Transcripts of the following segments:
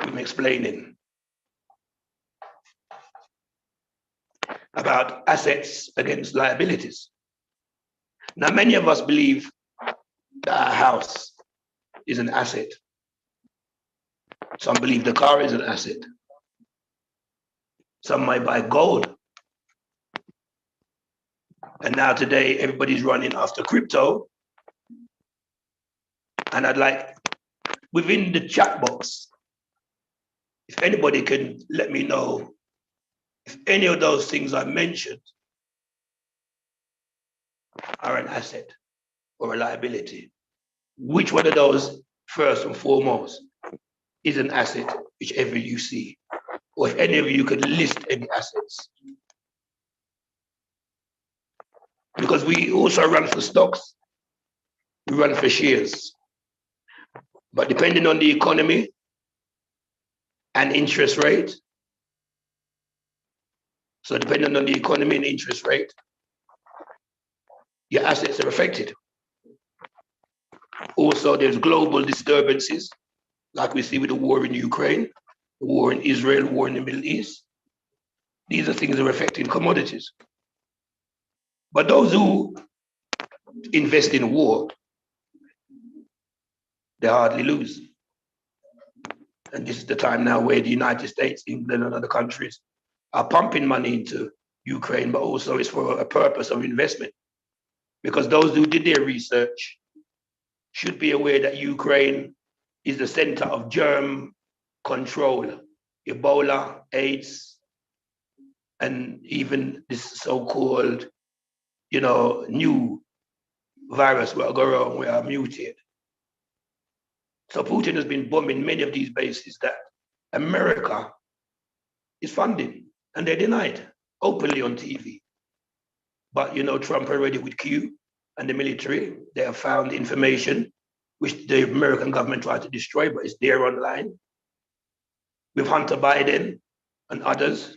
I'm explaining about assets against liabilities. Now, many of us believe that our house is an asset. Some believe the car is an asset. Some might buy gold. And now today, everybody's running after crypto. And I'd like, within the chat box, if anybody can let me know if any of those things I mentioned are an asset or a liability. Which one of those, first and foremost, is an asset, whichever you see? Or if any of you could list any assets. Because we also run for stocks, we run for shares. But depending on the economy and interest rate, so depending on the economy and interest rate, your assets are affected. Also, there's global disturbances, like we see with the war in Ukraine, the war in Israel, war in the Middle East. These are things that are affecting commodities. But those who invest in war, they hardly lose. And this is the time now where the United States, England, and other countries are pumping money into Ukraine, but also it's for a purpose of investment. Because those who did their research should be aware that Ukraine is the center of germ control, Ebola, AIDS, and even this so-called, new virus will go around, we are mutated. So Putin has been bombing many of these bases that America is funding, and they deny it openly on TV. But Trump already with Q and the military, they have found information which the American government tried to destroy, but it's there online. With Hunter Biden and others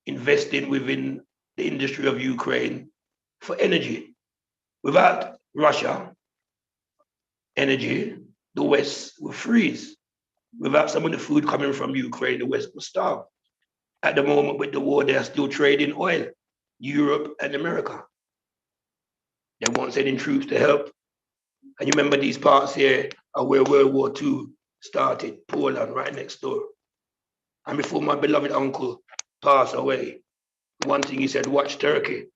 investing within the industry of Ukraine for energy. Without Russia, energy, the West will freeze. Without some of the food coming from Ukraine, the West will starve. At the moment with the war, they are still trading oil, Europe and America. They weren't sending troops to help. And you remember these parts here are where World War II started, Poland, right next door. And before my beloved uncle passed away, one thing he said, watch Turkey,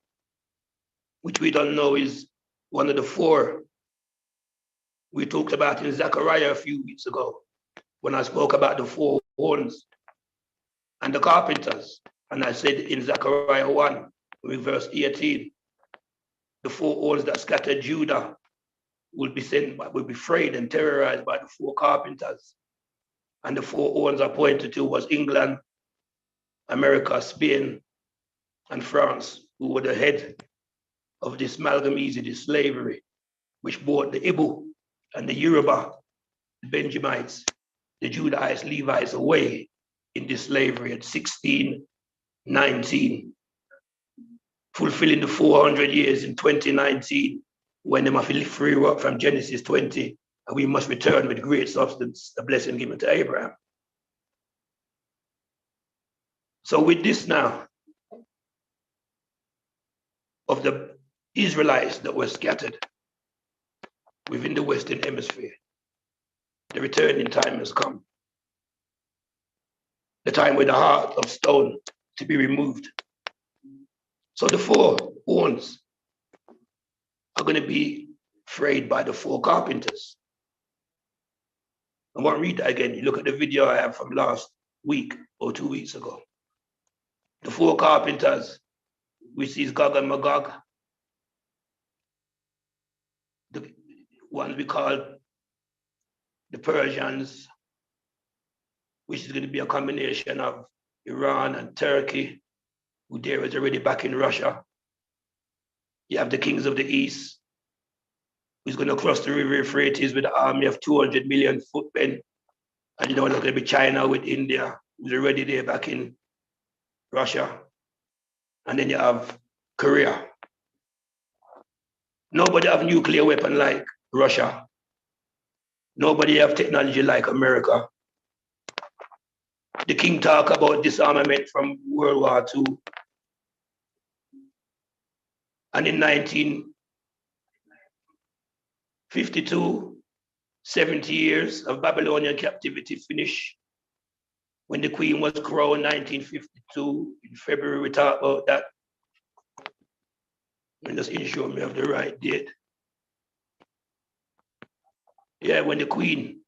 which we don't know is one of the four we talked about in Zechariah a few weeks ago, when I spoke about the four horns and the carpenters. And I said in Zechariah 1, with verse 18, the four horns that scattered Judah will be frayed and terrorized by the four carpenters. And the four horns I pointed to was England, America, Spain, and France, who were the head of this Malgamese, this slavery, which brought the Ibu and the Yoruba, the Benjamites, the Judahites, Levites away in this slavery at 1619, fulfilling the 400 years in 2019, when they must be free from Genesis 20, and we must return with great substance, the blessing given to Abraham. So with this now, of the Israelites that were scattered within the Western Hemisphere, the returning time has come. The time with the heart of stone to be removed. So the four horns are going to be frayed by the four carpenters. I won't read that again. You look at the video I have from last week or 2 weeks ago. The four carpenters, which is Gog and Magog, the ones we call the Persians, which is going to be a combination of Iran and Turkey, who there is already back in Russia. You have the kings of the East, who's going to cross the river Euphrates with an army of 200 million footmen. And it's going to be China with India, who's already there back in Russia. And then you have Korea. Nobody have nuclear weapon like Russia. Nobody have technology like America. The king talk about disarmament from World War II. And in 1952, 70 years of Babylonian captivity finished. When the queen was crowned in 1952, in February, we talked about that. And just ensure me of the right date. Yeah, when the queen,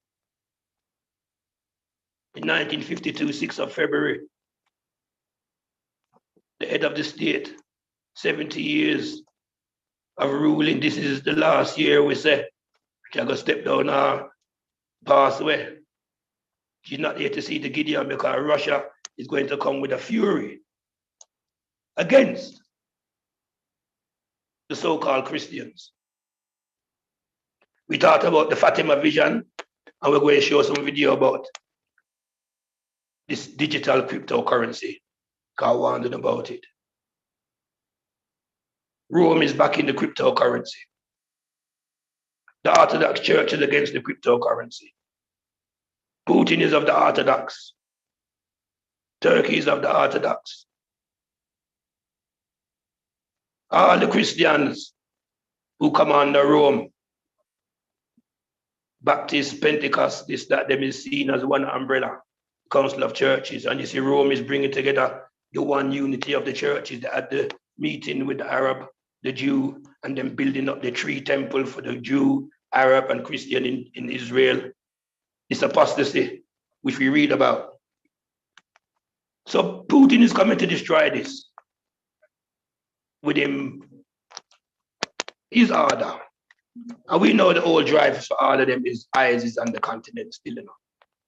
in 1952, 6th of February, the head of the state, 70 years of ruling. This is the last year, we say, she's going to step down or pass away. She's not here to see the Gideon because Russia is going to come with a fury against the so-called Christians. We talked about the Fatima vision, and we're going to show some video about this digital cryptocurrency. I wondered about it. Rome is back in the cryptocurrency. The Orthodox Church is against the cryptocurrency. Putin is of the Orthodox. Turkey is of the Orthodox. All the Christians who come under Rome, Baptist, Pentecost, this, that, them is seen as one umbrella, Council of Churches. And you see Rome is bringing together the one unity of the churches. They had the meeting with the Arab, the Jew, and then building up the three temples for the Jew, Arab, and Christian in Israel. It's apostasy, which we read about. So Putin is coming to destroy this with his order. And we know the whole drive for all of them is ISIS on the continent still, you know.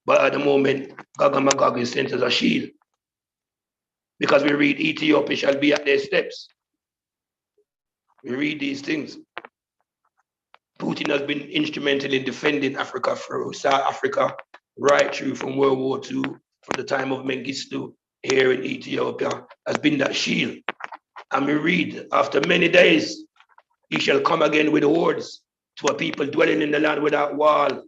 But at the moment, Gog and Magog is sent as a shield. Because we read Ethiopia shall be at their steps. We read these things. Putin has been instrumental in defending Africa through South Africa, right through from World War II, from the time of Mengistu here in Ethiopia, has been that shield. And we read, after many days, he shall come again with hordes to a people dwelling in the land without wall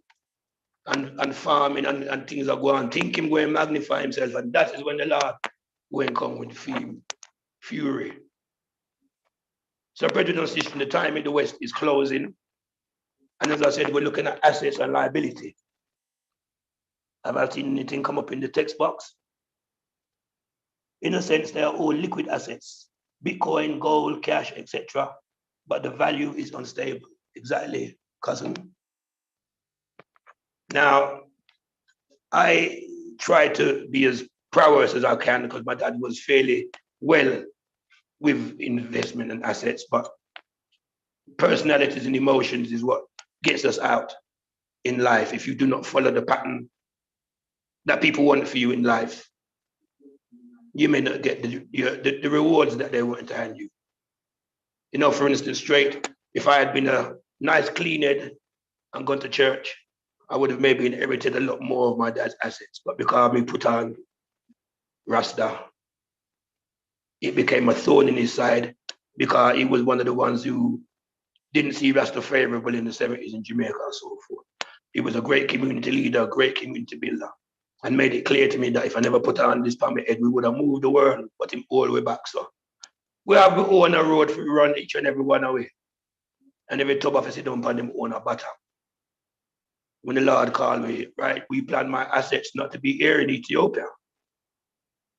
and farming and things are going. Think him going magnify himself, and that is when the Lord will come with fury. So, brethren and sisters, the time in the West is closing. And as I said, we're looking at assets and liability. Have I seen anything come up in the text box? In a sense, they are all liquid assets, Bitcoin, gold, cash, etc. But the value is unstable. Exactly, cousin. Now, I try to be as prowess as I can because my dad was fairly well with investment and assets, but personalities and emotions is what gets us out in life. If you do not follow the pattern that people want for you in life, you may not get the rewards that they want to hand you. You know, for instance, straight, if I had been a nice clean head and gone to church, I would have maybe inherited a lot more of my dad's assets. But because we put on Rasta, it became a thorn in his side because he was one of the ones who didn't see Rasta favorable in the 70s in Jamaica and so forth. He was a great community leader, a great community builder, and made it clear to me that if I never put on this palm head, we would have moved the world, but him all the way back. So we have to own a road for run each and every one away. And every top officer don't pan them own a bottom. When the Lord called me, right, we planned my assets not to be here in Ethiopia.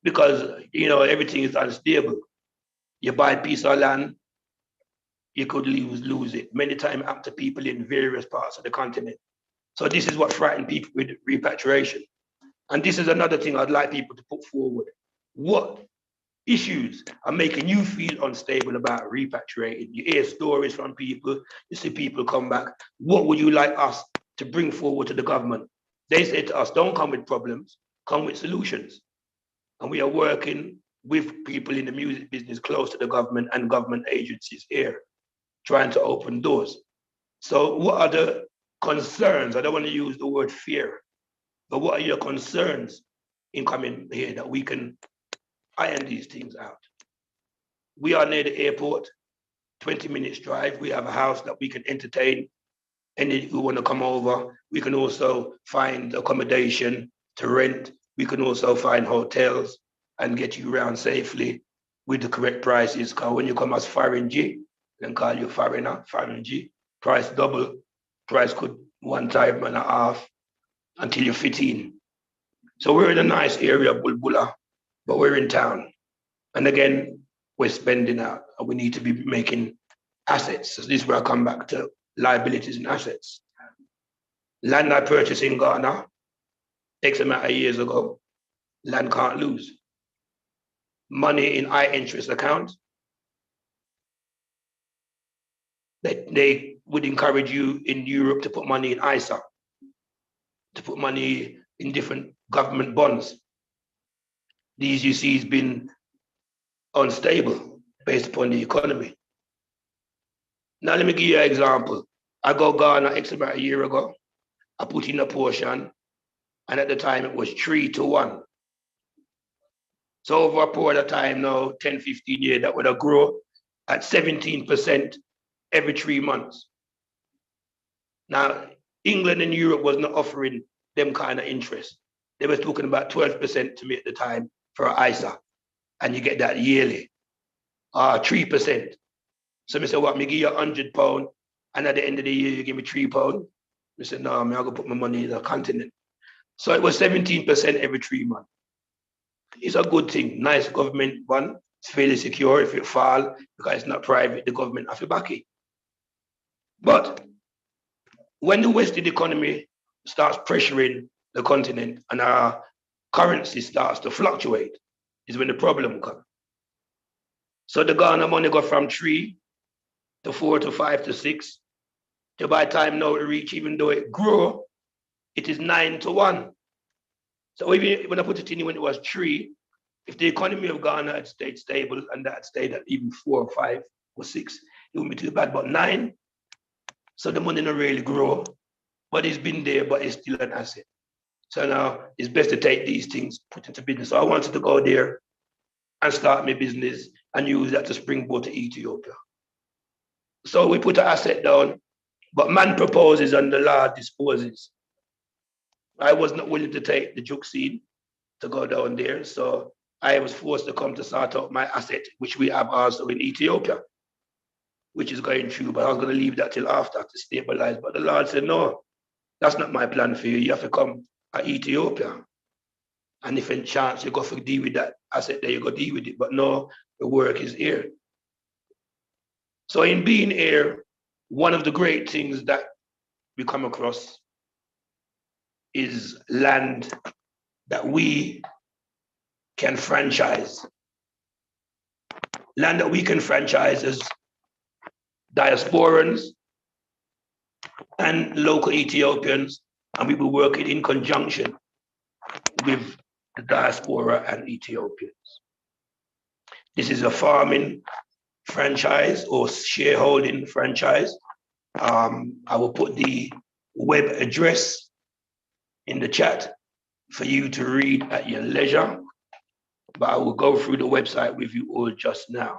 Because, you know, everything is unstable. You buy a piece of land, you could lose it. Many times after people in various parts of the continent. So this is what frightened people with repatriation. And this is another thing I'd like people to put forward. What issues are making you feel unstable about repatriating? You hear stories from people, you see people come back. What would you like us to bring forward to the government? They say to us, don't come with problems, come with solutions. And we are working with people in the music business close to the government and government agencies here, trying to open doors. So what are the concerns? I don't want to use the word fear, but what are your concerns in coming here that we can iron these things out? We are near the airport, 20 minutes drive. We have a house that we can entertain any who want to come over. We can also find accommodation to rent We can also find hotels and get you around safely with the correct prices. Because when you come as foreign G, then call you foreigner, foreign G, price double, price could one time and a half until you fit in. So we're in a nice area, Bulbula, but we're in town. And again, we're spending out, and we need to be making assets. So this is where I come back to liabilities and assets. Land I purchased in Ghana, X amount of years ago, land can't lose. Money in high interest account, they would encourage you in Europe to put money in ISA, to put money in different government bonds. These you see has been unstable based upon the economy. Now let me give you an example. I go Ghana X about a year ago. I put in a portion, and at the time it was 3-1. So over a period of time now, 10, 15 years, that would have grown at 17% every 3 months. Now, England and Europe was not offering them kind of interest. They were talking about 12% to me at the time for an ISA, and you get that yearly, 3%. So I said, what, me give you £100, and at the end of the year, you give me £3? I said, no, I'm going to put my money in the continent. So it was 17% every 3 months. It's a good thing, nice government one. It's fairly secure if it fall, because it's not private, the government have to back it. But when the Western economy starts pressuring the continent and our currency starts to fluctuate, is when the problem comes. So the Ghana money go from 3 to 4 to 5 to 6. To by time now it reach, even though it grow, it is 9-1. So even when I put it in when it was 3, if the economy of Ghana had stayed stable and that had stayed at even 4 or 5 or 6, it wouldn't be too bad, but 9. So the money don't really grow, but it's been there, but it's still an asset. So now it's best to take these things, put into business. So I wanted to go there and start my business and use that to springboard to Ethiopia. So we put an asset down, but man proposes and the Lord disposes. I was not willing to take the juke seed to go down there. So I was forced to come to sort out my asset, which we have also in Ethiopia, which is going through, but I was going to leave that till after to stabilize. But the Lord said, no, that's not my plan for you. You have to come to Ethiopia. And if in chance you go for deal with that asset there, you go deal with it. But no, the work is here. So in being here, one of the great things that we come across is land that we can franchise. Land that we can franchise as diasporans and local Ethiopians, and we will work it in conjunction with the diaspora and Ethiopians. This is a farming franchise or shareholding franchise. I will put the web address in the chat for you to read at your leisure, but I will go through the website with you all just now.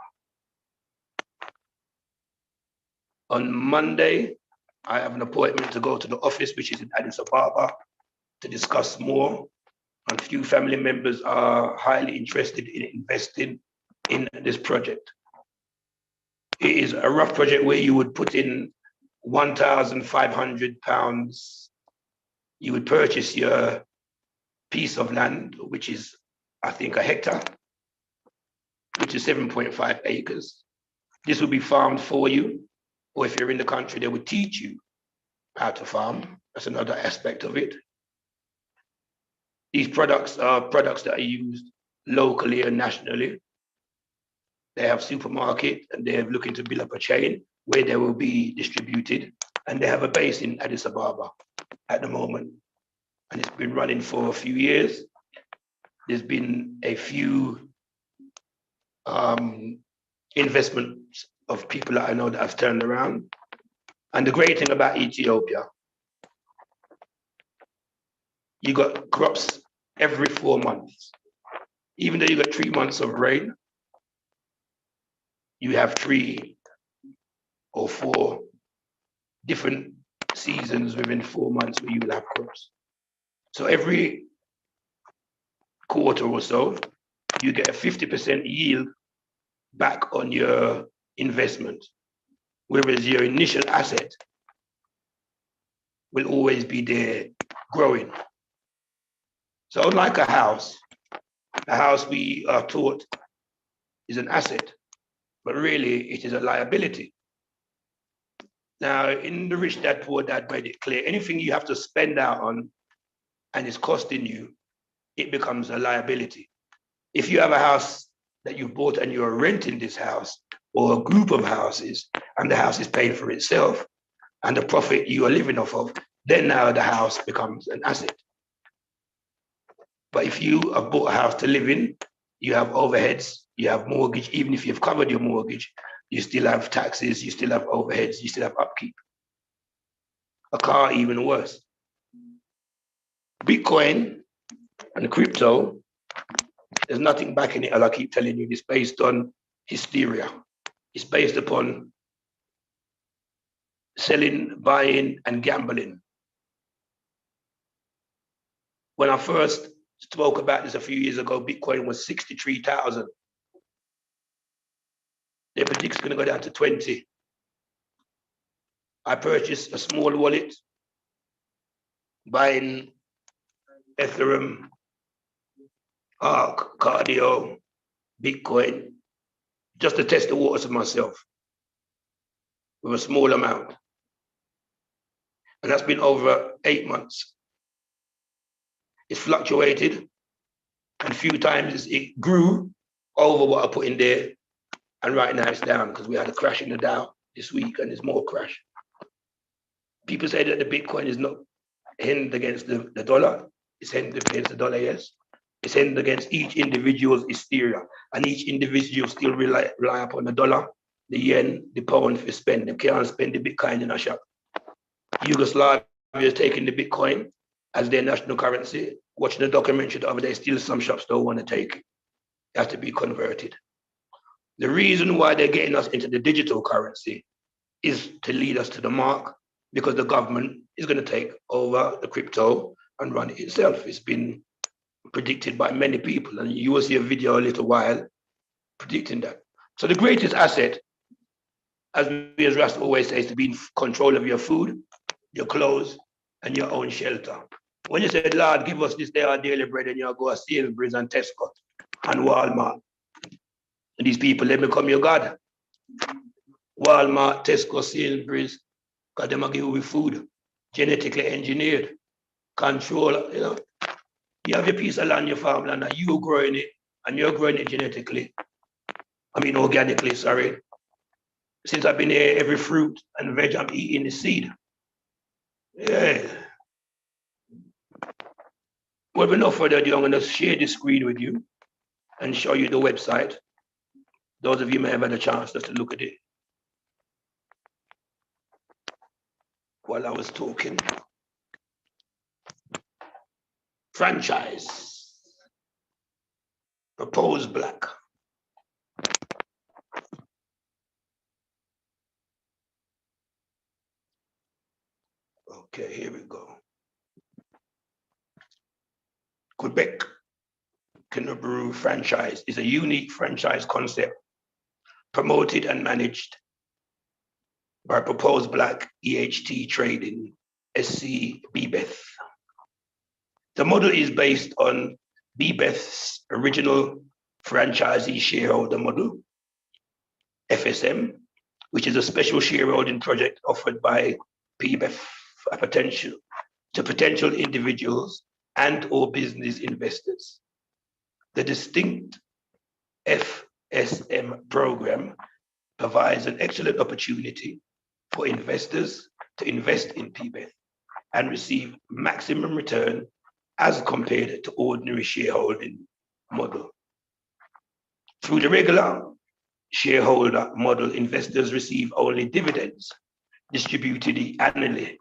On Monday, I have an appointment to go to the office, which is in Addis Ababa, to discuss more. And few family members are highly interested in investing in this project. It is a rough project where you would put in £1,500. You would purchase your piece of land, which is, I think, a hectare, which is 7.5 acres. This will be farmed for you, or if you're in the country, they would teach you how to farm. That's another aspect of it. These products are products that are used locally and nationally. They have supermarket and they're looking to build up a chain where they will be distributed. And they have a base in Addis Ababa at the moment. And it's been running for a few years. There's been a few investments of people that I know that have turned around. And the great thing about Ethiopia, you got crops every 4 months. Even though you got 3 months of rain, you have 3 or 4 different seasons within 4 months where you will have crops. So every quarter or so, you get a 50% yield back on your investment, whereas your initial asset will always be there growing. So unlike a house we are taught is an asset, but really it is a liability. Now, in the Rich Dad Poor Dad made it clear, anything you have to spend out on and it's costing you, it becomes a liability. If you have a house that you bought and you're renting this house or a group of houses and the house is paying for itself and the profit you are living off of, then now the house becomes an asset. But if you have bought a house to live in, you have overheads, you have mortgage, even if you've covered your mortgage, you still have taxes, you still have overheads, you still have upkeep. A car, even worse. Bitcoin and crypto, there's nothing backing it, as I keep telling you. It's based on hysteria. It's based upon selling, buying, and gambling. When I first spoke about this a few years ago, Bitcoin was 63,000. They predict it's going to go down to 20. I purchased a small wallet, buying Ethereum, ARC, Cardio, Bitcoin, just to test the waters of myself with a small amount. And that's been over 8 months. It's fluctuated, and a few times it grew over what I put in there, and right now it's down because we had a crash in the Dow this week, and there's more crash. People say that the Bitcoin is not held against the dollar. It's held against the dollar, yes. It's held against each individual's hysteria, and each individual still rely upon the dollar, the yen, the pound for spend. They can't spend the Bitcoin in a shop. Yugoslavia is taking the Bitcoin as their national currency. Watching the documentary the other day, still some shops don't want to take it. It has to be converted. The reason why they're getting us into the digital currency is to lead us to the mark, because the government is going to take over the crypto and run it itself. It's been predicted by many people, and you will see a video a little while predicting that. So the greatest asset, as we as Rasta always say, is to be in control of your food, your clothes, and your own shelter. When you say, Lord, give us this day our daily bread, and you go to Sainsbury's and Tesco and Walmart, and these people, they become your God. Walmart, Tesco, Sainsbury's, because they might give you food, genetically engineered, control, you know. You have your piece of land, your farmland, and you're growing it, and you're growing it genetically. I mean, organically, sorry. Since I've been here, every fruit and veg, I'm eating the seed. Yeah. Well, with no further ado, I'm going to share the screen with you and show you the website. Those of you may have had a chance just to look at it while I was talking. Franchise. Propose Black. Okay, here we go. Quebec Kinderbaru franchise is a unique franchise concept promoted and managed by Propose Black EHT Trading, SC BBETH. The model is based on BBETH's original franchisee shareholder model, FSM, which is a special shareholding project offered by PBETH to potential individuals and or business investors. The distinct FSM program provides an excellent opportunity for investors to invest in PBETH and receive maximum return as compared to ordinary shareholding model. Through the regular shareholder model, investors receive only dividends distributed annually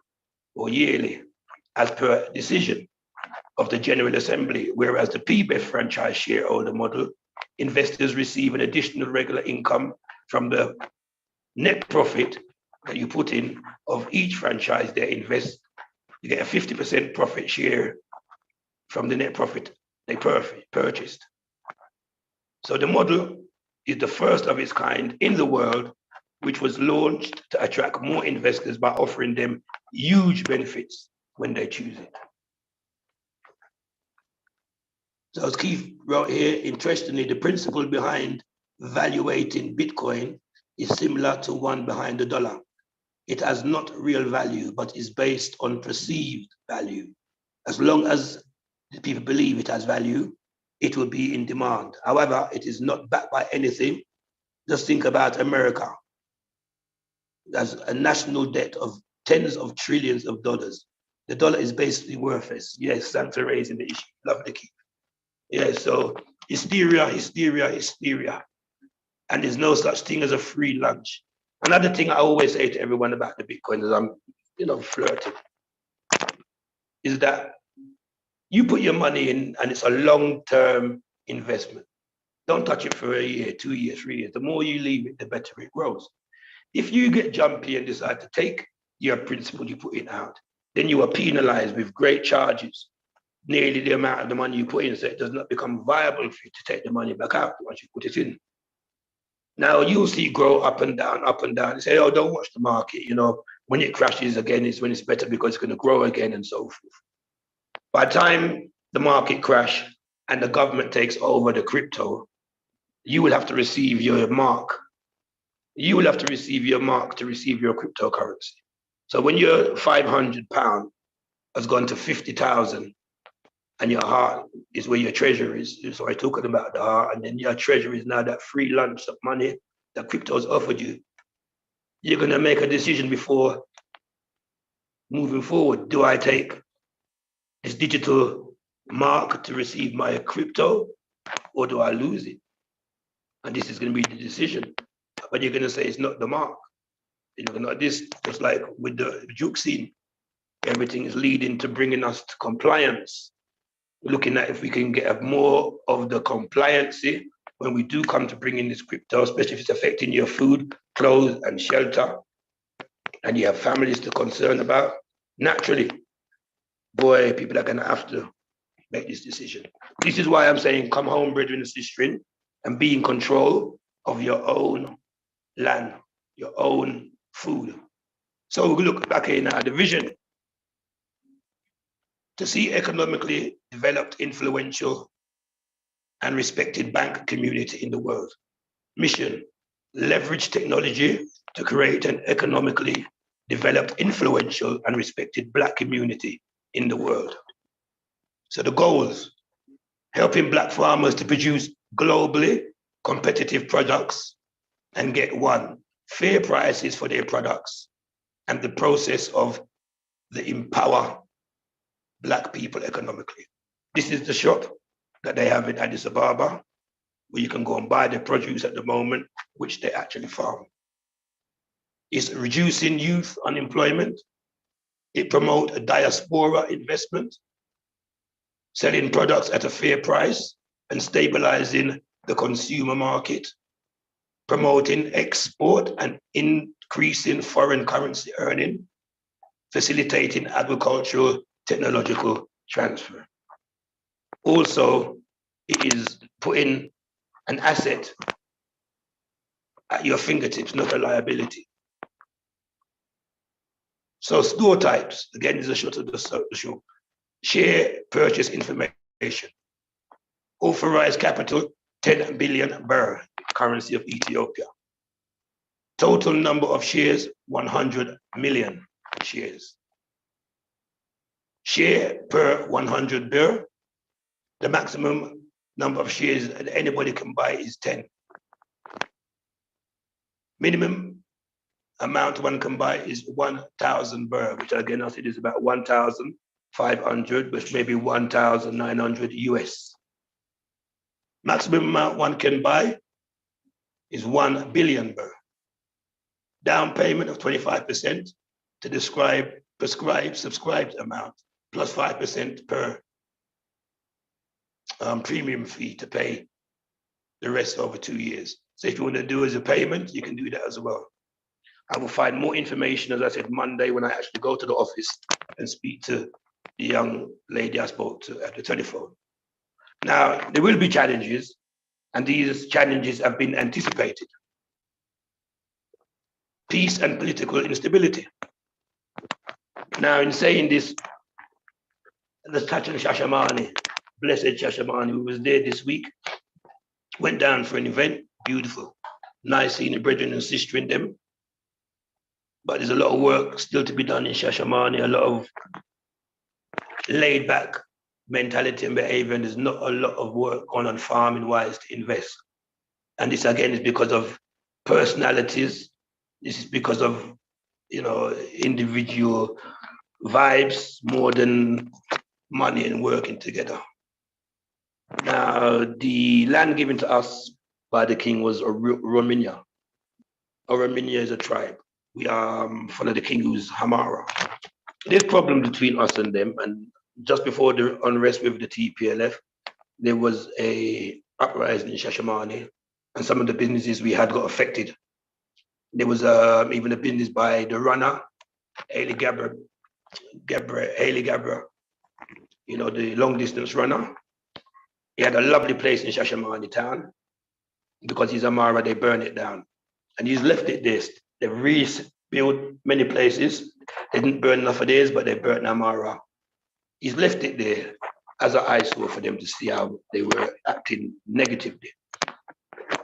or yearly as per decision of the General Assembly, whereas the PBETH franchise shareholder model, investors receive an additional regular income from the net profit that you put in of each franchise they invest. You get a 50% profit share from the net profit they purchased. So the model is the first of its kind in the world, which was launched to attract more investors by offering them huge benefits when they choose it. So as Keith wrote here, interestingly, the principle behind valuating Bitcoin is similar to one behind the dollar. It has not real value, but is based on perceived value. As long as the people believe it has value, it will be in demand. However, it is not backed by anything. Just think about America. There's a national debt of tens of trillions of dollars. The dollar is basically worthless. Yes, thanks for raising the issue. Love the key. Yeah, so hysteria. And there's no such thing as a free lunch. Another thing I always say to everyone about the Bitcoin is I'm flirting, is that you put your money in and it's a long-term investment. Don't touch it for a year, 2 years, 3 years. The more you leave it, the better it grows. If you get jumpy and decide to take your principal you put in out, then you are penalized with great charges, nearly the amount of the money you put in, so it does not become viable for you to take the money back out once you put it in. Now you'll see grow up and down, up and down. You say, oh, don't watch the market. When it crashes again, is when it's better because it's going to grow again and so forth. By the time the market crash and the government takes over the crypto, you will have to receive your mark. You will have to receive your mark to receive your cryptocurrency. So when your £500 has gone to 50,000 and your heart is where your treasure is, so I'm talking about the heart, and then your treasure is now that free lunch of money that crypto's offered you, you're going to make a decision before moving forward. Do I take this digital mark to receive my crypto, or do I lose it? And this is going to be the decision. But you're going to say it's not the mark. This, just like with the juke scene, everything is leading to bringing us to compliance. Looking at if we can get more of the compliancy when we do come to bring in this crypto, especially if it's affecting your food, clothes, and shelter, and you have families to concern about. Naturally, boy, people are going to have to make this decision. This is why I'm saying, come home, brethren and sisters, and be in control of your own land, your own food. So we look back in the vision to see economically developed, influential, and respected bank community in the world. Mission: leverage technology to create an economically developed, influential, and respected Black community in the world. So the goals: helping Black farmers to produce globally competitive products and get fair prices for their products, and the process of the empower Black people economically. This is the shop that they have in Addis Ababa, where you can go and buy the produce at the moment, which they actually farm. It's reducing youth unemployment. It promotes a diaspora investment, selling products at a fair price and stabilizing the consumer market, promoting export and increasing foreign currency earning, facilitating agricultural technological transfer. Also, it is putting an asset at your fingertips, not a liability. So store types, again, is a shot of the show. Share purchase information. Authorized capital, 10 billion birr, currency of Ethiopia. Total number of shares, 100 million shares. Share per 100 birr. The maximum number of shares that anybody can buy is 10. Minimum amount one can buy is 1,000 birr, which again I think is about 1,500, which maybe 1,900 US. Maximum amount one can buy is 1 billion birr. Down payment of 25% to describe subscribed amount, plus 5% per premium fee to pay the rest over 2 years. So if you want to do as a payment, you can do that as well. I will find more information, as I said, Monday when I actually go to the office and speak to the young lady I spoke to at the telephone. Now, there will be challenges, and these challenges have been anticipated. Peace and political instability. Now, in saying this, the Church of Shashamane, blessed Shashamane, who was there this week, went down for an event, beautiful. Nice seeing the brethren and sister in them. But there's a lot of work still to be done in Shashamane, a lot of laid back mentality and behavior, and there's not a lot of work on farming wise to invest. And this again is because of personalities. This is because of, individual vibes more than money and working together. Now, the land given to us by the king was Rominia. Rominia is a tribe. We follow the king who's Hamara. There's problem between us and them, and just before the unrest with the TPLF, there was a uprising in Shashamane, and some of the businesses we had got affected. There was even a business by the runner, Ailey Gabra, the long distance runner. He had a lovely place in Shashamane town. Because he's Amara, they burn it down. And he's left it there. They've rebuilt many places. They didn't burn enough of theirs, but they burnt Amara. He's left it there as an eyesore for them to see how they were acting negatively.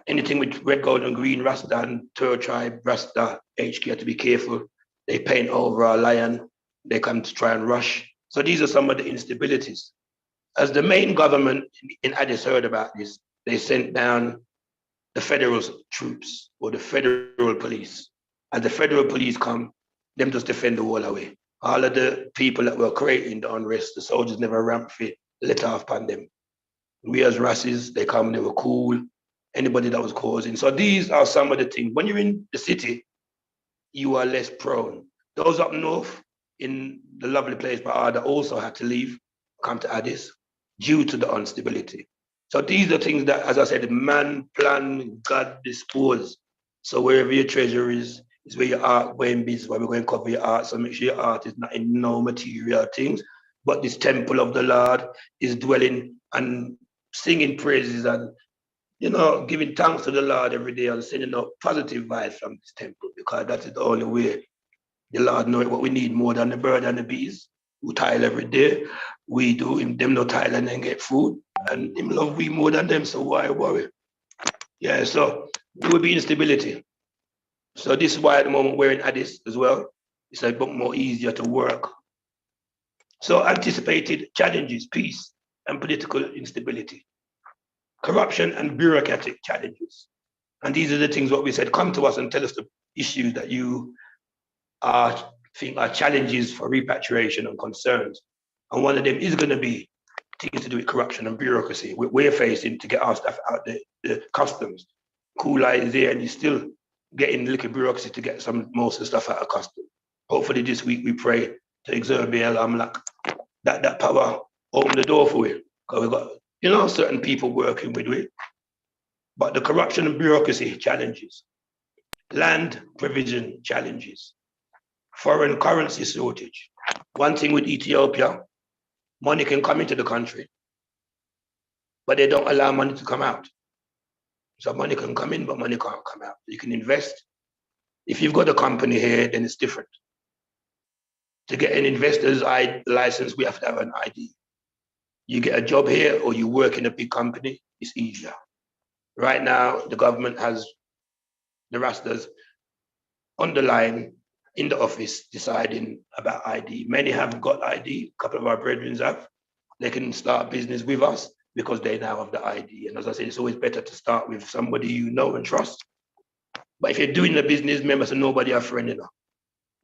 Anything with red, gold, and green, Rasta and Tur tribe, Rasta, HQ have to be careful. They paint over a lion. They come to try and rush. So these are some of the instabilities. As the main government in Addis heard about this, they sent down the federal troops or the federal police. As the federal police come, them just defend the wall away. All of the people that were creating the unrest, the soldiers never ramped fit, let off upon them. We as races, they come, they were cool. Anybody that was causing. So these are some of the things. When you're in the city, you are less prone. Those up north in the lovely place Baada also had to leave, come to Addis due to the instability. So these are things that, as I said, man plan, God dispose. So wherever your treasure is where your art going business, where we're going to cover your art. So make sure your art is not in no material things, but this temple of the Lord is dwelling and singing praises and, giving thanks to the Lord every day and sending out positive vibes from this temple, because that is the only way the Lord knows what we need more than the bird and the bees who tile every day. We do, them no tile and then get food. And him love we more than them, so why worry? Yeah, so there will be instability. So this is why at the moment we're in Addis as well. It's a bit more easier to work. So anticipated challenges, peace and political instability, corruption and bureaucratic challenges. And these are the things what we said, come to us and tell us the issues that you think are challenges for repatriation and concerns. And one of them is going to be things to do with corruption and bureaucracy. We're facing to get our stuff out the customs. Kula is there and he's still getting little bureaucracy to get most of the stuff out of customs. Hopefully this week we pray to Exerbiel Amlak that power open the door for it. Because we've got, certain people working with it. But the corruption and bureaucracy challenges, land provision challenges, foreign currency shortage. One thing with Ethiopia, money can come into the country, but they don't allow money to come out. So money can come in, but money can't come out. You can invest. If you've got a company here, then it's different. To get an investor's license, we have to have an ID. You get a job here or you work in a big company, it's easier. Right now, the government has the Rastas on the line in the office deciding about ID. Many haven't got ID. A couple of our brethren have. They can start business with us because they now have the ID. And as I said, it's always better to start with somebody you know and trust. But if you're doing the business, remember, so nobody a friend,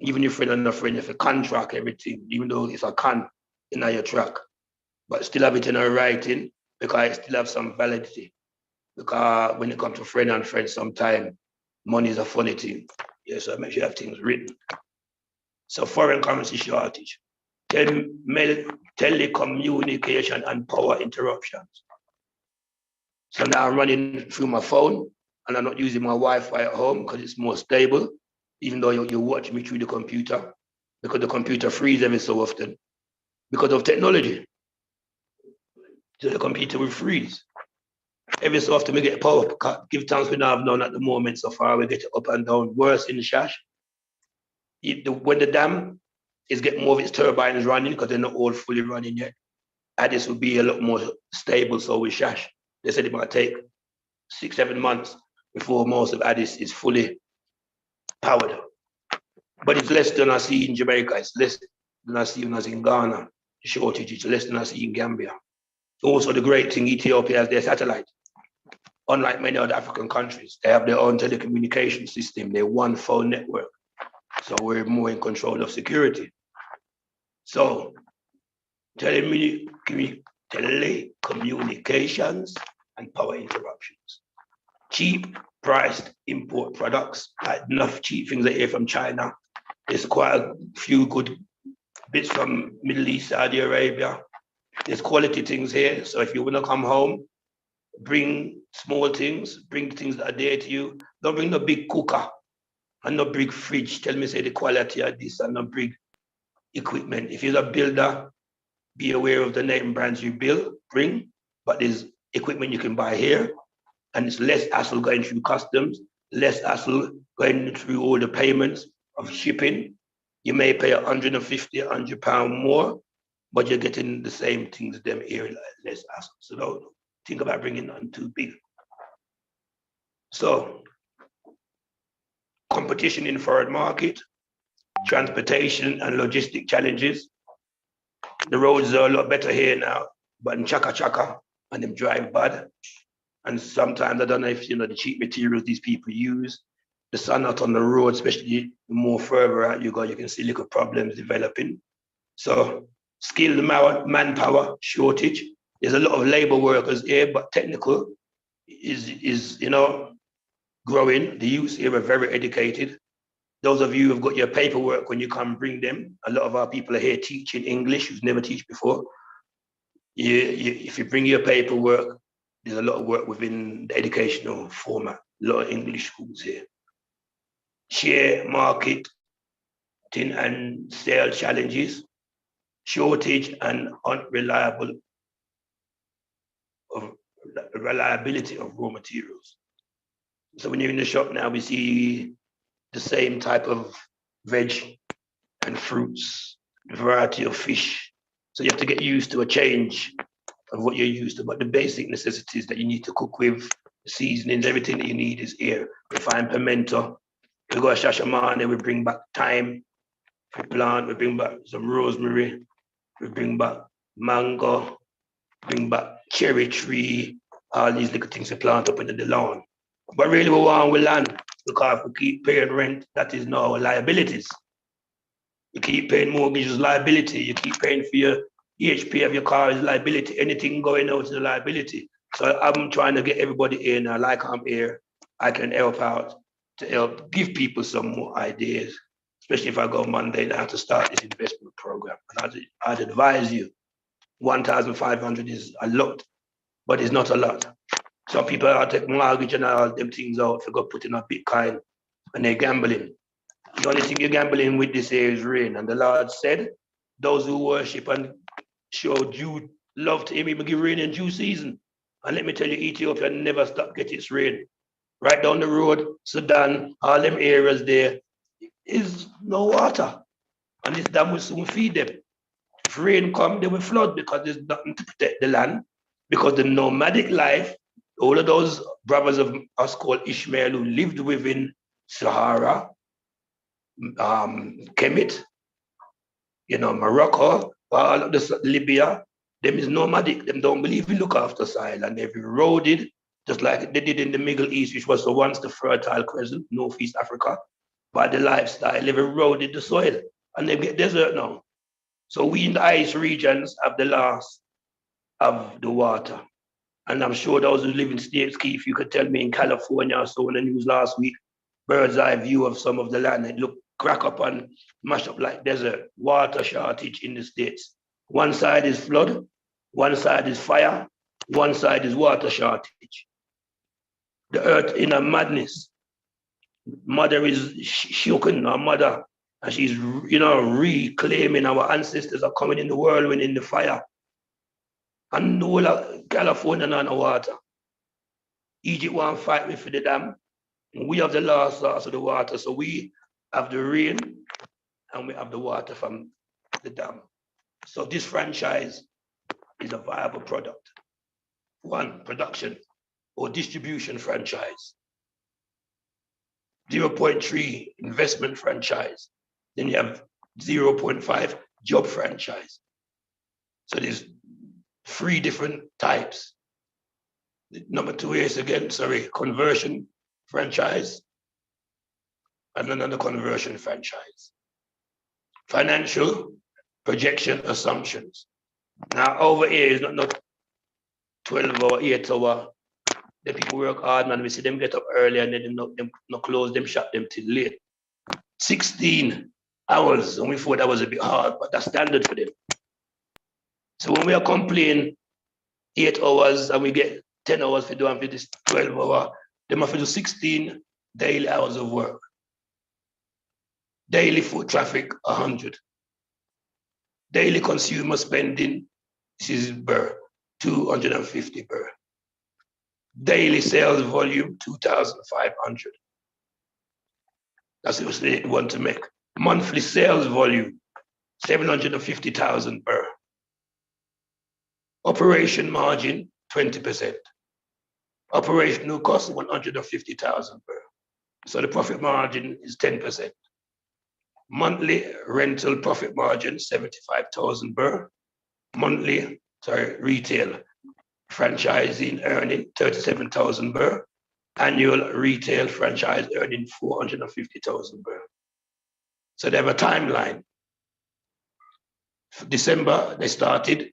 Even your friend and a friend, if you contract everything, even though it's a con in your track, but still have it in a writing because it still have some validity. Because when it comes to friend and friend, sometimes money is a funny thing. Yeah, so make sure you have things written. So foreign currency shortage, telecommunication and power interruptions. So now I'm running through my phone and I'm not using my Wi-Fi at home because it's more stable, even though you watch me through the computer, because the computer freezes every so often because of technology. So they're competing with freeze. Every so often we get power cut. Give thanks we don't have none at the moment so far. We get it up and down. Worse in the Shash. When the dam is getting more of its turbines running, because they're not all fully running yet, Addis will be a lot more stable. So with Shash, they said it might take 6-7 months before most of Addis is fully powered. But it's less than I see in Jamaica. It's less than I see when I was in Ghana. The shortage is less than I see in Gambia. Also, the great thing, Ethiopia has their satellite. Unlike many other African countries, they have their own telecommunication system, their one phone network. So we're more in control of security. So telecommunications and power interruptions. Cheap priced import products, like enough cheap things are here from China. There's quite a few good bits from Middle East, Saudi Arabia. There's quality things here. So if you want to come home, bring small things, bring things that are dear to you. Don't bring no big cooker and no big fridge. Tell me, say the quality of this and no big equipment. If you're a builder, be aware of the name brands you bring, but there's equipment you can buy here, and it's less hassle going through customs, less hassle going through all the payments of shipping. You may pay £150, £100 more, but you're getting the same things them here, less hassle. So don't think about bringing nothing too big. So, competition in foreign market, transportation and logistic challenges. The roads are a lot better here now, but in Chaka and them drive bad. And sometimes I don't know if you know the cheap materials these people use. The sun out on the road, especially the more further out you go, you can see little problems developing. So skilled manpower shortage. There's a lot of labor workers here, but technical is growing. The youths here are very educated. Those of you who've got your paperwork when you come bring them, a lot of our people are here teaching English, who's never taught before. If you bring your paperwork, there's a lot of work within the educational format, a lot of English schools here. Share market and sale challenges, shortage and reliability of raw materials. So when you're in the shop now, we see the same type of veg and fruits, variety of fish. So you have to get used to a change of what you're used to, but the basic necessities that you need to cook with, the seasonings, everything that you need is here. We find pimento, we go to Shashamane, we bring back thyme, we plant, we bring back some rosemary, we bring back mango, bring back cherry tree, all these little things we plant up into the lawn. But really we want with land, because if we keep paying rent, that is now liabilities. You keep paying mortgages, liability. You keep paying for your EHP of your car is liability. Anything going out is a liability. So I'm trying to get everybody in. Like I'm here, I can help out to help give people some more ideas, especially if I go Monday now to start this investment program. And I'd advise you, 1,500 is a lot, but it's not a lot. Some people are taking mortgage and all them things out for go put in a Bitcoin and they're gambling. The only thing you're gambling with this year is rain. And the Lord said, those who worship and show due love to him, he will give rain in due season. And let me tell you, Ethiopia never stop getting its rain. Right down the road, Sudan, all them areas there is no water. And this dam will soon feed them. If rain come, they will flood because there's nothing to protect the land. Because the nomadic life, all of those brothers of us called Ishmael who lived within Sahara, Kemet, Morocco, all of this Libya, them is nomadic. Them don't believe in look after soil, and they've eroded, just like they did in the Middle East, which was once the Fertile Crescent, Northeast Africa, by the lifestyle. They've eroded the soil, and they get desert now. So we in the ice regions have the loss of the water. And I'm sure those who live in states, Keith, you could tell me in California, I saw in the news last week, bird's eye view of some of the land. It looked crack up and mash up like desert, water shortage in the states. One side is flood, one side is fire, one side is water shortage. The earth in a madness. Mother is shaken, our mother, and she's, reclaiming our ancestors are coming in the whirlwind in the fire. And the whole of California no water. Egypt want to fight me for the dam. We have the last source of the water, so we have the rain and we have the water from the dam. So this franchise is a viable product. One, production or distribution franchise. 0.3 investment franchise. Then you have 0.5 job franchise. So there's 3 different types. Number 2 is again, conversion franchise and another conversion franchise. Financial projection assumptions. Now over here is not 12 hour, 8 hour. The people work hard, man. We see them get up early and then them not close them shop them till late. 16 hours, and we thought that was a bit hard, but that's standard for them. So when we are complaining 8 hours and we get 10 hours for doing this 12 hour, they must do 16 daily hours of work. Daily foot traffic, 100. Daily consumer spending, this is BER, 250 BER. Daily sales volume, 2,500. That's what they want to make. Monthly sales volume, 750,000 BER. Operation margin, 20%. Operational cost, 150,000 BER. So the profit margin is 10%. Monthly rental profit margin, 75,000 BER. Monthly, retail franchising earning 37,000 BER. Annual retail franchise earning 450,000 BER. So they have a timeline. For December, they started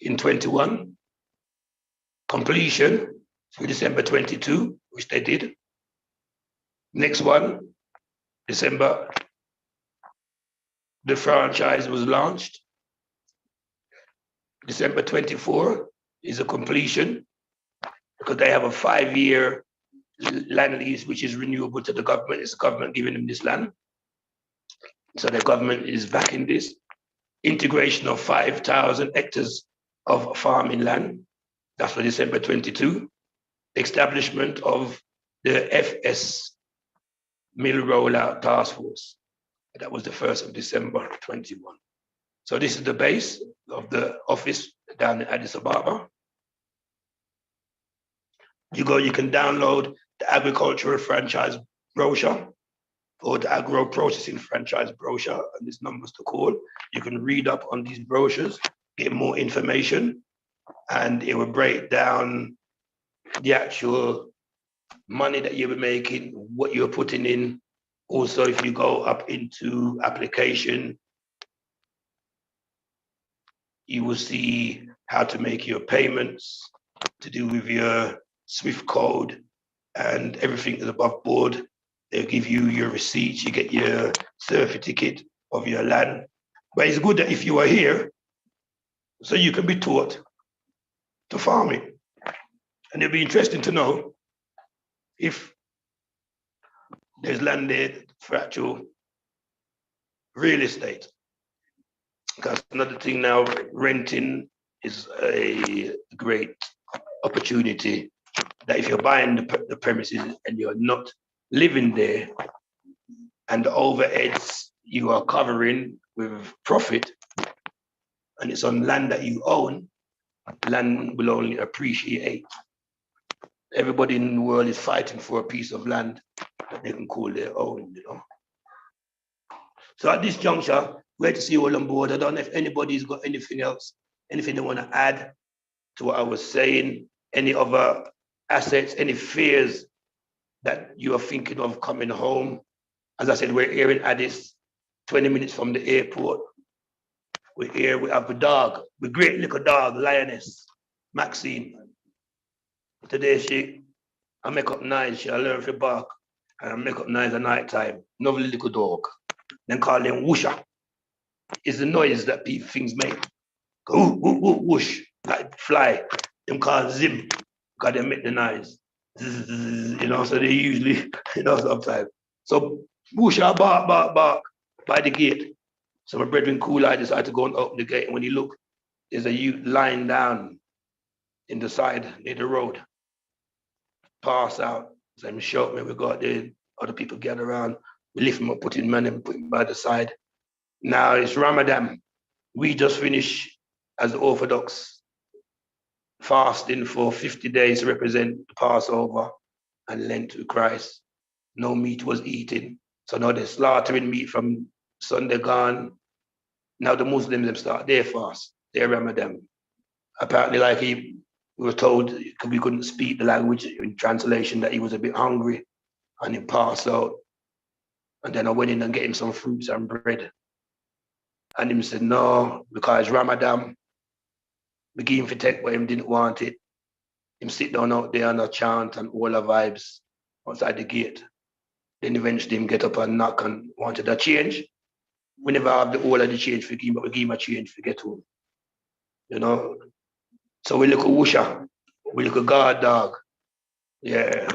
in 21. Completion for December 22, which they did. Next one, December, the franchise was launched. December 24 is a completion because they have a 5-year land lease, which is renewable to the government. It's the government giving them this land. So the government is backing this. Integration of 5,000 hectares of farming land. That's for December 22. Establishment of the FS Mill Rollout Task Force. That was the 1st of December 21. So this is the base of the office down in Addis Ababa. You can download the agricultural franchise brochure or the agro processing franchise brochure, and these numbers to call. You can read up on these brochures, get more information, and it will break down the actual money that you'll be making, what you're putting in. Also, if you go up into application, you will see how to make your payments, to do with your SWIFT code, and everything is above board. They'll give you your receipts, you get your certificate of your land. But it's good that if you are here, so you can be taught to farming. And it'll be interesting to know if there's land there for actual real estate. Because another thing now, renting is a great opportunity that if you're buying the premises and you're not living there and the overheads you are covering with profit and it's on land that you own, land will only appreciate. Everybody in the world is fighting for a piece of land that they can call their own, So at this juncture, great to see you all on board. I don't know if anybody's got anything else, anything they want to add to what I was saying, any other assets, any fears that you are thinking of coming home. As I said, we're here in Addis, 20 minutes from the airport. We're here, we have a dog, a great little dog, lioness, Maxine. Today I make up noise, she learn to bark, and I make up noise at night time. Lovely little dog. Then call them whoosher. It's the noise that things make. Go whoosh, like fly. Them call zim, because they make the noise. So they usually, sometimes. So whoosher, bark by the gate. So my brethren Cool, I decided to go and open the gate. And when you look, there's a youth lying down in the side near the road. Pass out. So him shout me, we got there, other people gather around, we lift him up, put him and put him by the side. Now it's Ramadan. We just finished as Orthodox fasting for 50 days to represent the Passover and Lent to Christ. No meat was eaten. So now they're slaughtering meat from Sunday gone. Now the Muslims them start their fast, their Ramadan. Apparently, like we were told we couldn't speak the language in translation, that he was a bit hungry and he passed out. And then I went in and get him some fruits and bread. And him said, no, because Ramadan, begin to take what him didn't want it. Him sit down out there and a chant and all the vibes outside the gate. Then eventually him get up and knock and wanted a change. We never have the whole of the change for him, but we give him a change to get home. You know? So we look at Wusha, we look at God dog. Yeah,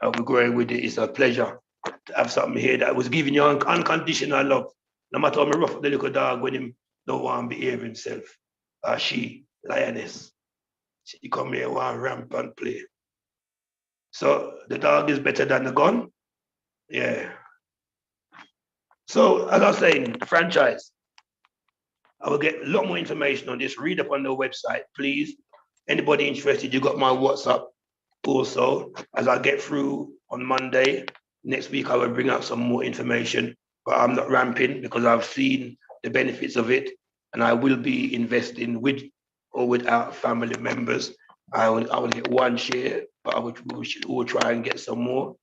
I'll be growing with it. It's a pleasure to have something here that was giving you unconditional love. No matter how me rough the little dog when him don't want to behave himself. She, lioness. She come here, want ramp and play. So the dog is better than the gun. Yeah. So as I was saying, the franchise. I will get a lot more information on this. Read up on the website, please. Anybody interested, you got my WhatsApp also. As I get through on Monday, next week I will bring out some more information, but I'm not ramping because I've seen the benefits of it, and I will be investing with or without family members. I will get one share, but we should all try and get some more,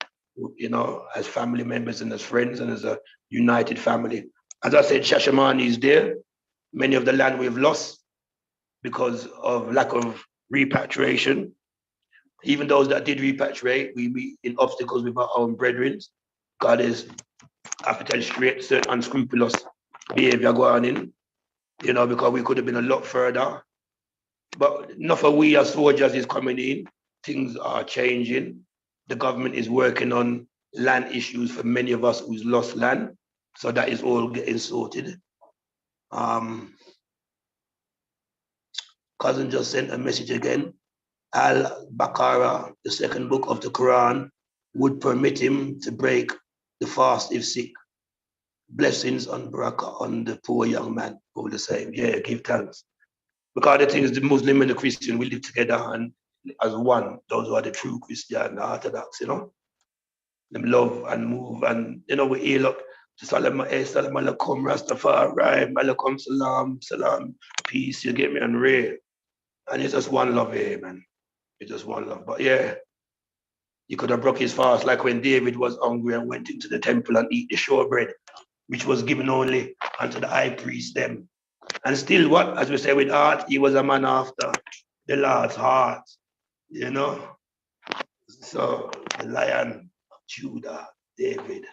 you know, as family members and as friends and as a united family. As I said, Shashamane is there. Many of the land we've lost because of lack of repatriation. Even those that did repatriate, we meet in obstacles with our own brethren. God is, I have to tell you straight, certain unscrupulous behavior going in, you know, because we could have been a lot further. But enough of we as soldiers is coming in, things are changing. The government is working on land issues for many of us who's lost land. So that is all getting sorted. Cousin just sent a message again. Al-Baqarah, the second book of the Quran, would permit him to break the fast if sick. Blessings on barakah on the poor young man, all the same. Yeah, give thanks. Because the thing is, the Muslim and the Christian, we live together and as one. Those who are the true Christian, the Orthodox, you know. Them love and move and, you know, we heal up. Salam alaikum, Rastafari, alaikum salam, salam, peace, you get me, and real. And it's just one love here, man. It's just one love. But yeah, he could have broke his fast like when David was hungry and went into the temple and eat the showbread, which was given only unto the high priest them. And still what, as we say with art, he was a man after the Lord's heart, you know? So the Lion of Judah, David.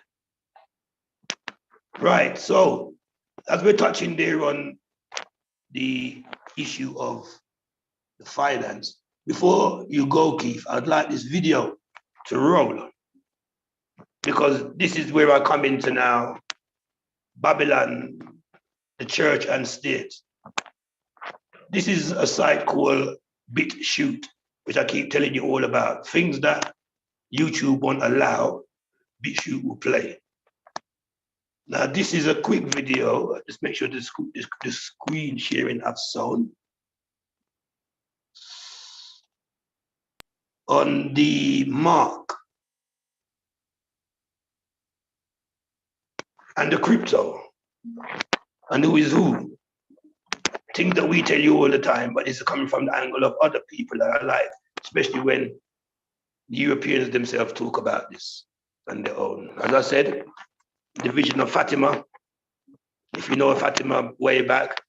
Right, so as we're touching there on the issue of the finance, before you go, Keith, I'd like this video to roll because this is where I come into now, Babylon, the church and state. This is a site called BitChute, which I keep telling you all about. Things that YouTube won't allow, BitChute will play. Now, this is a quick video. Just make sure the screen sharing has sound. On the mark and the crypto and who is who. Things that we tell you all the time, but it's coming from the angle of other people that are like, especially when the Europeans themselves talk about this on their own. As I said, the vision of Fatima, if you know Fatima way back,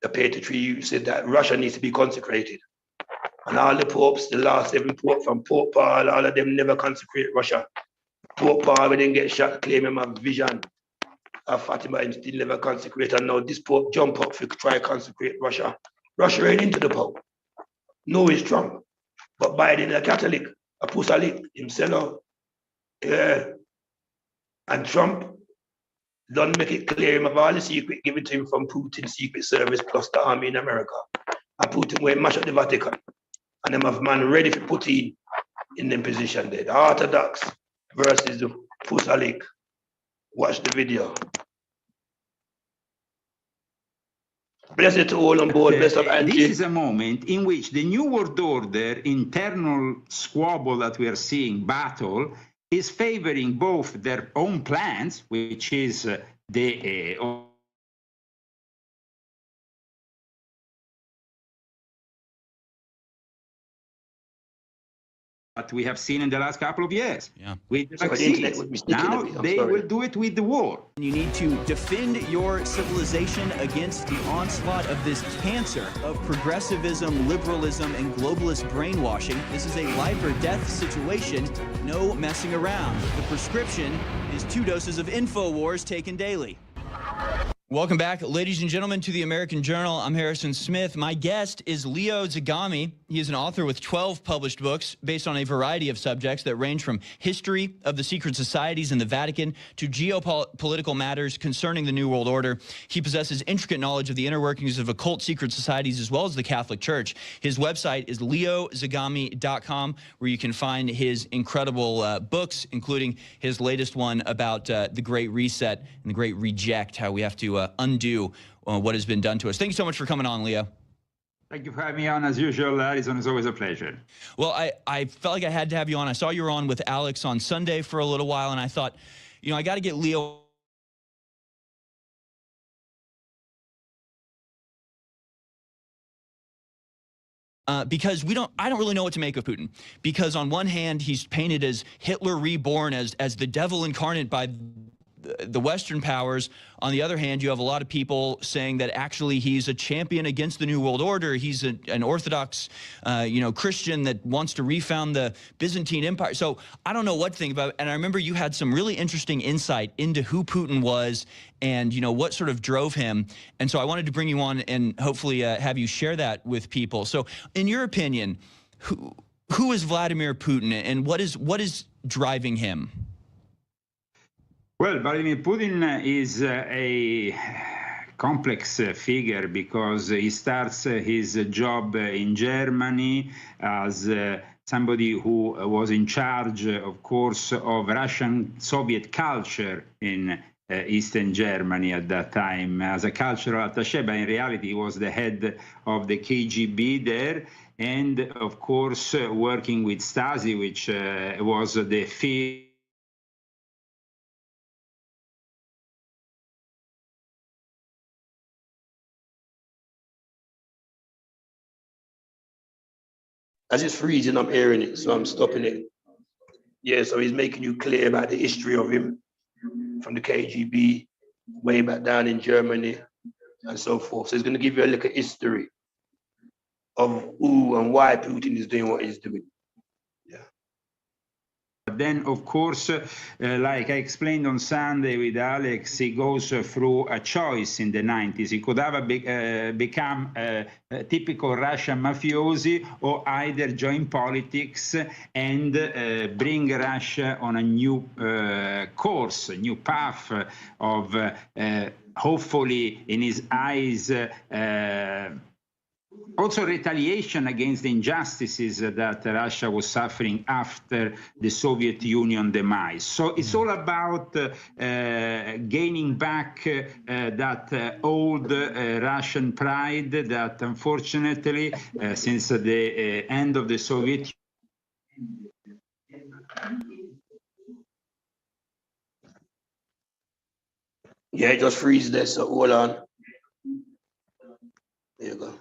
the Patriarch said that Russia needs to be consecrated. And all the popes, the last 7 popes from Pope Paul, all of them never consecrate Russia. Pope Paul, when they get shot, claim him a vision of Fatima and still never consecrate. And now this Pope jump up to try consecrate Russia. Russia ain't into the Pope. No, he's Trump. But Biden, a Catholic, apostolic, himself. Yeah. And Trump don't make it clear him of all the secret given to him from Putin's secret service plus the army in America. and Putin will mash up the Vatican. And them have man ready for Putin in them position there. The Orthodox versus the Fusalik. Watch the video. Blessed to all on board. Blessed of Angie. This is a moment in which the New World Order internal squabble that we are seeing, battle, is favoring both their own plans, which is the what we have seen in the last couple of years with the vaccines. Now they will do it with the war. You need to defend your civilization against the onslaught of this cancer of progressivism, liberalism, and globalist brainwashing. This is a life or death situation, no messing around. The prescription is 2 doses of InfoWars taken daily. Welcome back, ladies and gentlemen, to the American Journal. I'm Harrison Smith. My guest is Leo Zagami. He is an author with 12 published books based on a variety of subjects that range from history of the secret societies in the Vatican to geopolitical matters concerning the New World Order. He possesses intricate knowledge of the inner workings of occult secret societies as well as the Catholic Church. His website is leozagami.com, where you can find his incredible books, including his latest one about the Great Reset and the Great Reject, how we have to undo what has been done to us. Thank you so much for coming on, Leo. Thank you for having me on. As usual, Harrison, it's always a pleasure. Well, I felt like I had to have you on. I saw you were on with Alex on Sunday for a little while, and I thought, you know, I got to get Leo because I don't really know what to make of Putin. Because on one hand, he's painted as Hitler reborn, as the devil incarnate by the Western powers. On the other hand, you have a lot of people saying that actually he's a champion against the New World Order. He's an Orthodox, Christian that wants to refound the Byzantine Empire. So I don't know what to think about it. And I remember you had some really interesting insight into who Putin was and, what sort of drove him. And so I wanted to bring you on and hopefully have you share that with people. So in your opinion, who is Vladimir Putin and what is driving him? Well, Vladimir Putin is a complex figure because he starts his job in Germany as somebody who was in charge, of course, of Russian Soviet culture in Eastern Germany at that time as a cultural attaché, but in reality he was the head of the KGB there, and of course working with Stasi, which was the field. As it's freezing, I'm hearing it, so I'm stopping it. Yeah, so he's making you clear about the history of him from the KGB, way back down in Germany, and so forth. So he's going to give you a little history of who and why Putin is doing what he's doing. Then, of course, like I explained on Sunday with Alex, he goes through a choice in the 90s. He could have become a typical Russian mafiosi or either join politics and bring Russia on a new course, a new path of hopefully, in his eyes, also retaliation against the injustices that Russia was suffering after the Soviet Union demise. So it's all about gaining back that old Russian pride that unfortunately, since the end of the Soviet Yeah, just freeze this, so hold on. There you go.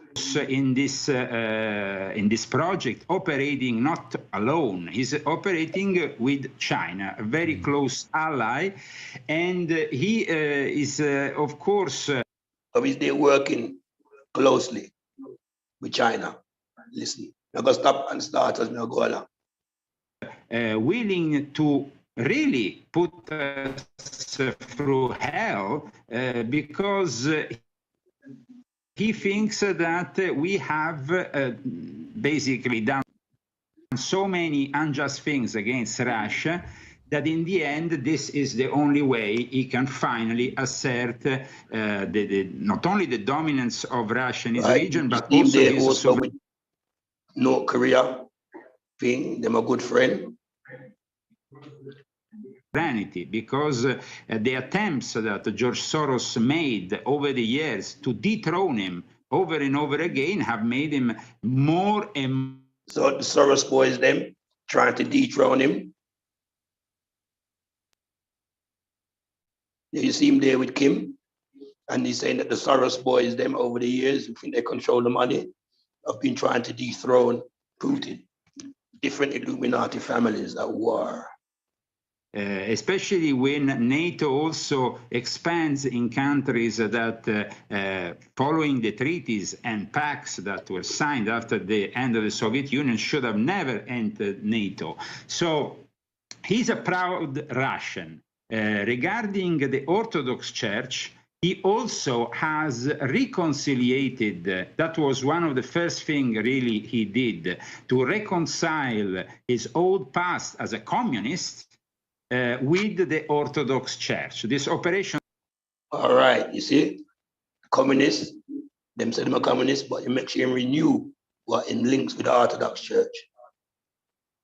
In this project, operating not alone, he's operating with China, a very close ally, and he is, of course, so he's there working closely with China. Listen, I'm gonna stop and start as we go along. Willing to really put us through hell because he thinks that we have basically done so many unjust things against Russia that in the end, this is the only way he can finally assert not only the dominance of Russia in his region, but also his with North Korea thing, them a good friend. Sovereignty, because the attempts that George Soros made over the years to dethrone him over and over again have made him more and so the Soros boys them trying to dethrone him. You see him there with Kim, and he's saying that the Soros boys them over the years who think they control the money have been trying to dethrone Putin. Different Illuminati families at war. Especially when NATO also expands in countries that, following the treaties and pacts that were signed after the end of the Soviet Union, should have never entered NATO. So he's a proud Russian. Regarding the Orthodox Church, he also has reconciliated, that was one of the first things really he did, to reconcile his old past as a communist with the Orthodox Church. This operation. All right, you see, communists, them say them are communists, but you make sure you renew what in links with the Orthodox Church.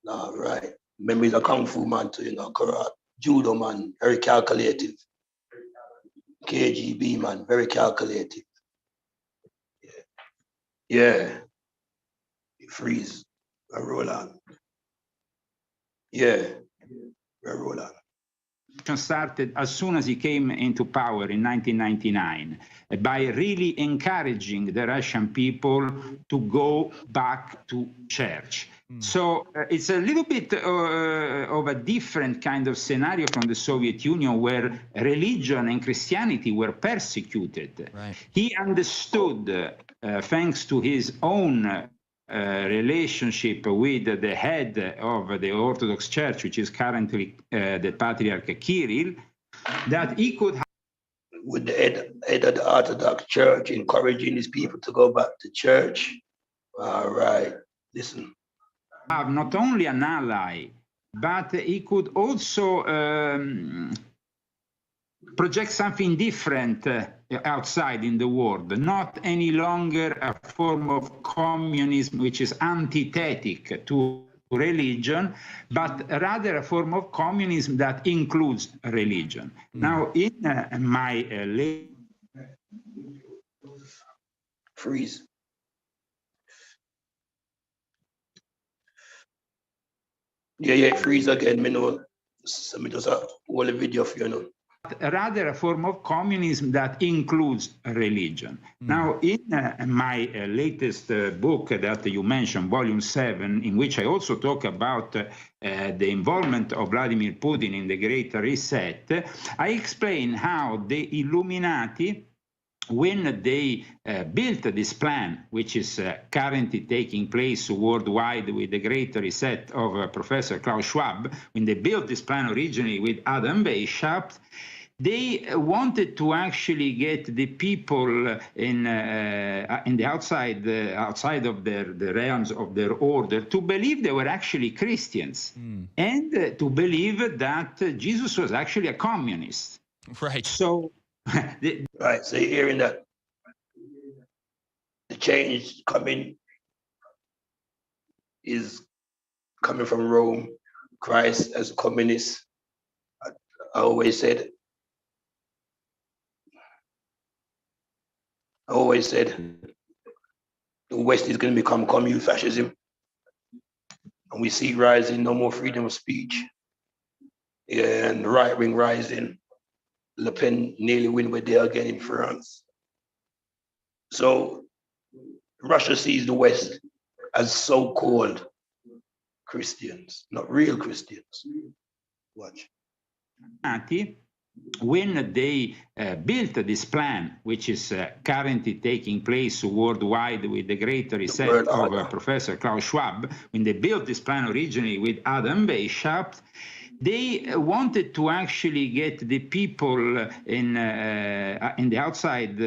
All right. Remember, he's a Kung Fu man too, you know, karate, judo man, very calculative. KGB man, very calculative. Yeah. Freeze. I roll on. Yeah. Roll on. Started as soon as he came into power in 1999 by really encouraging the Russian people to go back to church. So it's a little bit of a different kind of scenario from the Soviet Union, where religion and Christianity were persecuted. Right. He understood, thanks to his own relationship with the head of the Orthodox Church, which is currently the Patriarch Kirill, that he could have with the head of the Orthodox Church encouraging his people to go back to church. All right, listen. Have not only an ally, but he could also project something different outside in the world, not any longer a form of communism which is antithetic to religion, but rather a form of communism that includes religion. Now, in my freeze. Yeah, freeze again. Me know. So me just hold a video for you know. Rather a form of communism that includes religion. Now, in my latest book that you mentioned, Volume 7, in which I also talk about the involvement of Vladimir Putin in the Great Reset, I explain how the Illuminati, when they built this plan, which is currently taking place worldwide with the Great Reset of Professor Klaus Schwab, when they built this plan originally with Adam Weishaupt, they wanted to actually get the people in the outside of the realms of their order to believe they were actually Christians and to believe that Jesus was actually a communist. Right. So, right. So you're hearing that the change coming is coming from Rome. Christ as a communist. I always said the West is going to become communist fascism. And we see rising, no more freedom of speech. Yeah, and the right wing rising. Le Pen nearly win with there again in France. So Russia sees the West as so-called Christians, not real Christians. Watch. When they built this plan, which is currently taking place worldwide with the Great Reset of Professor Klaus Schwab, when they built this plan originally with Adam Weishaupt, they wanted to actually get the people in the outside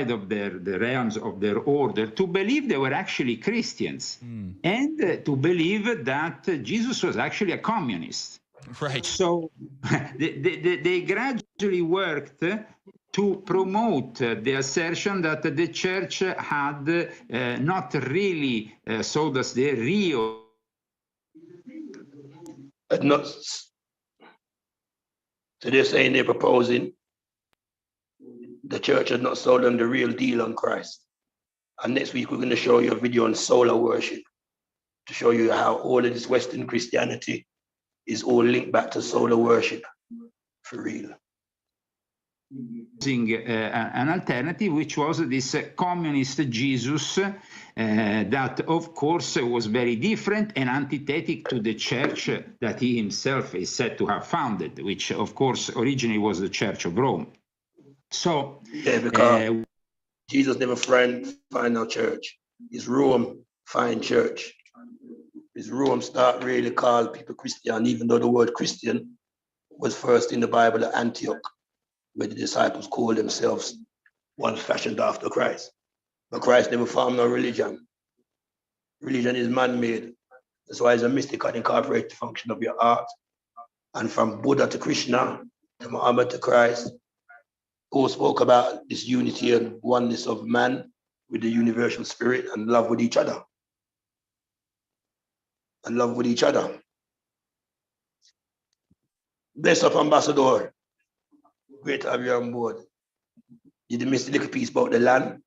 of the realms of their order to believe they were actually Christians and to believe that Jesus was actually a communist. Right. So they gradually worked to promote the assertion that the church had not really sold us the real. Not, so they're saying they're proposing the church has not sold them the real deal on Christ. And next week we're going to show you a video on solar worship to show you how all of this Western Christianity is all linked back to solar worship for real. Using an alternative, which was this communist Jesus that, of course, was very different and antithetic to the church that he himself is said to have founded, which, of course, originally was the Church of Rome. So, yeah, because Jesus never find no church. It's Rome find church. It's Rome start really call people Christian, even though the word Christian was first in the Bible at Antioch, where the disciples called themselves one fashioned after Christ. But Christ never formed no religion. Religion is man-made. That's why it's a mystical incorporated function of your art. And from Buddha to Krishna, to Muhammad to Christ, who spoke about this unity and oneness of man with the universal spirit and love with each other. And love with each other. Bless up, Ambassador. Great to have you on board. You did miss a little piece about the land,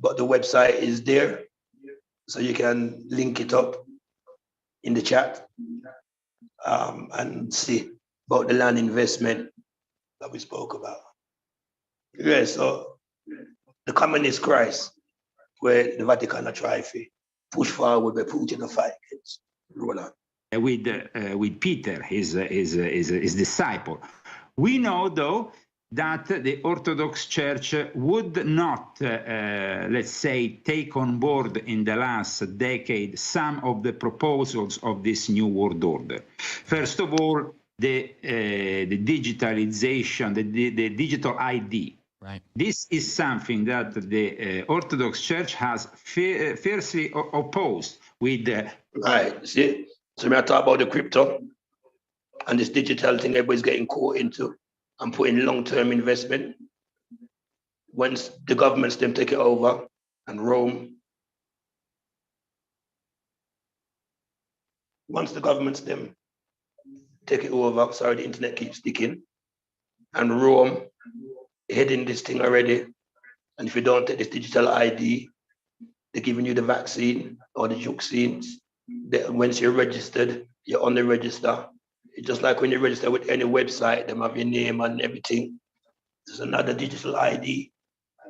but the website is there, so you can link it up in the chat and see about the land investment that we spoke about. Yeah, so the communist Christ, where the Vatican are trying to push forward by Putin a fight against Roland. With Peter, his disciple. We know, though, that the Orthodox Church would not, let's say, take on board in the last decade some of the proposals of this new world order. First of all, the digitalization, the digital ID. Right. This is something that the Orthodox Church has fiercely opposed with. Right. See, so when I talk about the crypto and this digital thing, everybody's getting caught into and putting long-term investment. Once the governments them take it over and Rome, once the governments them take it over, sorry, the internet keeps sticking, and Rome heading this thing already. And if you don't take this digital ID, they're giving you the vaccine or the vaccines. Once you're registered, you're on the register. It's just like when you register with any website, they have your name and everything. There's another digital ID.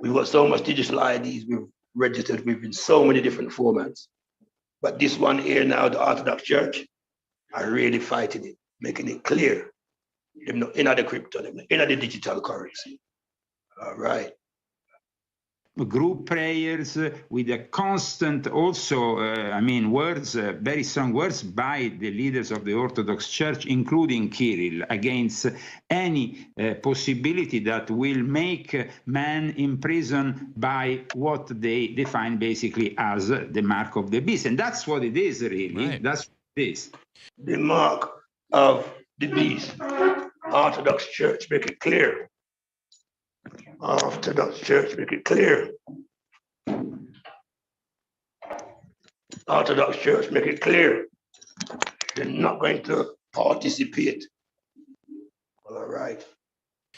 We've got so much digital IDs we've registered with in so many different formats. But this one here now, the Orthodox Church, are really fighting it, making it clear. They're not in the crypto, they're in the digital currency. All right. Group prayers with a constant also, words, very strong words by the leaders of the Orthodox Church, including Kirill, against any possibility that will make man in prison by what they define basically as the mark of the beast. And that's what it is, really. Right. That's what it is. The mark of the beast. Orthodox Church, make it clear. Orthodox Church, make it clear. Orthodox Church, make it clear. They're not going to participate. All right.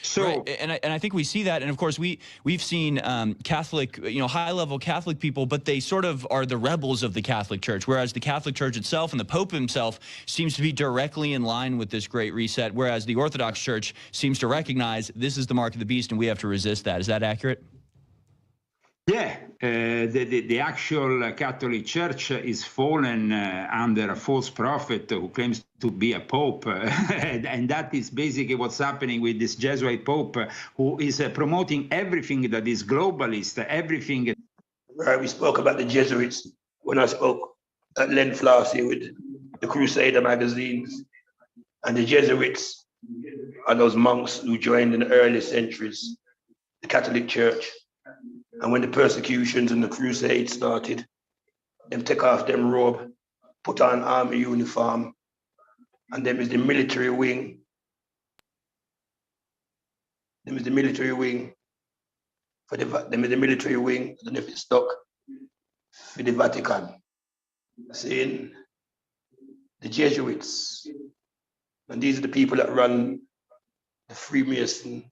So, right. And I think we see that, and of course we've seen Catholic, high-level Catholic people, but they sort of are the rebels of the Catholic Church, whereas the Catholic Church itself and the Pope himself seems to be directly in line with this Great Reset, whereas the Orthodox Church seems to recognize this is the mark of the beast and we have to resist that. Is that accurate? Yeah, the actual Catholic Church is fallen under a false prophet who claims to be a pope, and that is basically what's happening with this Jesuit pope who is promoting everything that is globalist, everything. Right, we spoke about the Jesuits when I spoke at Len Flassy with the Crusader magazines, and the Jesuits are those monks who joined in the early centuries, the Catholic Church. And when the persecutions and the crusades started, them take off them robe, put on army uniform, And then is the military wing. Then is the military wing. Then is the military wing. I don't know if it's stuck. For the Vatican. Saying the Jesuits. And these are the people that run the Freemason,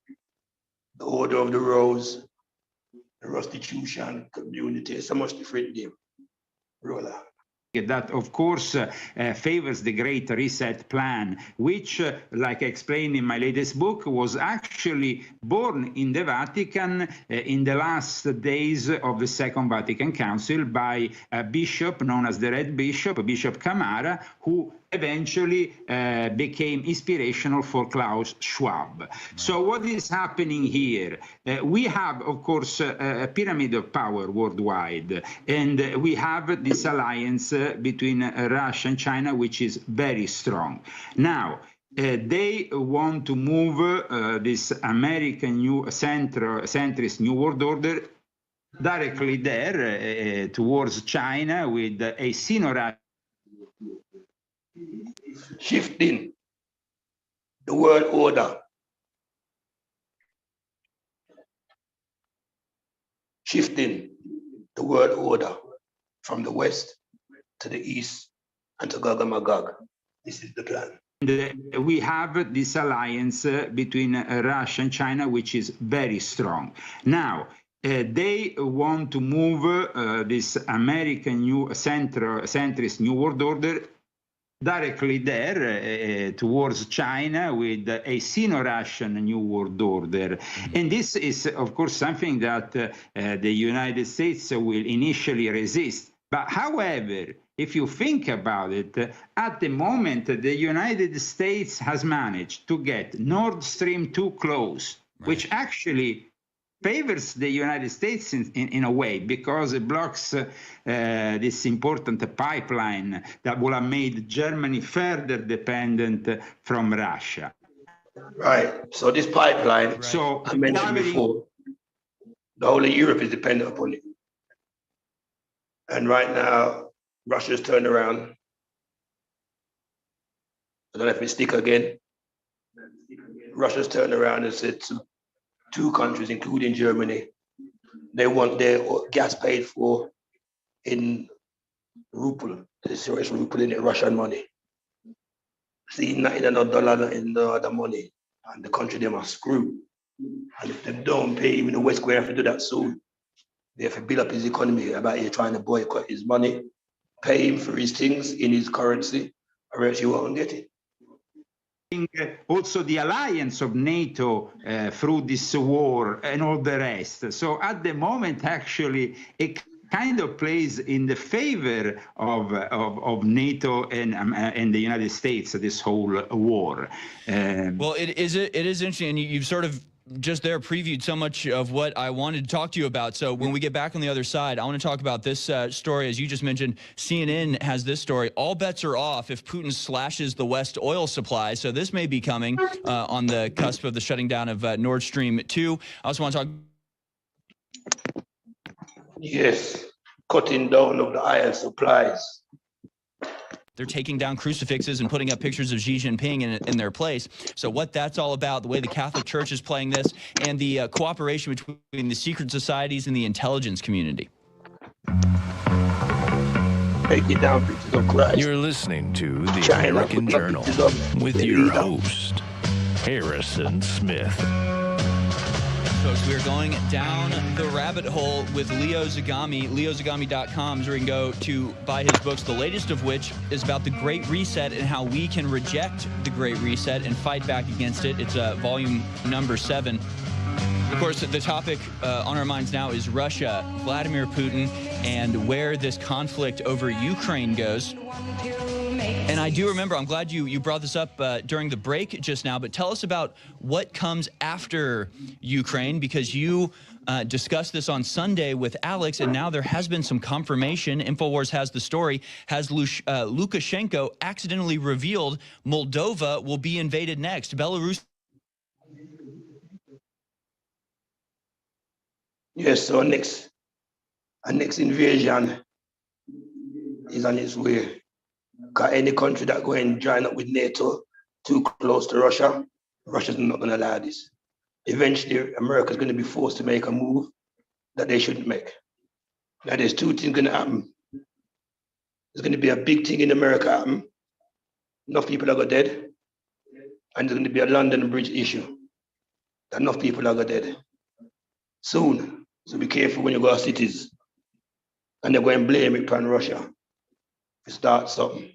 the Order of the Rose, the Restitution Community. So much different name. Roller. That, of course, favors the Great Reset Plan, which, like I explained in my latest book, was actually born in the Vatican in the last days of the Second Vatican Council by a bishop known as the Red Bishop, Bishop Camara, who eventually became inspirational for Klaus Schwab. So what is happening here? We have, of course, a pyramid of power worldwide, and we have this alliance between Russia and China, which is very strong. Now, they want to move this American centrist New World Order directly there towards China with a Sino-Russian shifting the world order. Shifting the world order from the west to the east and to Gog and Magog. This is the plan. We have this alliance between Russia and China, which is very strong. Now, they want to move this American centrist New World Order directly there towards China with a Sino-Russian New World Order. And this is, of course, something that the United States will initially resist. But however, if you think about it, at the moment, the United States has managed to get Nord Stream 2 close, right, which actually favors the United States in a way, because it blocks this important pipeline that would have made Germany further dependent from Russia. Right. So this pipeline, right, so I mentioned before, the whole of Europe is dependent upon it. And right now, Russia's turned around. I don't know if it's stick again. Russia's turned around and said to two countries, including Germany, they want their gas paid for in ruble. It's ruble in Russian money. See, not in another dollar, not in the other money. And the country, they must screw. And if they don't pay, even the West going to have to do that soon. They have to build up his economy about here trying to boycott his money, pay him for his things in his currency, or else you won't get it. Also the alliance of NATO through this war and all the rest. So at the moment, actually, it kind of plays in the favor of NATO and the United States, this whole war. Well, it is interesting, and you've sort of just there previewed so much of what I wanted to talk to you about. So when we get back on the other side, I want to talk about this story. As you just mentioned, CNN has this story. All bets are off if Putin slashes the West oil supply. So this may be coming on the cusp of the shutting down of Nord Stream 2. I also want to talk. Yes, cutting down of the oil supplies. They're taking down crucifixes and putting up pictures of Xi Jinping in their place. So what that's all about, the way the Catholic Church is playing this, and the cooperation between the secret societies and the intelligence community. Taking down pictures of Christ. You're listening to the American Journal with your host, Harrison Smith. Folks, we are going down the rabbit hole with Leo Zagami. LeoZagami.com is where you can go to buy his books, the latest of which is about the Great Reset and how we can reject the Great Reset and fight back against it. It's volume number 7. Of course, the topic on our minds now is Russia, Vladimir Putin, and where this conflict over Ukraine goes. And I do remember, I'm glad you brought this up during the break just now, but tell us about what comes after Ukraine, because you discussed this on Sunday with Alex, and now there has been some confirmation. InfoWars has the story. Has Lukashenko accidentally revealed Moldova will be invaded next? Belarus. Yes, so next invasion is on its way. Because any country that go and join up with NATO too close to Russia, Russia's not going to allow this. Eventually, America's going to be forced to make a move that they shouldn't make. Now, there's two things going to happen. There's going to be a big thing in America happen. Enough people are going dead. And there's going to be a London Bridge issue. Enough people are going dead. Soon. So be careful when you go to cities. And they're going to blame it on Russia to start something.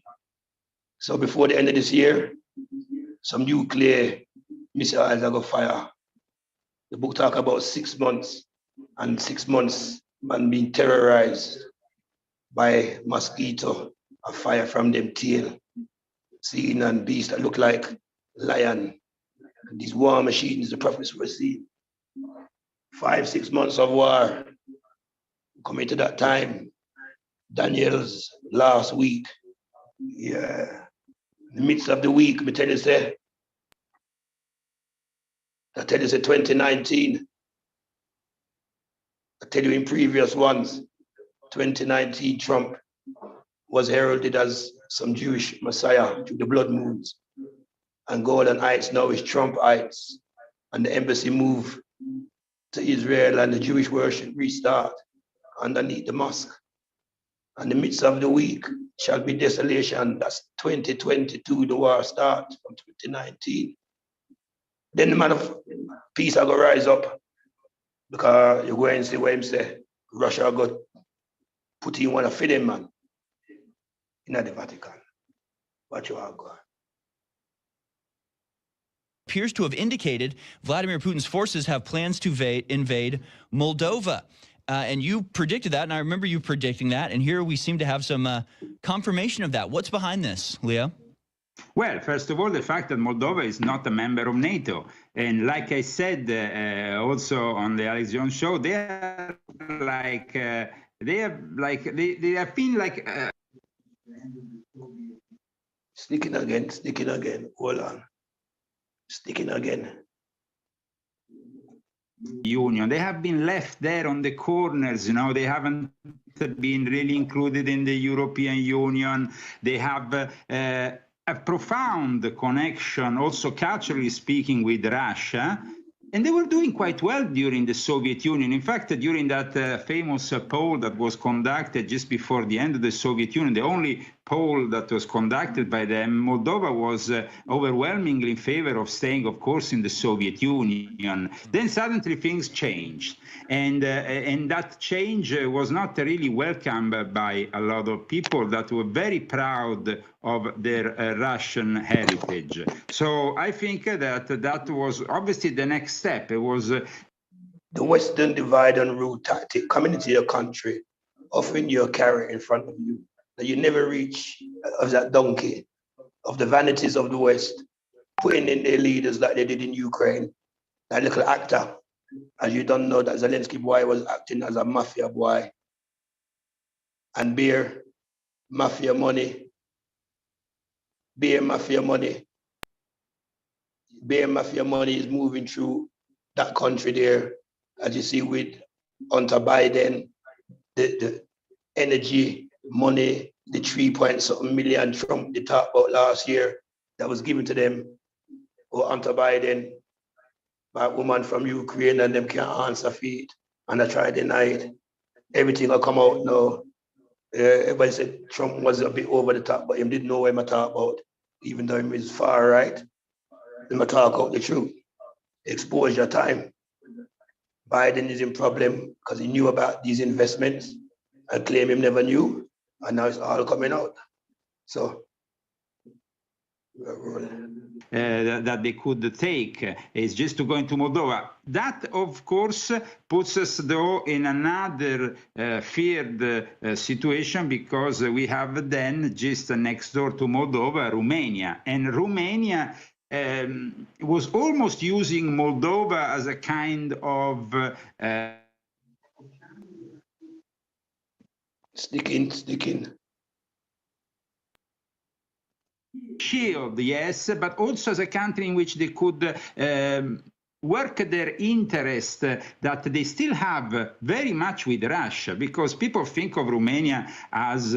So before the end of this year, some nuclear missiles are going to fire. The book talk about 6 months, and 6 months man being terrorized by mosquito, a fire from them tail, seeing and beasts that look like lion. And these war machines the prophets were seeing. 5-6 months of war. Coming to that time, Daniel's last week. Yeah. In the midst of the week, I tell you, say 2019. I tell you in previous ones, 2019 Trump was heralded as some Jewish Messiah through the blood moons. And Golden Heights now is Trump Heights. And the embassy move to Israel and the Jewish worship restart underneath the mosque. And the midst of the week shall be desolation. That's 2022, the war starts from 2019. Then the man of peace are going to rise up, because you go and see what him say. Russia got put in one of them man in the Vatican. What you are going. Appears to have indicated Vladimir Putin's forces have plans to invade Moldova. And you predicted that, and I remember you predicting that, and here we seem to have some confirmation of that. What's behind this, Leo? Well, first of all, the fact that Moldova is not a member of NATO. And like I said also on the Alex Jones show, they are like, they have been like... Sneaking again, hold on. Sneaking again. Union. They have been left there on the corners, you know, they haven't been really included in the European Union. They have a profound connection, also culturally speaking, with Russia. And they were doing quite well during the Soviet Union. In fact, during that famous poll that was conducted just before the end of the Soviet Union, the only poll that was conducted by them, Moldova was overwhelmingly in favor of staying, of course, in the Soviet Union. Then suddenly things changed. And that change was not really welcomed by a lot of people that were very proud of their Russian heritage. So I think that was obviously the next step. It was the Western divide and rule tactic, coming into your country, offering you a carrot in front of you that you never reach, of that donkey, of the vanities of the West, putting in their leaders like they did in Ukraine. That little actor, as you don't know, that Zelensky boy was acting as a mafia boy and bear mafia money. Bear mafia money is moving through that country there, as you see with Hunter Biden, the energy, money, the 3-point-something million Trump they talked about last year that was given to them, or Hunter Biden, by a woman from Ukraine, and them can't answer feet, and I try to deny it. Everything will come out now. Everybody said Trump was a bit over the top, but him didn't know what I talk about, even though him is far right. Him talk out the truth. Exposure time. Biden is in problem because he knew about these investments and claim him never knew, and now it's all coming out. So that they could take is just to go into Moldova. That, of course, puts us, though, in another feared situation, because we have then just next door to Moldova, Romania. And Romania was almost using Moldova as a kind of sticking. Shield, yes, but also as a country in which they could work their interest that they still have very much with Russia, because people think of Romania as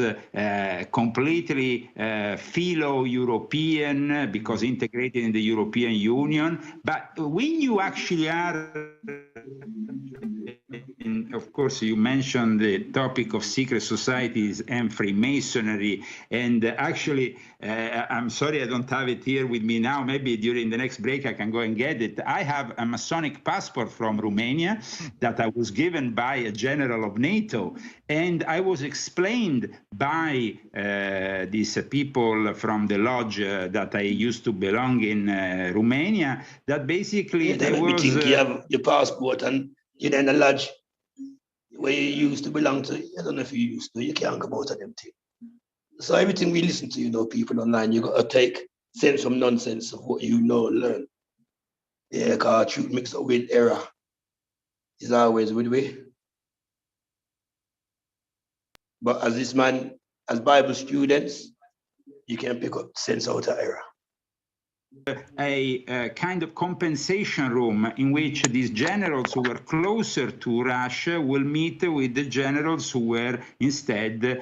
completely philo-European because integrated in the European Union. But when you actually are, and of course, you mentioned the topic of secret societies and Freemasonry, and actually, I'm sorry I don't have it here with me now. Maybe during the next break I can go and get it. I have a Masonic passport from Romania that I was given by a general of NATO, and I was explained by these people from the lodge that I used to belong in Romania, that basically there was... you have your passport and you're in a lodge where you used to belong to. I don't know if you used to, you can't come out of them things. So everything we listen to, people online, you got to take sense from nonsense of what learn. Yeah, because truth mixed up with error is always with we. But as this man, as Bible students, you can pick up sense out of error. A kind of compensation room in which these generals who were closer to Russia will meet with the generals who were instead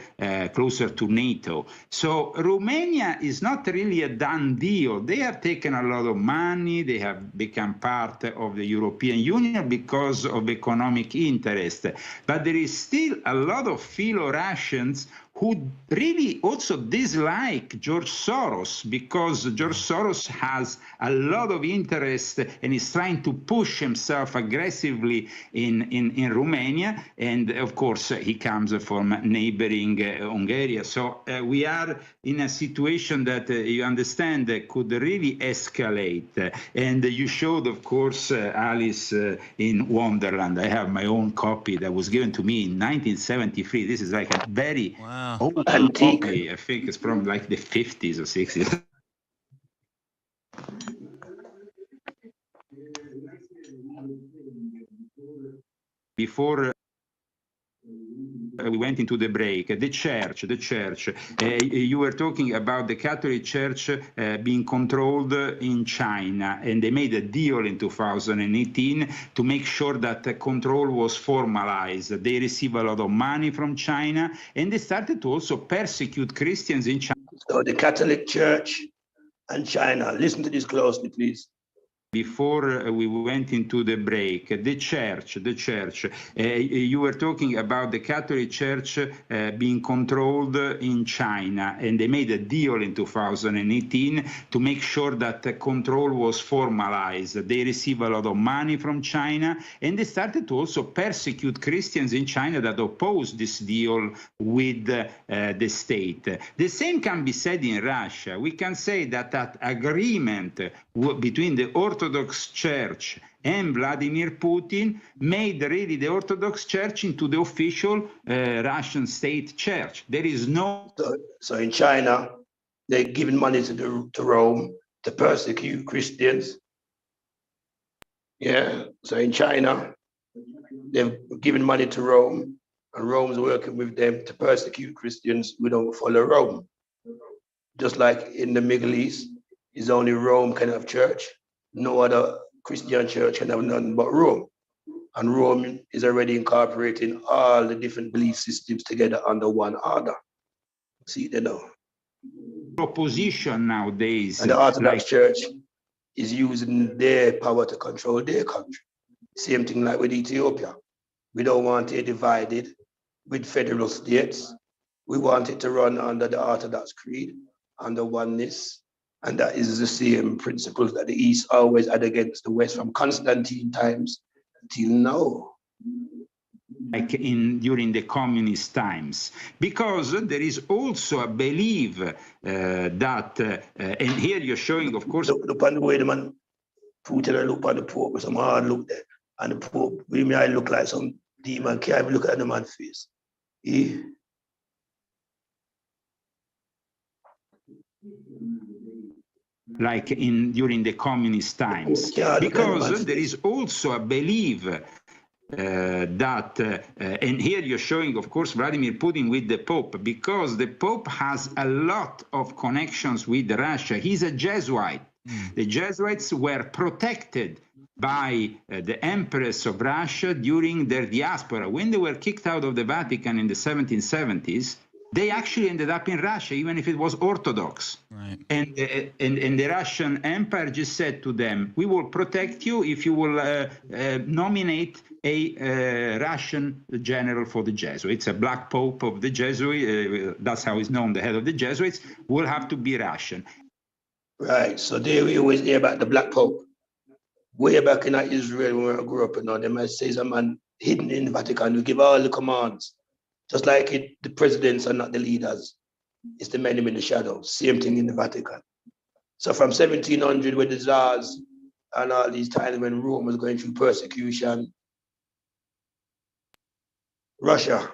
closer to NATO. So Romania is not really a done deal. They have taken a lot of money. They have become part of the European Union because of economic interest. But there is still a lot of philo-Russians who really also dislike George Soros, because George Soros has a lot of interest and is trying to push himself aggressively in Romania. And of course, he comes from neighboring Hungary. So we are in a situation that you understand could really escalate. And you showed, of course, Alice in Wonderland. I have my own copy that was given to me in 1973. This is like a very old copy. I think it's from like the 50s or 60s. Before we went into the break, the church, you were talking about the Catholic Church being controlled in China, and they made a deal in 2018 to make sure that the control was formalized. They receive a lot of money from China, and they started to also persecute Christians in China. So the Catholic Church and China, listen to this closely, please. Before we went into the break, the church, you were talking about the Catholic Church being controlled in China, and they made a deal in 2018 to make sure that the control was formalized. They receive a lot of money from China, and they started to also persecute Christians in China that opposed this deal with the state. The same can be said in Russia. We can say that that agreement between the Orthodox Church and Vladimir Putin made really the Orthodox Church into the official Russian state church. There is no... So in China, they're giving money to Rome to persecute Christians. Yeah, so in China, they've given money to Rome, and Rome's working with them to persecute Christians who don't follow Rome. Just like in the Middle East, is only Rome can have church. No other Christian church can have none but Rome. And Rome is already incorporating all the different belief systems together under one order. See, they know. Proposition nowadays. And the Orthodox Church is using their power to control their country. Same thing like with Ethiopia. We don't want it divided with federal states. We want it to run under the Orthodox Creed, under oneness. And that is the same principles that the East always had against the West from Constantine times until now. Like during the communist times, because there is also a belief that, and here you're showing, of course... Look on the way the man Putin and look on the Pope with some hard look there. And the Pope, we may look like some demon, can't even look at the man's face. Yeah. Like during the communist times, because there is also a belief that, and here you're showing, of course, Vladimir Putin with the Pope, because the Pope has a lot of connections with Russia. He's a Jesuit. The Jesuits were protected by the Empress of Russia during their diaspora. When they were kicked out of the Vatican in the 1770s, they actually ended up in Russia, even if it was Orthodox. Right. And the Russian Empire just said to them, we will protect you if you will nominate a Russian general for the Jesuits, a black pope of the Jesuits, that's how it's known, the head of the Jesuits, will have to be Russian. Right, so there we always hear about the black pope. Way back in Israel, when I grew up, they might say some man hidden in the Vatican who give all the commands. Just like the presidents are not the leaders. It's the men in the shadows. Same thing in the Vatican. So from 1700, with the Tsars and all these times when Rome was going through persecution, Russia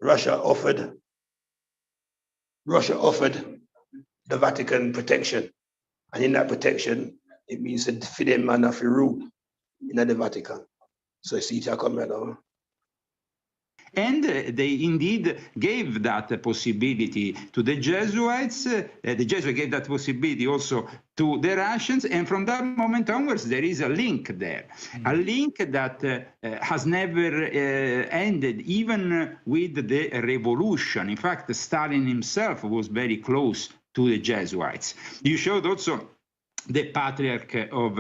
offered the Vatican protection. And in that protection, it means that for them man have to rule in the Vatican. So you see it come right now. And they indeed gave that possibility to the Jesuits. The Jesuits gave that possibility also to the Russians. And from that moment onwards, there is a link there, a link that has never ended, even with the revolution. In fact, Stalin himself was very close to the Jesuits. You showed also the Patriarch of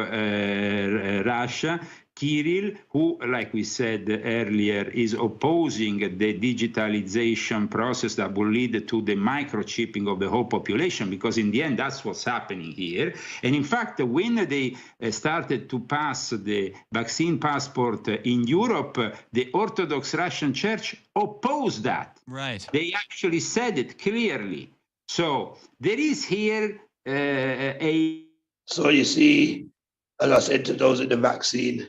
Russia, Kirill, who, like we said earlier, is opposing the digitalization process that will lead to the microchipping of the whole population, because in the end, that's what's happening here. And in fact, when they started to pass the vaccine passport in Europe, the Orthodox Russian Church opposed that. Right. They actually said it clearly. So there is here So you see, as I said, to those at the vaccine,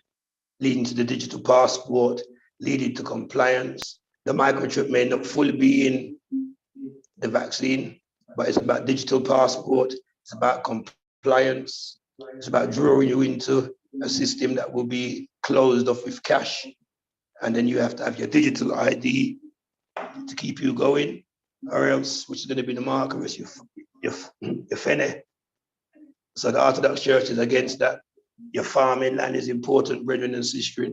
leading to the digital passport, leading to compliance. The microchip may not fully be in the vaccine, but it's about digital passport, it's about compliance, it's about drawing you into a system that will be closed off with cash. And then you have to have your digital ID to keep you going, or else, which is going to be the mark of your fene. So the Orthodox Church is against that. Your farming land is important, brethren and sisters.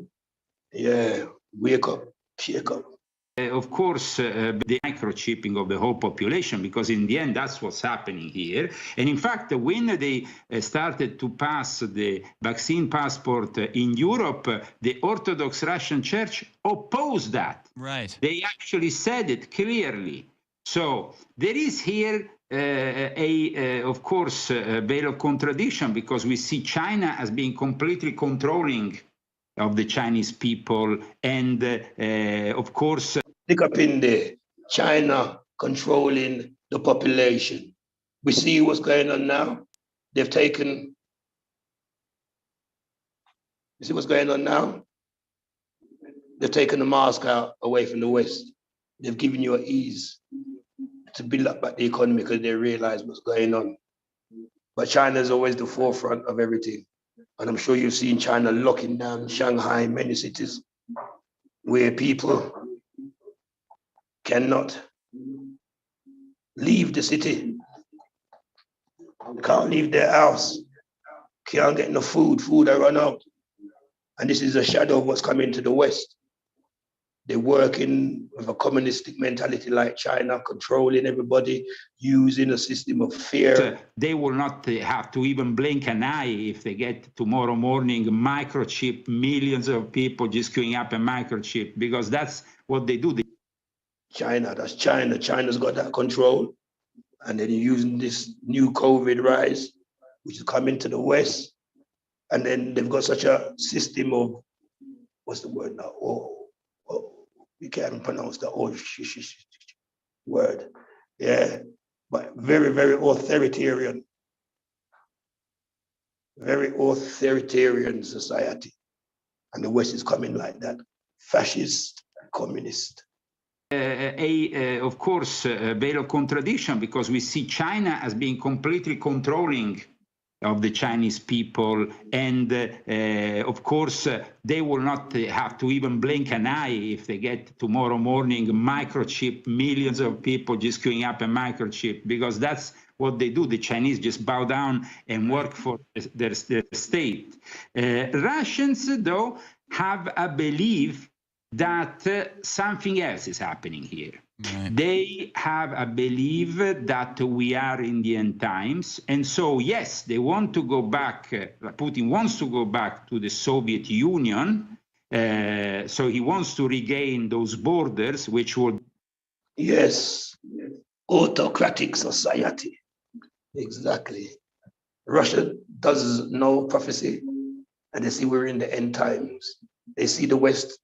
Yeah, wake up, shake up. Of course, the microchipping of the whole population, because in the end, that's what's happening here. And in fact, when they started to pass the vaccine passport in Europe, the Orthodox Russian Church opposed that. Right. They actually said it clearly. So there is here of course, a veil of contradiction, because we see China as being completely controlling of the Chinese people. And of course, look up in there, China controlling the population. We see what's going on now. They've taken, you see what's going on now? They've taken the mask out away from the West. They've given you an ease to build up back the economy because they realize what's going on. But China is always the forefront of everything. And I'm sure you've seen China locking down Shanghai, many cities, where people cannot leave the city. They can't leave their house. Can't get no food, food I run out. And this is a shadow of what's coming to the West. They're working with a communistic mentality like China, controlling everybody, using a system of fear. They will not have to even blink an eye if they get tomorrow morning microchip, millions of people just queuing up a microchip, because that's what they do. China, that's China. China's got that control. And then you're using this new COVID rise, which is coming to the West. And then they've got such a system of, what's the word now? You can't pronounce the word. Yeah, but very, very authoritarian. Very authoritarian society. And the West is coming like that. Fascist, communist. Of course, a veil of contradiction, because we see China as being completely controlling of the Chinese people. And of course, they will not have to even blink an eye if they get tomorrow morning microchip, millions of people just queuing up a microchip, because that's what they do. The Chinese just bow down and work for their state. Russians, though, have a belief that something else is happening here. Right. They have a belief that we are in the end times. And so, yes, they want to go back. Putin wants to go back to the Soviet Union. So he wants to regain those borders, which would... Yes, autocratic society. Exactly. Russia does know prophecy, and they see we're in the end times. They see the West,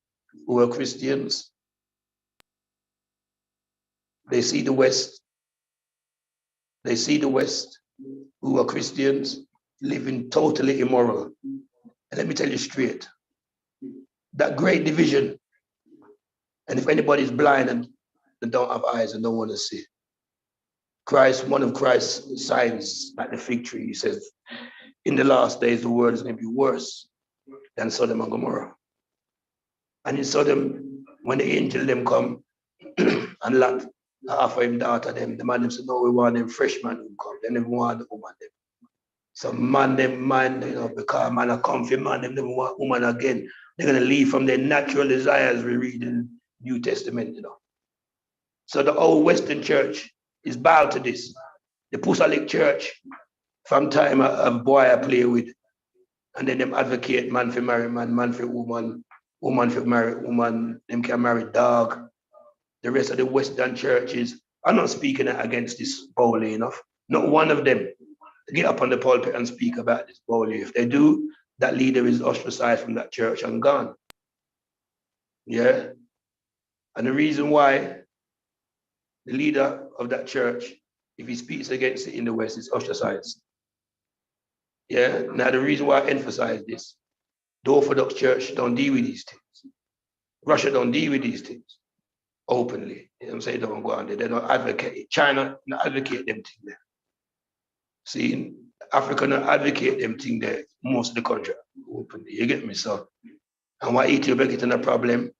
who are Christians. They see the West. They see the West, who are Christians, living totally immoral. And let me tell you straight, that great division, and if anybody's blind and don't have eyes and don't want to see, Christ, one of Christ's signs at the fig tree, he says, in the last days, the world is going to be worse than Sodom and Gomorrah. And in Sodom, when the angel them come and Lot offer him daughter them, the man them said, no, we want them fresh man who come. They never want the woman them. So man, because man a comfy man, them never want woman again. They're going to leave from their natural desires, we read in New Testament, So the old Western church is bowed to this. The Apostolic Church, from time a boy I play with, and then them advocate man for marry man, man for woman, woman for marry woman, them can marry dog. The rest of the Western churches, I'm not speaking against this boldly enough. Not one of them get up on the pulpit and speak about this boldly. If they do, that leader is ostracized from that church and gone. Yeah. And the reason why the leader of that church, if he speaks against it in the West, is ostracized. Yeah. Now the reason why I emphasize this, the Orthodox Church don't deal with these things. Russia don't deal with these things openly. You know what I'm saying? They don't go on there. They don't advocate it. China don't advocate them things there. See, Africa don't advocate them things there. Most of the country openly. You get me? So, and why Ethiopia getting a problem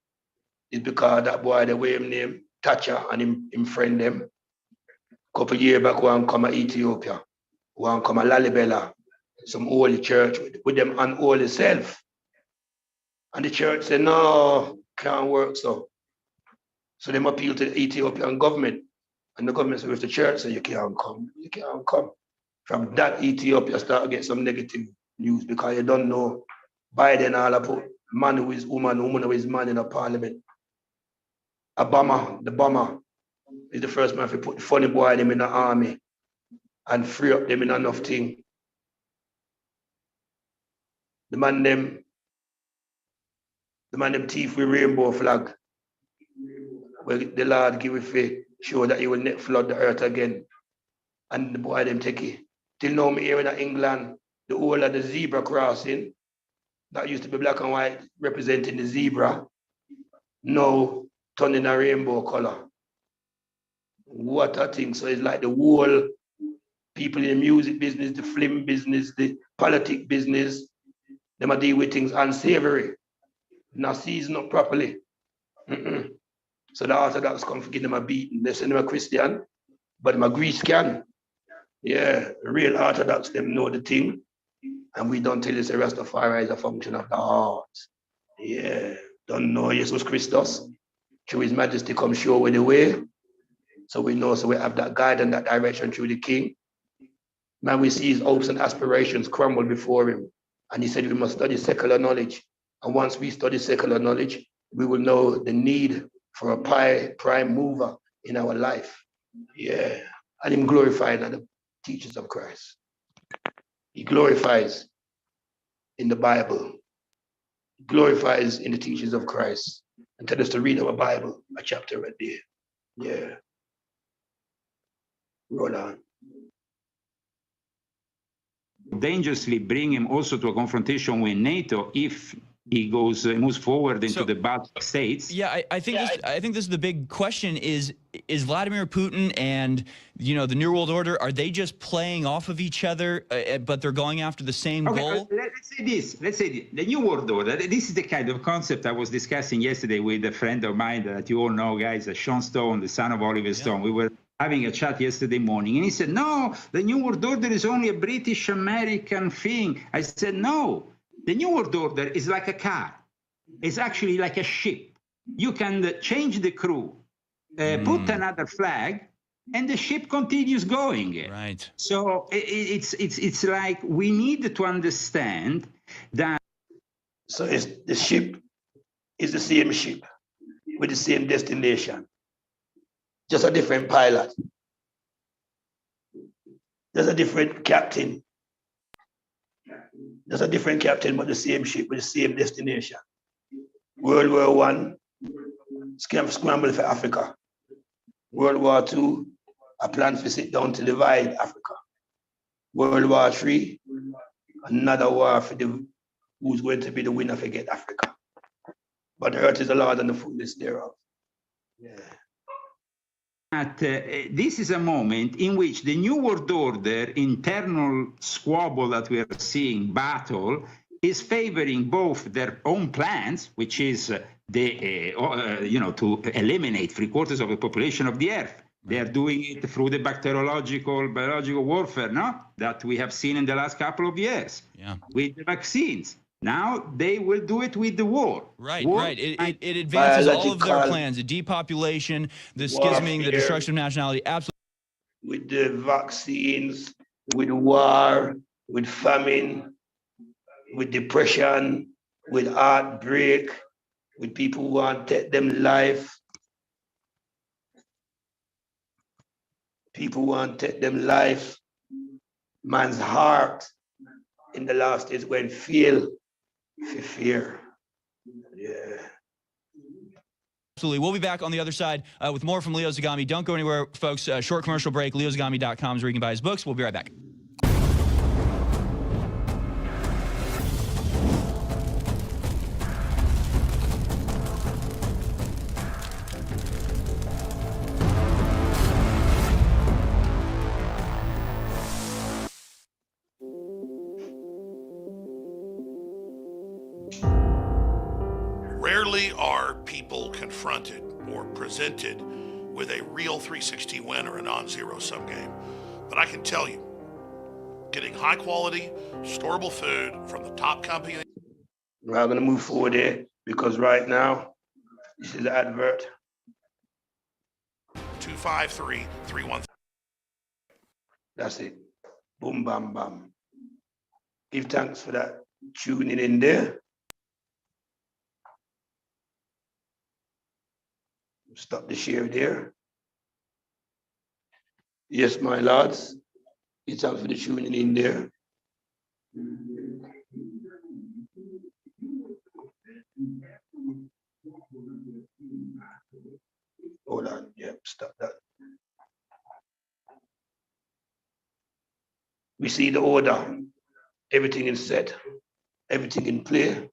is because that boy, the way him name Thatcher and him friend them. A couple of years back, one come to Ethiopia, one come to Lalibela, some holy church with them unholy self. And the church said, no, can't work so. So they appeal to the Ethiopian government. And the government said, if the church said, you can't come, you can't come. From that, Ethiopia start to get some negative news because you don't know Biden all about man who is woman, woman who is man in a parliament. Obama, the bomber, is the first man to put the funny boy them in the army and free up them in enough thing. The man them thief with rainbow flag. Where the Lord give it for show that he will not flood the earth again. And the boy them take it. Till now me here in England, the whole of the zebra crossing, that used to be black and white representing the zebra, now turning a rainbow color. What a thing. So it's like the whole people in the music business, the film business, the politic business, they might deal with things unsavory, not seasoned up properly. So the Orthodox come to give them a beating. They say them a Christian, but them a Greek can. Yeah, real Orthodox, them know the thing. And we don't tell you the Rastafari is a function of the heart. Yeah, don't know Jesus Christus. Through his majesty come show with the way. So we know, so we have that guide and that direction through the king. Man, we see his hopes and aspirations crumble before him. And he said we must study secular knowledge. And once we study secular knowledge, we will know the need for a prime mover in our life. Yeah. And him glorifying the teachers of Christ. He glorifies in the Bible. He glorifies in the teachings of Christ. And tell us to read our Bible, a chapter right there. Yeah. Roll on. Dangerously bring him also to a confrontation with NATO if he moves forward into the Baltic states. Yeah, I think this is the big question: is Vladimir Putin and the New World Order, are they just playing off of each other, but they're going after the same goal? Let's say this: the New World Order. This is the kind of concept I was discussing yesterday with a friend of mine that you all know, guys, Sean Stone, the son of Oliver Stone. We were having a chat yesterday morning, and he said, no, the New World Order is only a British-American thing. I said, no, the New World Order is like a car. It's actually like a ship. You can change the crew, put another flag, and the ship continues going. Right. So it's like we need to understand that. So the ship is the same ship with the same destination, just a different pilot. There's a different captain. There's a different captain, but the same ship with the same destination. World War I, scramble for Africa. World War II, a plan to sit down to divide Africa. World War III, another war for who's going to be the winner to get Africa. But the earth is the Lord and the fullness thereof. Yeah. This is a moment in which the New World Order internal squabble that we are seeing, battle, is favoring both their own plans, which is to eliminate 3/4 of the population of the earth. They are doing it through the biological warfare, no? That we have seen in the last couple of years with the vaccines. Now they will do it with the war. Right. It advances all of their plans: the depopulation, the schisming, the destruction of nationality. Absolutely. With the vaccines, with war, with famine, with depression, with heartbreak, with people who want to take them life. People want to take them life. Man's heart in the last days when feel for fear. Yeah. Absolutely. We'll be back on the other side with more from Leo Zagami. Don't go anywhere, folks. Short commercial break. LeoZagami.com is where you can buy his books. We'll be right back. Rarely are people confronted or presented with a real 360 win or a non-zero sum game. But I can tell you, getting high quality, storable food from the top company. We're going to move forward there because right now, this is the advert. 253-313. That's it. Boom, bam, bam. Give thanks for that tuning in there. Stop the share there. Yes, my lords. It's time for the tuning in there. Hold on. Yep, stop that. We see the order. Everything is set. Everything in play.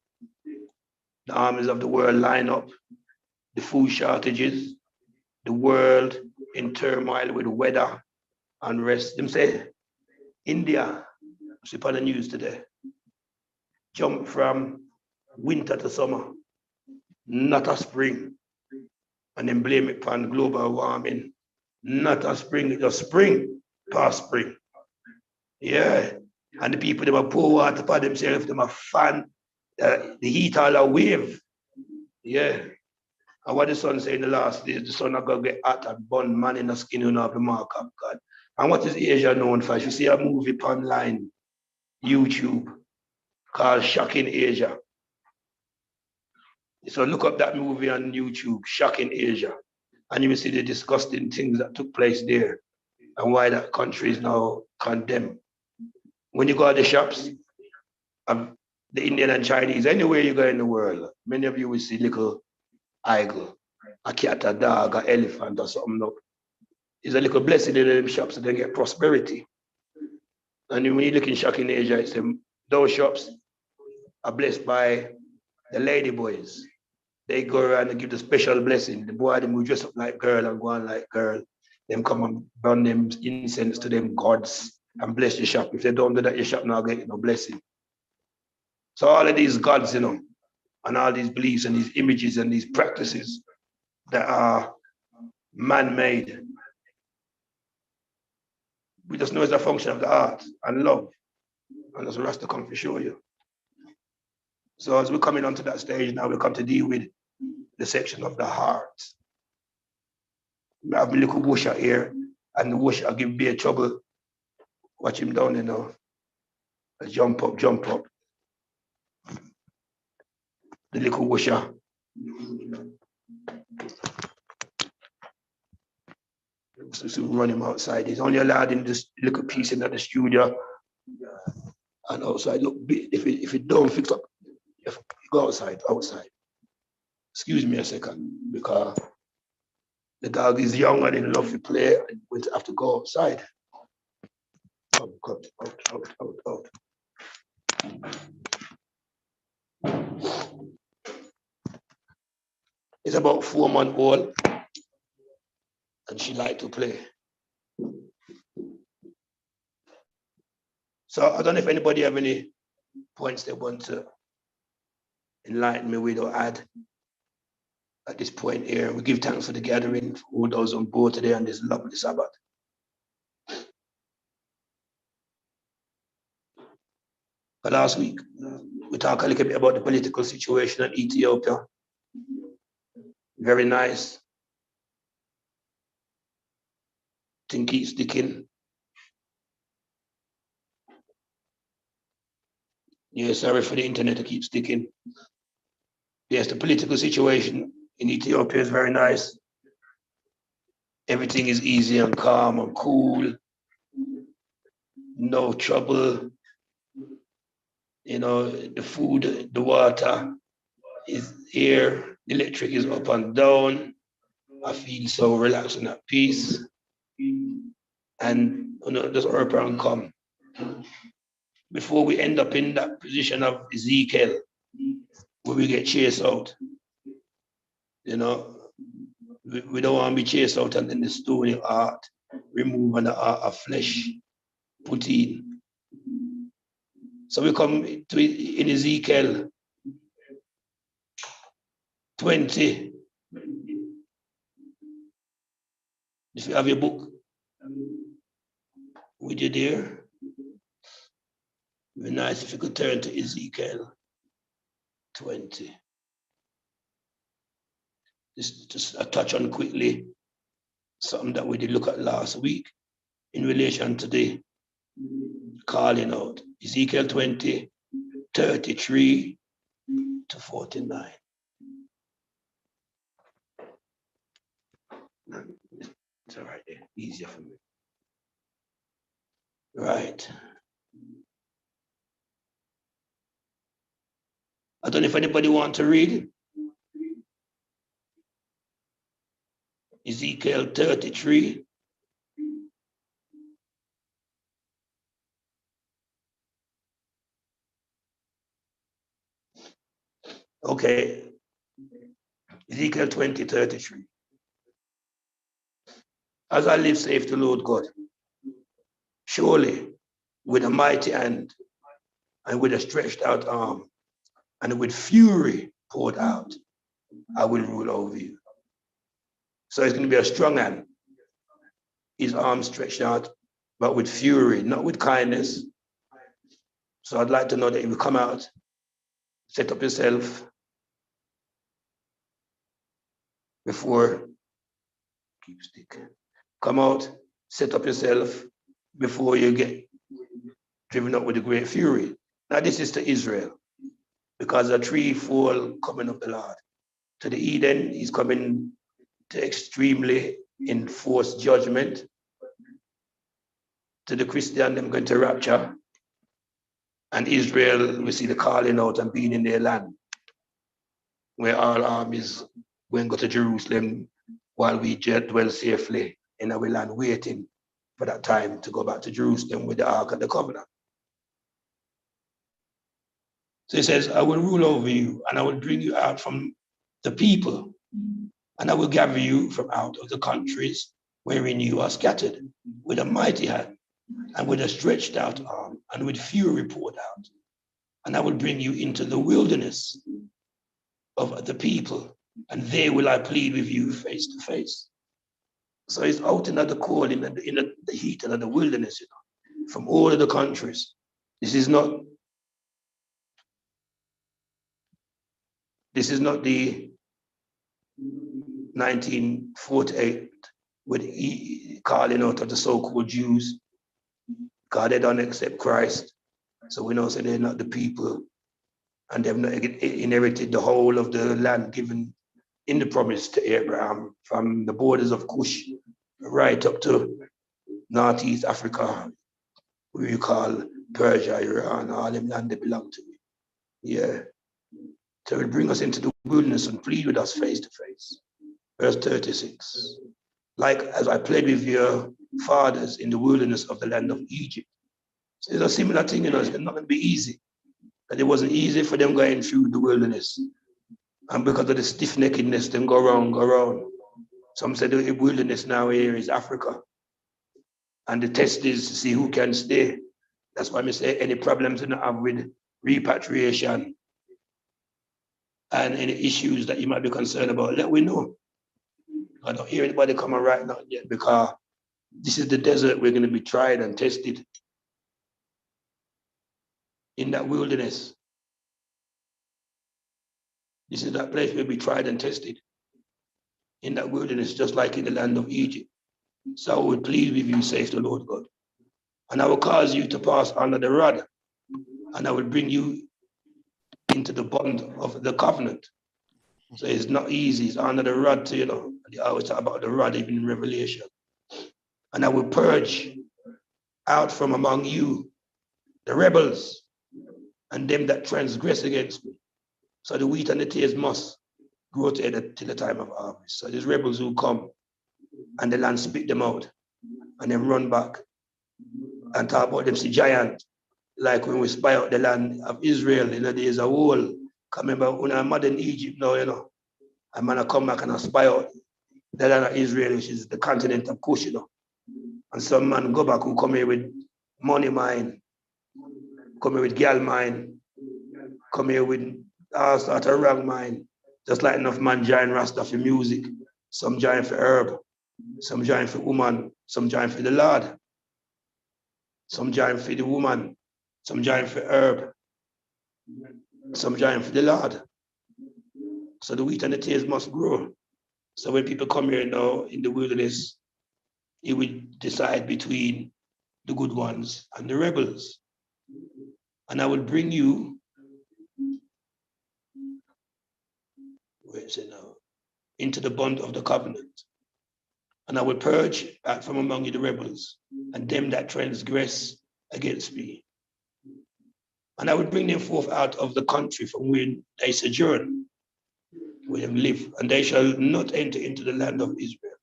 The armies of the world line up. The food shortages, the world in turmoil with weather unrest. Them say, India, I see on the news today, jump from winter to summer, not a spring. And then blame it on global warming. Not a spring, it's a spring past spring. Yeah. And the people, them are pour water for themselves, them are fan, the heat all a wave. Yeah. And what the sun say in the last days, the sun are going to get hot and burn man in the skin, you know, of the mark of God. And what is Asia known for? You see a movie online, YouTube, called Shocking Asia. So look up that movie on YouTube, Shocking Asia, and you will see the disgusting things that took place there and why that country is now condemned. When you go to the shops, the Indian and Chinese, anywhere you go in the world, many of you will see little eagle, a cat, a dog, an elephant, or something. No. It's a little blessing in them shops, so they get prosperity. And when you look in Shocking Asia, it's those shops are blessed by the lady boys. They go around and give the special blessing. The boy, them will dress up like girl and go on like girl. Them come and burn them incense to them gods and bless the shop. If they don't do that, your shop not get no blessing. So all of these gods, you know, and all these beliefs and these images and these practices that are man-made, We just know it's a function of the heart and love. And that's what Rasta come to show you. So as we're coming onto that stage now, we come to deal with the section of the heart. I have my little washer here, and the washer give me a trouble. Watch him down, you know. Jump up, jump up. The little washer. So we run him outside. He's only allowed in this little piece in the studio. And outside, look, if it don't fix up, you go outside. Excuse me a second, because the dog is young and he loves to play and we have to go outside. Out. It's about 4 months old and she likes to play. So I don't know if anybody have any points they want to enlighten me with or add at this point here. We give thanks for the gathering, for all those on board today on this lovely Sabbath. But last week, we talked a little bit about the political situation in Ethiopia. Very nice. Thing keeps sticking. Yeah, sorry for the internet to keep sticking. Yes, the political situation in Ethiopia is very nice. Everything is easy and calm and cool. No trouble. You know, the food, the water is here. The electric is up and down. I feel so relaxed and at peace. And you know, just up and come. Before we end up in that position of Ezekiel, where we get chased out. You know, we don't want to be chased out and then the stony heart, remove and the heart of flesh, put in. So we come to in Ezekiel 20. If you have your book with you there, it'd be nice if you could turn to Ezekiel 20. Just a touch on quickly something that we did look at last week in relation to the calling out. Ezekiel 20, 33 to 49. It's all right there, easier for me. Right. I don't know if anybody want to read Ezekiel 33. Okay. Ezekiel 20, 33. As I live, saith the Lord God, surely with a mighty hand and with a stretched out arm and with fury poured out, I will rule over you. So it's going to be a strong hand, his arm stretched out, but with fury, not with kindness. So I'd like to know that you will come out, set up yourself before, keep sticking. Come out, set up yourself before you get driven up with the great fury. Now this is to Israel, because a threefold coming of the Lord. To the Eden, he's coming to extremely enforce judgment. To the Christian, them going to rapture. And Israel, we see the calling out and being in their land, where all armies going to go to Jerusalem while we dwell safely in our land, waiting for that time to go back to Jerusalem with the Ark of the Covenant. So he says, I will rule over you, and I will bring you out from the people, and I will gather you from out of the countries wherein you are scattered, with a mighty hand, and with a stretched out arm, and with fury poured out. And I will bring you into the wilderness of the people, and there will I plead with you face to face. So it's out in the cold, in the heat and the wilderness, from all of the countries. This is not the 1948 with calling out of the so-called Jews, because they don't accept Christ. So we know, so they're not the people, and they've not inherited the whole of the land given in the promise to Abraham, from the borders of Cush right up to Northeast Africa, where you call Persia, Iran, all them land they belong to me. Yeah. So it will bring us into the wilderness and plead with us face to face. Verse 36. Like as I played with your fathers in the wilderness of the land of Egypt. So it's a similar thing, it's not going to be easy. But it wasn't easy for them going through the wilderness. And because of the stiff-neckedness, them go around. Some say the wilderness now here is Africa. And the test is to see who can stay. That's why I say any problems you have with repatriation and any issues that you might be concerned about, let me know. I don't hear anybody coming right now yet, because this is the desert we're going to be tried and tested. In that wilderness. This is that place where we tried and tested. In that wilderness, just like in the land of Egypt. So I will plead with you, says the Lord God. And I will cause you to pass under the rod. And I will bring you into the bond of the covenant. So it's not easy. It's under the rod, too, I always talk about the rod, even in Revelation. And I will purge out from among you the rebels and them that transgress against me. So the wheat and the tares must grow together till the time of harvest. So there's rebels who come and the land spit them out and then run back and talk about them see giant, like when we spy out the land of Israel in the days of old. Remember when I'm in Egypt now, I'm gonna come back and I spy out the land of Israel, which is the continent of Cush, And some man go back who come here with money mine, come here with girl mine, come here with all sort of wrong mine. Just like enough man join Rasta for music, some join for herb, some join for woman, some join for the Lord, some join for the woman, some join for herb, some join for the Lord. So the wheat and the tares must grow. So when people come here now in the wilderness, he will decide between the good ones and the rebels. And I will bring you, where is it now? Into the bond of the covenant. And I will purge from among you the rebels and them that transgress against me. And I will bring them forth out of the country from where they sojourn, where they live, and they shall not enter into the land of Israel.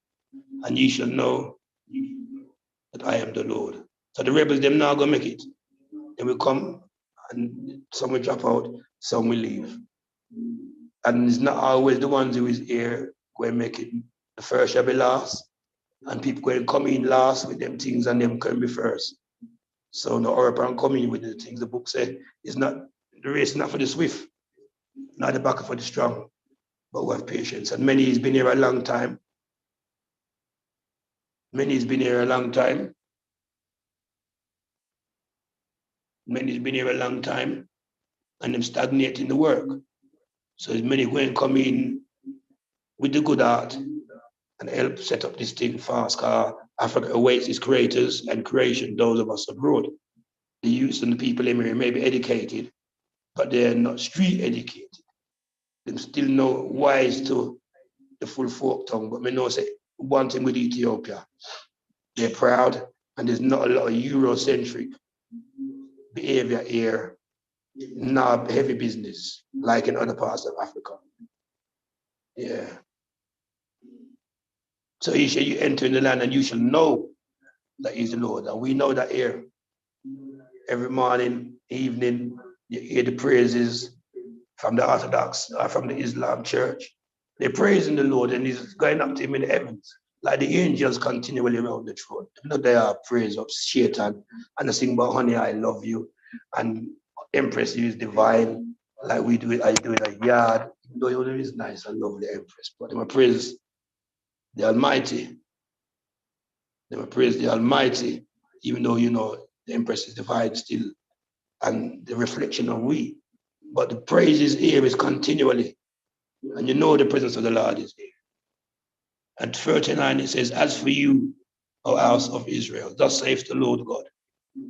And ye shall know that I am the Lord. So the rebels, them now go make it. They will come and some will drop out, some will leave. And it's not always the ones who is here go and make it. The first shall be last, and people go and come in last with them things and them can be first. So no European come in with the things the book said. It's not the race, not for the swift, not the back for the strong, but we have patience. And many has been here a long time. Many has been here a long time. Many has been here a long time, and them stagnating the work. So as many go and come in with the good heart and help set up this thing fast, because Africa awaits its creators and creation, those of us abroad. The youth and the people in here may be educated, but they're not street educated. They still know wise to the full folk tongue, but me know say one thing with Ethiopia, they're proud, and there's not a lot of Eurocentric behavior here, not heavy business, like in other parts of Africa. Yeah. So you enter in the land and you shall know that he's the Lord. And we know that here. Every morning, evening, you hear the praises from the Orthodox or from the Islam church. They're praising the Lord and he's going up to him in the heavens. Like the angels continually around the throne. You know, they are praise of Satan and they sing about honey, I love you. And Empress, you is divine. Like we do it, I do it a yard. Though it is nice and lovely Empress. But they praise the Almighty. They will praise the Almighty, even though, you know, the Empress is divine still, and the reflection of we. But the praises here is continually, and you know the presence of the Lord is here. And 39, it says, as for you, O house of Israel, thus saith the Lord God,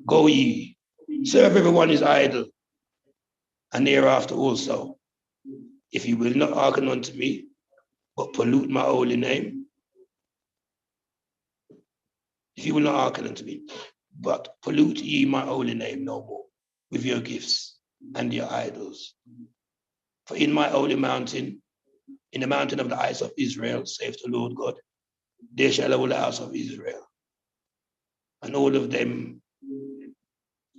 go ye, serve everyone is idle, and thereafter also, if you will not hearken unto me, but pollute my holy name, if you will not hearken unto me, but pollute ye my holy name no more with your gifts and your idols. For in my holy mountain, in the mountain of the eyes of Israel, saith the Lord God, there shall all the house of Israel, and all of them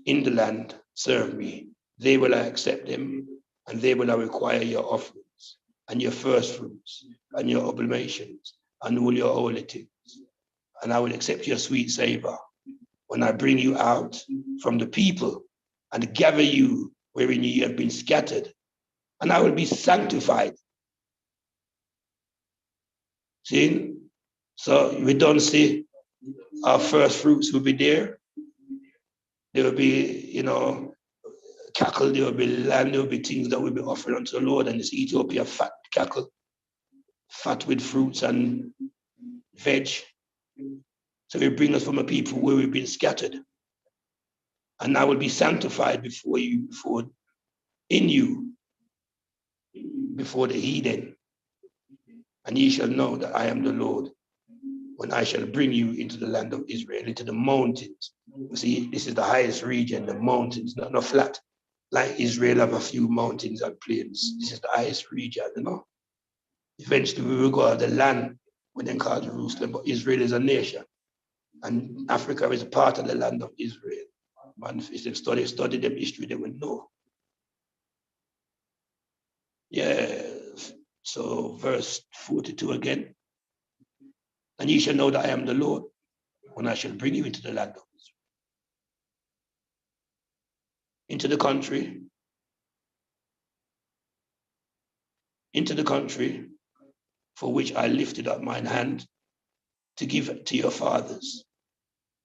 in the land serve me. They will accept them, and they will require your offerings, and your first fruits, and your oblations, and all your holy things. And I will accept your sweet savor when I bring you out from the people and gather you wherein ye have been scattered, and I will be sanctified. See? So we don't see our first fruits will be there. There will be, you know, cattle, there will be lamb, there will be things that will be offered unto the Lord, and it's Ethiopia fat cattle, fat with fruits and veg. So he bring us from a people where we've been scattered. And I will be sanctified before you, in you, before the heathen. And ye shall know that I am the Lord, when I shall bring you into the land of Israel, into the mountains. You see, this is the highest region, the mountains, not flat. Like Israel have a few mountains and plains. This is the highest region, you know. Eventually we will go out the land when they call Jerusalem, but Israel is a nation. And Africa is a part of the land of Israel. Man, if they study them history, they will know. Yeah, so verse 42 again. And ye shall know that I am the Lord, when I shall bring you into the land of Israel, into the country for which I lifted up mine hand to give to your fathers.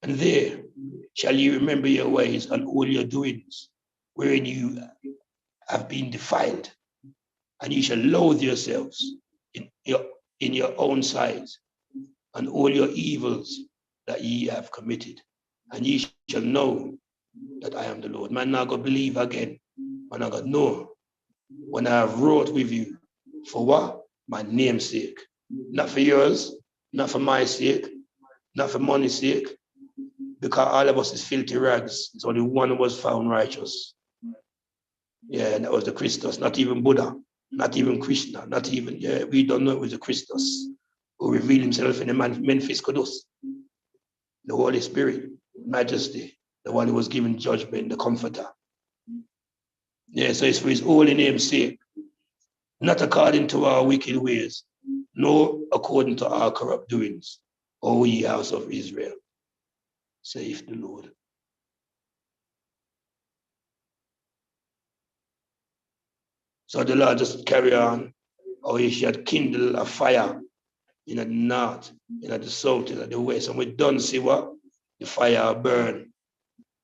And there shall ye remember your ways and all your doings, wherein you have been defiled, and ye shall loathe yourselves in your own sight, and all your evils that ye have committed. And ye shall know that I am the Lord. Man, not gonna believe again. Man, not gonna know when I have wrought with you. For what? My name's sake. Not for yours, not for my sake, not for money's sake, because all of us is filthy rags. It's only one who was found righteous. Yeah, and that was the Christus, not even Buddha, not even Krishna, not even, yeah, we don't know it was the Christus who revealed himself in the Memphis Kudus, the Holy Spirit, Majesty, the one who was given judgment, the Comforter. Yeah, so it's for his holy name's sake, not according to our wicked ways, nor according to our corrupt doings, O ye house of Israel, saith the Lord. So the Lord just carry on, or he should kindle a fire in the north, in the south, in the west, and we don't see what? The fire burn.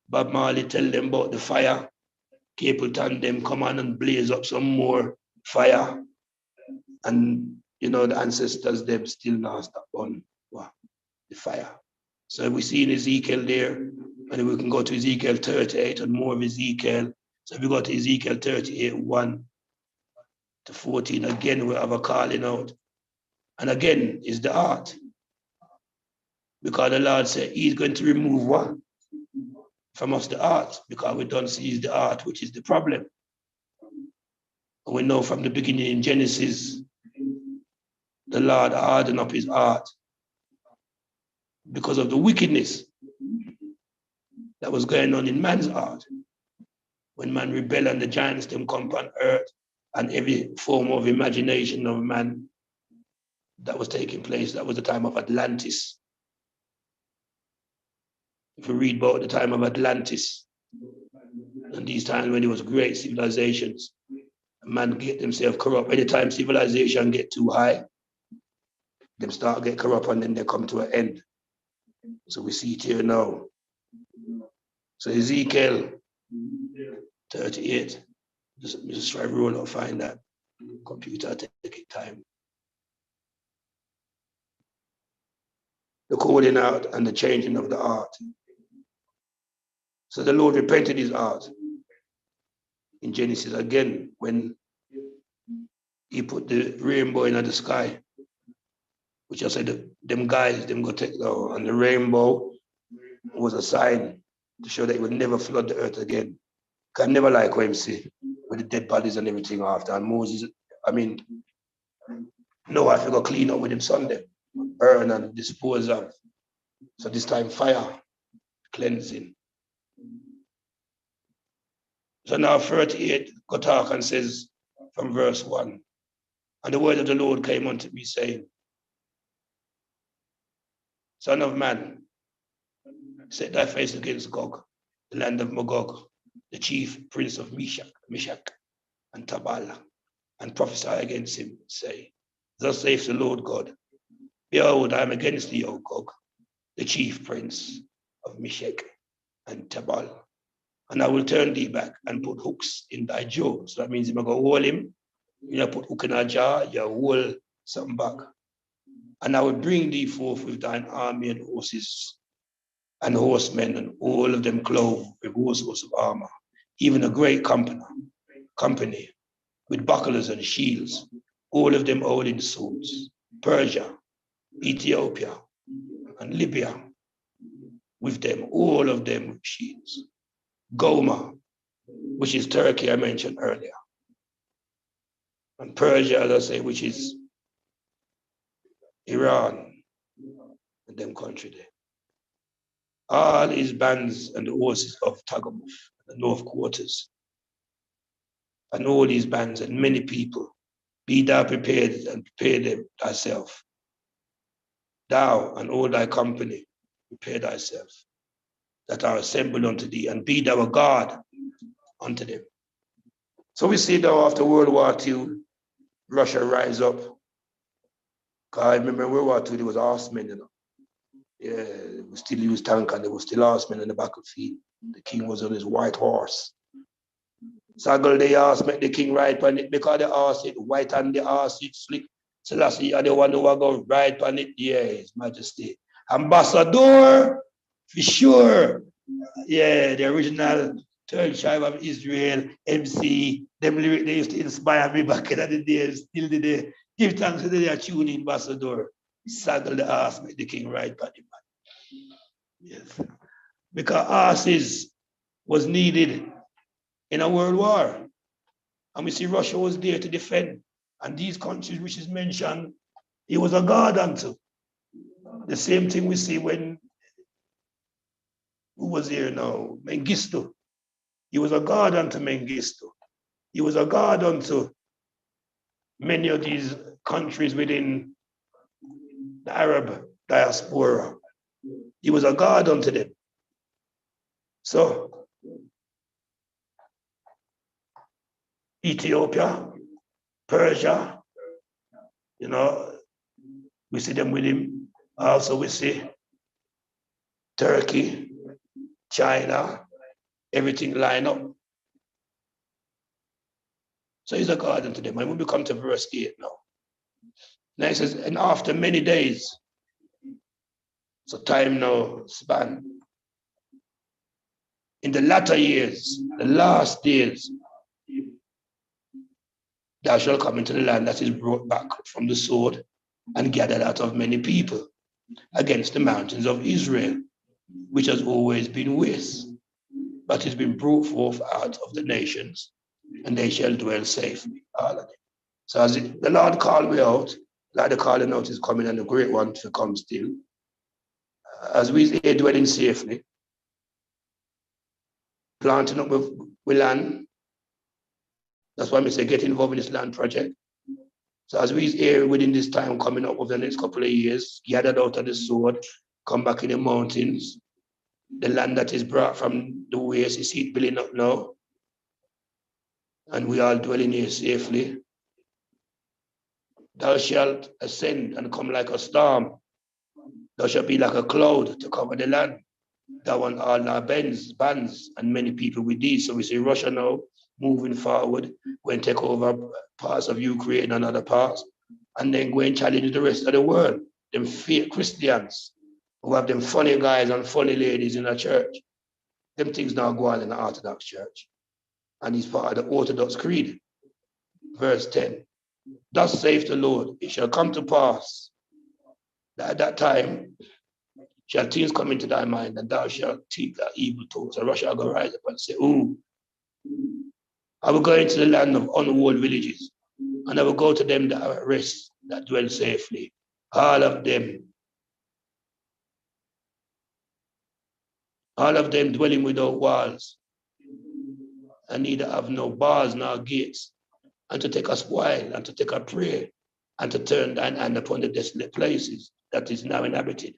Bob Marley tell them about the fire. Capleton them come on and blaze up some more fire. And you know, the ancestors, them still not stop on the fire. So we see in Ezekiel there, and we can go to Ezekiel 38 and more of Ezekiel. So if we go to Ezekiel 38, 1 to 14, again we have a calling out. And again is the art. Because the Lord said he's going to remove what? From us the art, because we don't see the art, which is the problem. And we know from the beginning in Genesis, the Lord hardened up his heart because of the wickedness that was going on in man's heart. When man rebelled and the giants them come upon earth, and every form of imagination of man that was taking place, that was the time of Atlantis. If you read about the time of Atlantis, and these times when there was great civilizations, man get themselves corrupt. Anytime civilization get too high, them start get corrupt and then they come to an end. So we see it here now. So Ezekiel 38. Just try to roll out, find that. Computer taking time. The calling out and the changing of the heart. So the Lord repented his heart in Genesis again when he put the rainbow in the sky, which I said them guys, them go take down, and the rainbow was a sign to show that it would never flood the earth again. Can never like what him see with the dead bodies and everything after. And Moses, Noah had to go clean up with him son them, burn and dispose of. So this time fire, cleansing. So now 38 go talk and says from verse 1, and the word of the Lord came unto me saying, Son of man, set thy face against Gog, the land of Magog, the chief prince of Meshach and Tabal, and prophesy against him, say, Thus saith the Lord God, Behold, I am against thee, O Gog, the chief prince of Meshach and Tabal, and I will turn thee back and put hooks in thy jaw. So that means you're going to hold him, you put hook in a jaw, you hold something back. And I will bring thee forth with thine army and horses and horsemen, and all of them clothed with horses of armor, even a great company with bucklers and shields, all of them holding swords. Persia, Ethiopia, and Libya, with them, all of them with shields. Goma, which is Turkey, I mentioned earlier. And Persia, as I say, which is Iran, and them country there. All his bands and the horses of Tagamuth, the north quarters, and all these bands and many people, be thou prepared and prepare them thyself. Thou and all thy company, prepare thyself, that are assembled unto thee, and be thou a guard unto them. So we see now after World War II, Russia rise up. Because I remember in World War II, there was horsemen, you know. Yeah, we still use tank and there was still horsemen in the battlefield. The king was on his white horse. Saggle the horse, make the king ride on it because the horse is white and the horse is slick. So that's the other one who will go ride on it. Yeah, His Majesty. Ambassador, for sure. Yeah, the original third tribe of Israel, MC, them lyrics, they used to inspire me back in the days, still today. Give thanks to the tune ambassador. Saddle the horse, make the king ride on it. Yes. Because horses was needed in a world war. And we see Russia was there to defend. And these countries which is mentioned, he was a guard unto. The same thing we see when, who was here now? Mengistu. He was a guard unto Mengistu. He was a guard unto many of these countries within the Arab diaspora. He was a guard unto them. So, Ethiopia, Persia, you know, we see them with him. Also, we see Turkey, China, everything line up. So he's a guard unto them. And when we come to verse 8 now, now it says, and after many days, so time now span, in the latter years, the last days, thou shalt come into the land that is brought back from the sword and gathered out of many people against the mountains of Israel, which has always been waste, but has been brought forth out of the nations, and they shall dwell safely. All of them. So as the Lord called me out, like the calling out is coming, and the great one to come still. As we are dwelling safely, planting up with land. That's why I say get involved in this land project. So as we here within this time coming up over the next couple of years, gathered out of the sword, come back in the mountains, the land that is brought from the waste, you see it building up now. And we all dwelling here safely. Thou shalt ascend and come like a storm, Thou shalt be like a cloud to cover the land. Thou and all thy bands, and many people with thee. So we see Russia now moving forward, going to take over parts of Ukraine and other parts, and then go and challenge the rest of the world. Them fake Christians who have them funny guys and funny ladies in the church. Them things now go on in the Orthodox Church. And he's part of the Orthodox Creed. Verse 10. Thus saith the Lord, it shall come to pass that at that time shall things come into thy mind, and thou shalt take thy evil thoughts. And Russia will rise up and say, ooh, I will go into the land of unwalled villages, and I will go to them that are at rest, that dwell safely. All of them dwelling without walls, and neither have no bars nor gates, and to take a spoil, and to take a prey, and to turn thine hand upon the desolate places that is now inhabited,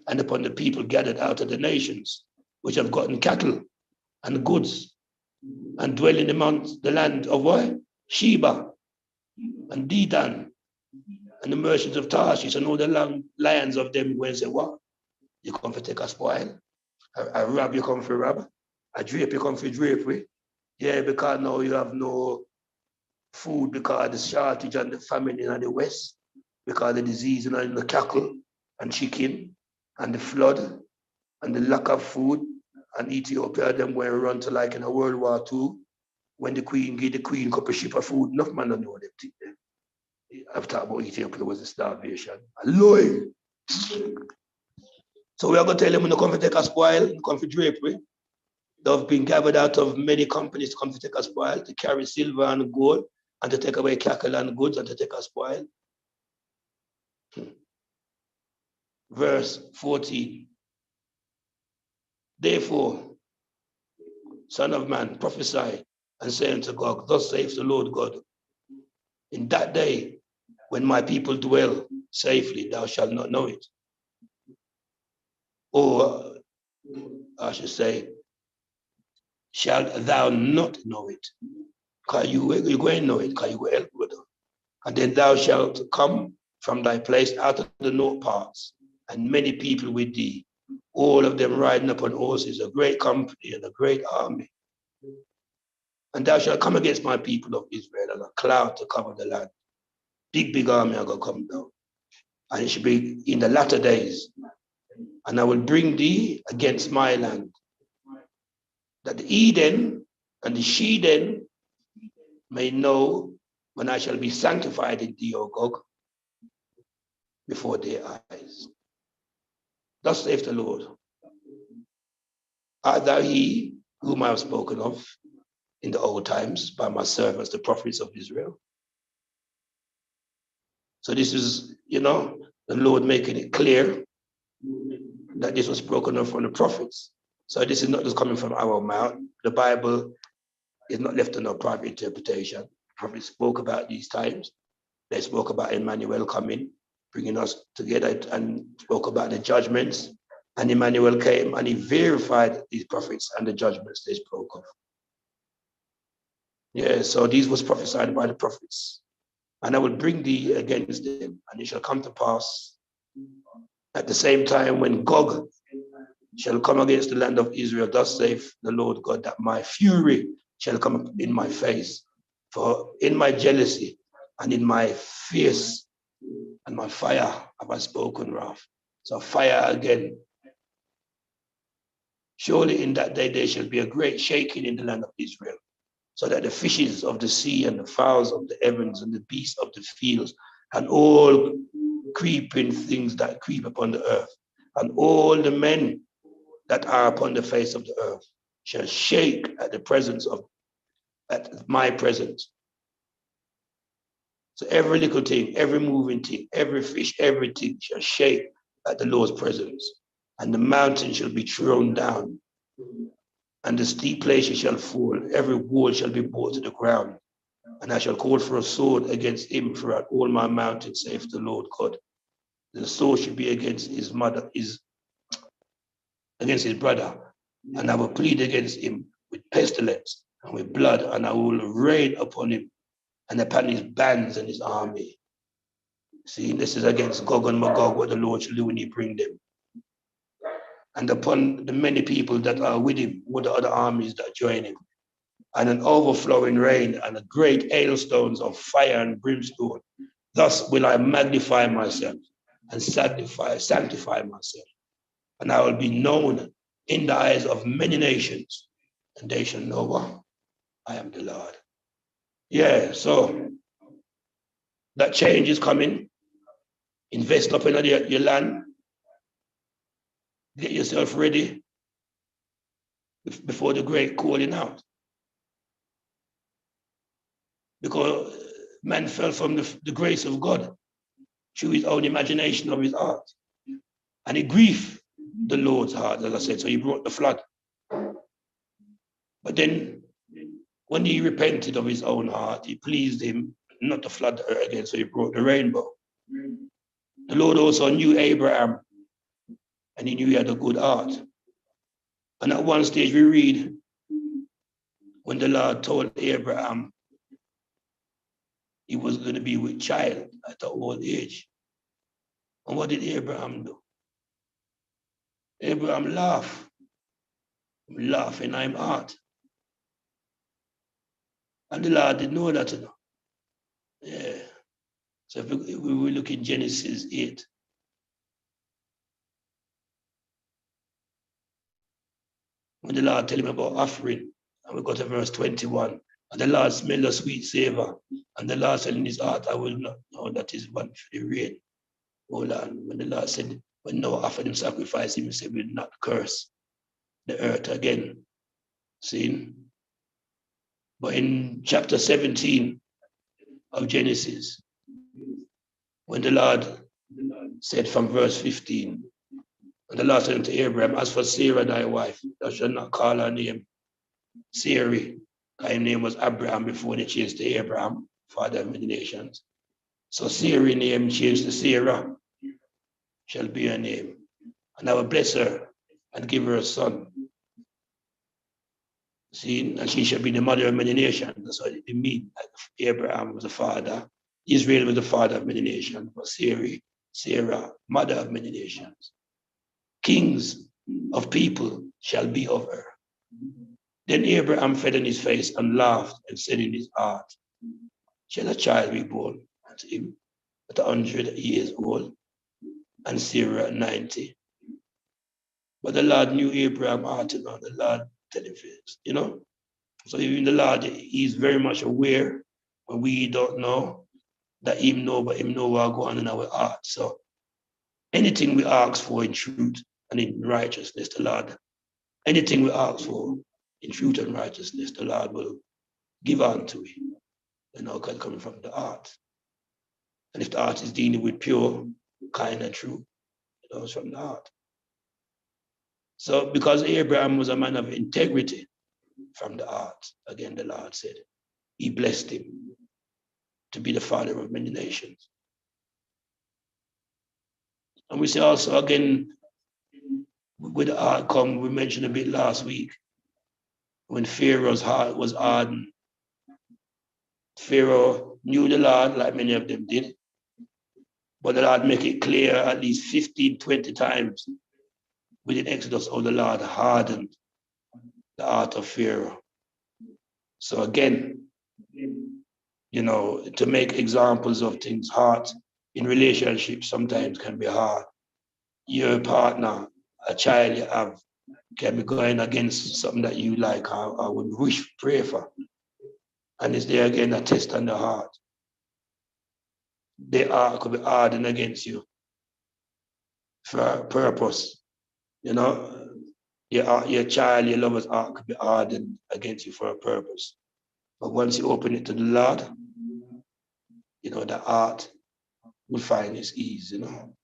and upon the people gathered out of the nations, which have gotten cattle and goods, and dwell in the land of what? Sheba, and Dedan, and the merchants of Tarshish, and all the lions of them, where say, what? You come for take a spoil? A rob, you come for rob? A drape, you come for drapery? Yeah, because now you have no food because of the shortage and the famine in the West, because of the disease in the cattle and chicken, and the flood, and the lack of food, and Ethiopia, them were run to like in a World War II, when the Queen gave the Queen a couple of ship of food, enough man don't know them things. I've talked about Ethiopia was a starvation. Lord. So we are going to tell them when they come to take a spoil, come for drapery. They've been gathered out of many companies to come to take a spoil, to carry silver and gold, and to take away cattle and goods, and to take a spoil. Verse 14. Therefore, Son of man, prophesy and say unto God, thus saith the Lord God, in that day when my people dwell safely, thou shalt not know it. Or I should say, shalt thou not know it? Because you go and know it, because you go help with it. And then thou shalt come from thy place out of the north parts, and many people with thee, all of them riding upon horses, a great company and a great army. And thou shalt come against my people of Israel and a cloud to cover the land. Big army are going to come down. And it should be in the latter days. And I will bring thee against my land, that the Eden and the Sheden may know when I shall be sanctified in thee, O Gog, before their eyes. Thus saith the Lord, art thou he whom I have spoken of in the old times by my servants, the prophets of Israel? So this is, the Lord making it clear that this was spoken of from the prophets. So this is not just coming from our mouth. The Bible is not left to no private interpretation. The prophets spoke about these times. They spoke about Emmanuel coming, bringing us together, and spoke about the judgments. And Emmanuel came and he verified these prophets and the judgments they spoke of. Yeah, so these was prophesied by the prophets. And I will bring thee against them, and it shall come to pass at the same time when Gog shall come against the land of Israel, thus saith the Lord God, that my fury shall come up in my face. For in my jealousy and in my fierce and my fire have I spoken wrath. So fire again. Surely in that day there shall be a great shaking in the land of Israel, so that the fishes of the sea and the fowls of the heavens and the beasts of the fields and all creeping things that creep upon the earth and all the men that are upon the face of the earth shall shake at the presence of, at my presence. So every little thing, every moving thing, every fish, everything shall shake at the Lord's presence. And the mountain shall be thrown down, and the steep places shall fall. Every wall shall be brought to the ground. And I shall call for a sword against him throughout all my mountains, saith the Lord God. The sword should be against his mother, against his brother, and I will plead against him with pestilence and with blood, and I will rain upon him and upon his bands and his army. See, this is against Gog and Magog, what the Lord shall do when he bring them. And upon the many people that are with him, with the other armies that join him, and an overflowing rain and a great hailstones of fire and brimstone. Thus will I magnify myself and sanctify myself. And I will be known in the eyes of many nations, and they shall know what? I am the Lord. Yeah, so that change is coming. Invest up in your land. Get yourself ready before the great calling out. Because man fell from the grace of God through his own imagination of his heart. And he grieved the Lord's heart, as I said, so he brought the flood. But then when he repented of his own heart, he pleased him not to flood the earth again, so he brought the rainbow. The Lord also knew Abraham, and he knew he had a good heart. And at one stage we read, when the Lord told Abraham he was going to be with child at an old age. And what did Abraham do? Abraham laughed. Laugh in his heart. And the Lord didn't know that, you know. Yeah. So if we look in Genesis 8, when the Lord tell him about offering, and we go to verse 21, and the Lord smelled a sweet savor, and the Lord said in his heart, I will not know that is one for the rain. Hold on. When the Lord said, when Noah offered him sacrifice, he said, will not curse the earth again. See? But in chapter 17 of Genesis, when the Lord said from verse 15, and the Lord said unto Abraham, as for Sarah thy wife, thou shalt not call her name Sarai. Her name was Abraham before they changed to Abraham, father of many nations. So Sarai name changed to Sarah, shall be her name. And I will bless her and give her a son. See, and she shall be the mother of many nations. That's what it means. Abraham was the father, Israel was the father of many nations, but Sarah, mother of many nations. Kings of people shall be of her. Then Abraham fell on his face and laughed and said in his heart, shall a child be born unto him at 100 years old, and Sarah at 90? But the Lord knew Abraham heart, and the Lord tell him first, you know. So even the Lord, he's very much aware when we don't know that him know, but him know what go on in our heart. So anything we ask for in truth and in righteousness, the Lord, anything we ask for in truth and righteousness, the Lord will give unto it. You know, coming from the heart. And if the heart is dealing with pure, kind, and true, you know, it's from the heart. So because Abraham was a man of integrity from the heart, again, the Lord said, he blessed him to be the father of many nations. And we see also, again, with the outcome we mentioned a bit last week, when Pharaoh's heart was hardened. Pharaoh knew the Lord, like many of them did, but the Lord make it clear at least 15, 20 times within Exodus how the Lord hardened the heart of Pharaoh. So again, you know, to make examples of things, heart in relationships sometimes can be hard. Your partner, a child you have, can be going against something that you like, I would wish, pray for. And it's there again a test on the heart. They could be hardened against you for a purpose. You know, your child, your lover's heart could be hardened against you for a purpose. But once you open it to the Lord, you know, the heart will find its ease, you know.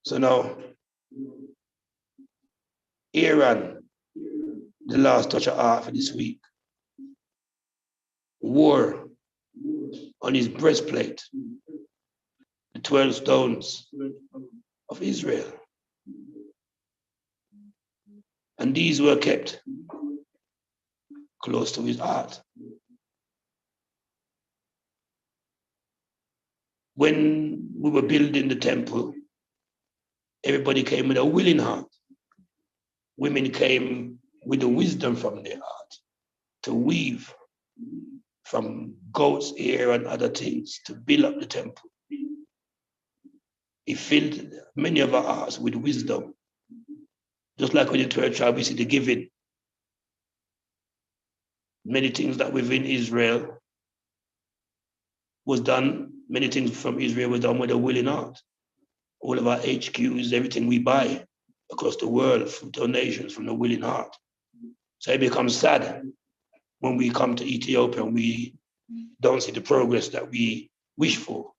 So now, Aaron, the last touch of heart for this week, wore on his breastplate the 12 stones of Israel. And these were kept close to his heart. when we were building the temple, everybody came with a willing heart. Women came with the wisdom from their heart to weave from goat's ear and other things to build up the temple. He filled many of our hearts with wisdom. Just like with the 12 tribes, we see the giving. Many things that within Israel was done, many things from Israel was done with a willing heart. All of our HQs, everything we buy across the world from donations from the willing heart. So it becomes sad when we come to Ethiopia and we don't see the progress that we wish for.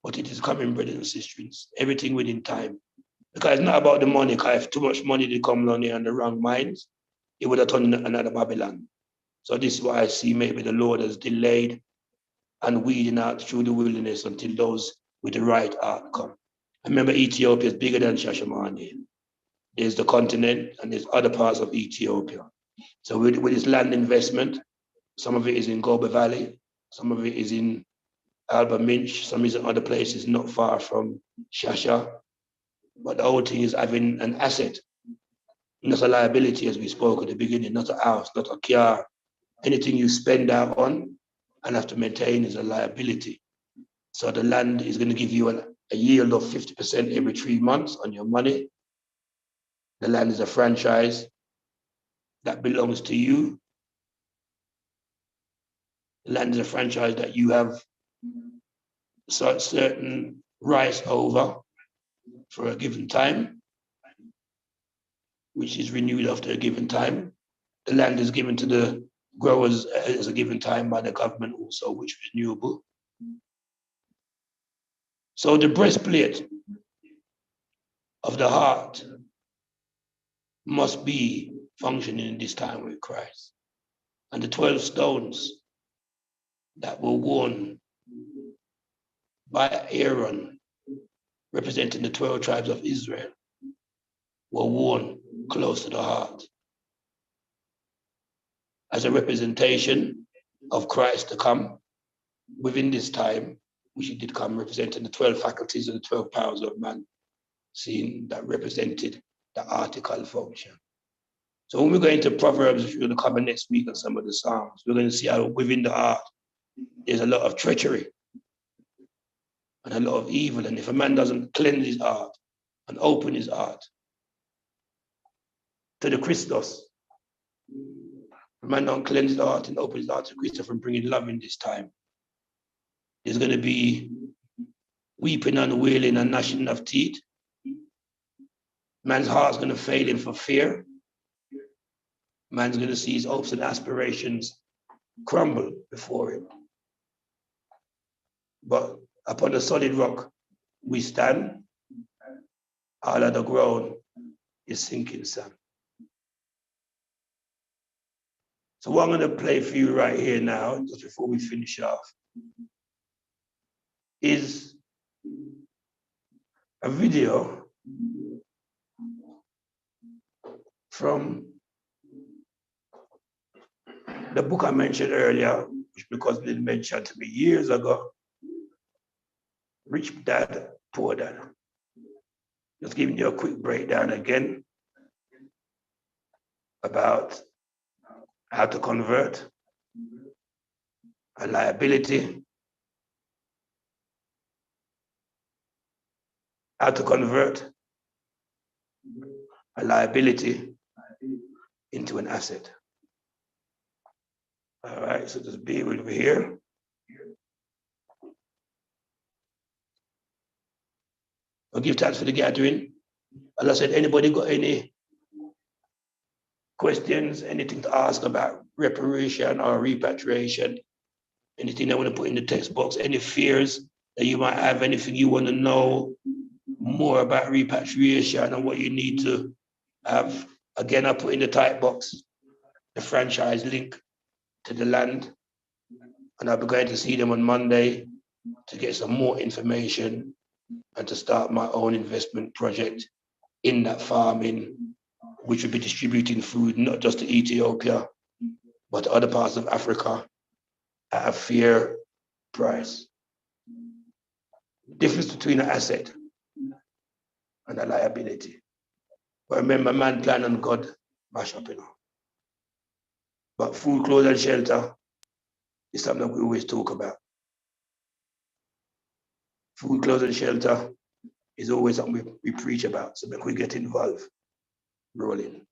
But it is coming, brothers and sisters, everything within time. Because it's not about the money, because if too much money did come down here on the wrong minds, it would have turned another Babylon. So this is why I see maybe the Lord has delayed and weeding out through the wilderness until those with the right heart come. I remember Ethiopia is bigger than Shashamane. There's the continent and there's other parts of Ethiopia. So with this land investment, some of it is in Goba Valley, some of it is in Alba Minch, some is in other places not far from Shasha. But the whole thing is having an asset, not a liability, as we spoke at the beginning, not a house, not a car. Anything you spend out on and have to maintain is a liability. So the land is going to give you a yield of 50% every 3 months on your money. The land is a franchise that belongs to you. The land is a franchise that you have certain rights over for a given time, which is renewed after a given time. The land is given to the growers at a given time by the government also, which is renewable. So the breastplate of the heart must be functioning in this time with Christ. And the 12 stones that were worn by Aaron, representing the 12 tribes of Israel, were worn close to the heart as a representation of Christ to come within this time, which he did come representing the 12 faculties and the 12 powers of man, seeing that represented the article function. So when we go into Proverbs, which we're going to cover next week on some of the Psalms, we're going to see how within the heart, there's a lot of treachery and a lot of evil. And if a man doesn't cleanse his heart and open his heart to the Christos, if a man don't cleanse his heart and open his heart to Christos and bringing love in this time, there's going to be weeping and wailing and gnashing of teeth. Man's heart's going to fail him for fear. Man's going to see his hopes and aspirations crumble before him. But upon a solid rock we stand. All of the ground is sinking sand. So what I'm going to play for you right here now, just before we finish off, is a video from the book I mentioned earlier, which because it didn't mention to me years ago, Rich Dad, Poor Dad. Just giving you a quick breakdown again about how to convert a liability, how to convert a liability into an asset. All right, so just be with me here. I'll give thanks for the gathering. As I said, anybody got any questions, anything to ask about reparation or repatriation, anything I want to put in the text box, any fears that you might have, anything you want to know more about repatriation and what you need to have. Again, I put in the type box the franchise link to the land, and I'll be going to see them on Monday to get some more information and to start my own investment project in that farming, which will be distributing food not just to Ethiopia, but to other parts of Africa at a fair price. Difference between an asset and a liability. But remember, man plan and God mash up, But food, clothes, and shelter is something that we always talk about. Food, clothes, and shelter is always something we preach about. So we get involved, rolling.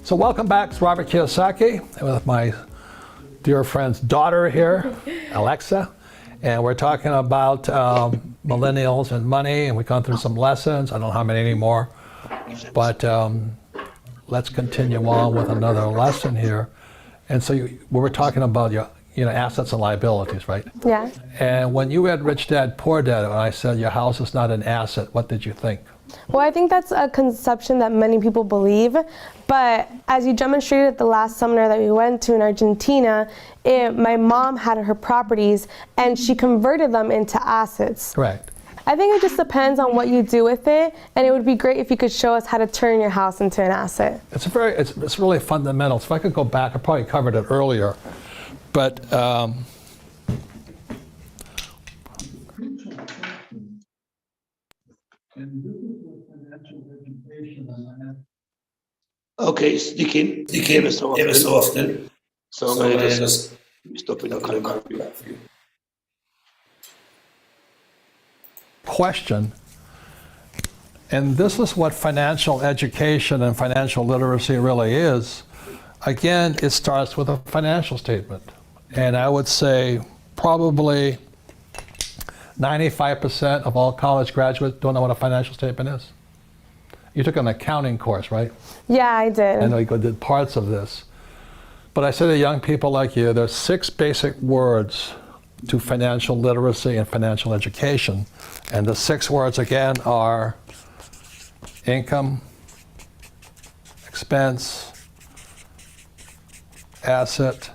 So welcome back. It's Robert Kiyosaki with my dear friend's daughter here, Alexa. And we're talking about millennials and money, and we've gone through some lessons. I don't know how many anymore, but let's continue on with another lesson here. And so we were talking about your assets and liabilities, right? Yeah. And when you read Rich Dad, Poor Dad, and I said your house is not an asset, what did you think? Well, I think that's a conception that many people believe, but as you demonstrated at the last seminar that we went to in Argentina, my mom had her properties and she converted them into assets. Correct. I think it just depends on what you do with it, and it would be great if you could show us how to turn your house into an asset. It's really fundamental. So if I could go back, I probably covered it earlier, but Okay, sticking ever so often. So I'm going to just stop it and come back for you. Question, and this is what financial education and financial literacy really is. Again, it starts with a financial statement. And I would say probably 95% of all college graduates don't know what a financial statement is. You took an accounting course, right? Yeah, I did. I know you did parts of this. But I say to young people like you, there's 6 basic words to financial literacy and financial education. And the 6 words, again, are income, expense, asset,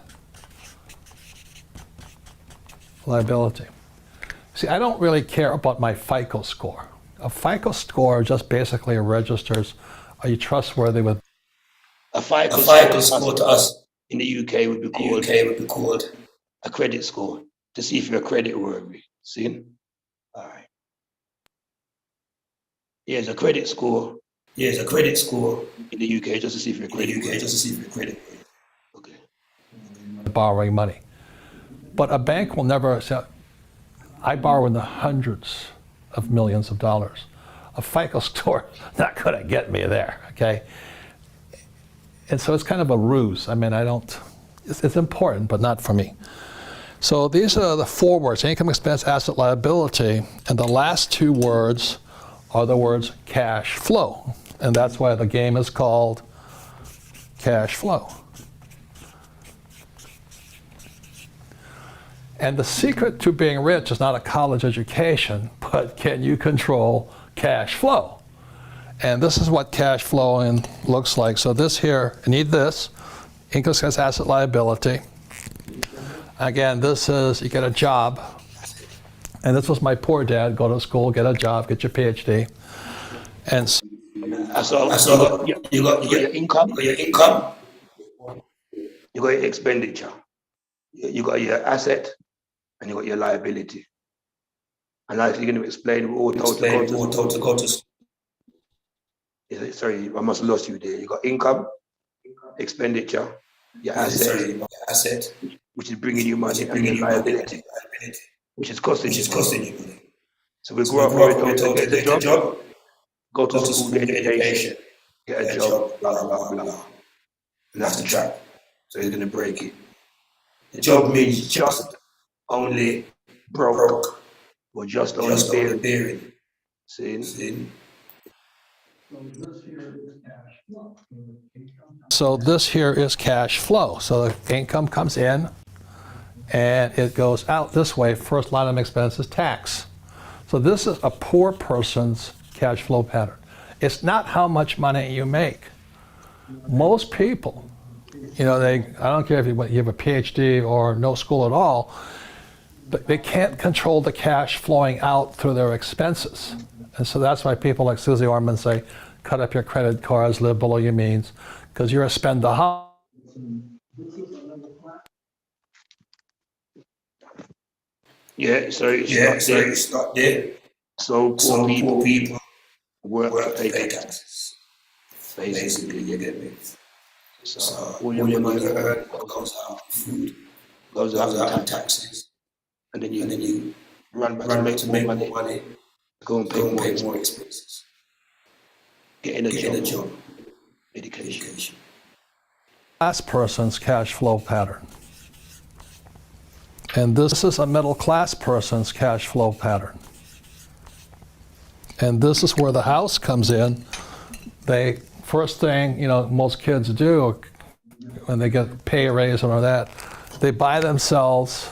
liability. See, I don't really care about my FICO score. A FICO score just basically registers, are you trustworthy with? A FICO score to us in the UK would be called a credit score, to see if you're credit worthy. See? All right. Here's a credit score. In the UK, just to see if you're credit worthy. Okay. Borrowing money. But a bank will never say, I borrow in the hundreds of millions of dollars. A FICO score not going to get me there, okay? And so it's kind of a ruse. I mean, it's important, but not for me. So these are the 4 words, income, expense, asset, liability, and the last 2 words are the words cash flow. And that's why the game is called cash flow. And the secret to being rich is not a college education, but can you control cash flow? And this is what cash flowing looks like. So this here, I need this, income, expense, asset, liability. Again, this is, you get a job. And this was my poor dad, go to school, get a job, get your PhD. And so you got your income, you got your expenditure, you got your asset, and you got your liability. And I'm going to explain all total costs. Sorry, I must have lost you there. You got income, expenditure, your asset, which is bringing you money, and your liability, which is costing you money. So we grow up, we get a job, go to school, get education, get a job, blah, blah, blah, blah. And that's the trap. So he's going to break it. The job means just only broke, or just only bearing. See? So this here is cash flow. So the income comes in and it goes out this way. First line of expense is tax. So this is a poor person's cash flow pattern. It's not how much money you make. Most people, I don't care if you have a PhD or no school at all, but they can't control the cash flowing out through their expenses. And so that's why people like Susie Orman say, cut up your credit cards, live below your means, because you're a spendaholic. Yeah, so it's not there. So poor people work to pay taxes. Basically, you get me? So all your money you earn goes out in food, goes out in taxes. And then you run back to make more money, go and pay more expenses. Getting a job, education. Last person's cash flow pattern. And this is a middle class person's cash flow pattern. And this is where the house comes in. They, first thing, most kids do when they get pay raise or that, they buy themselves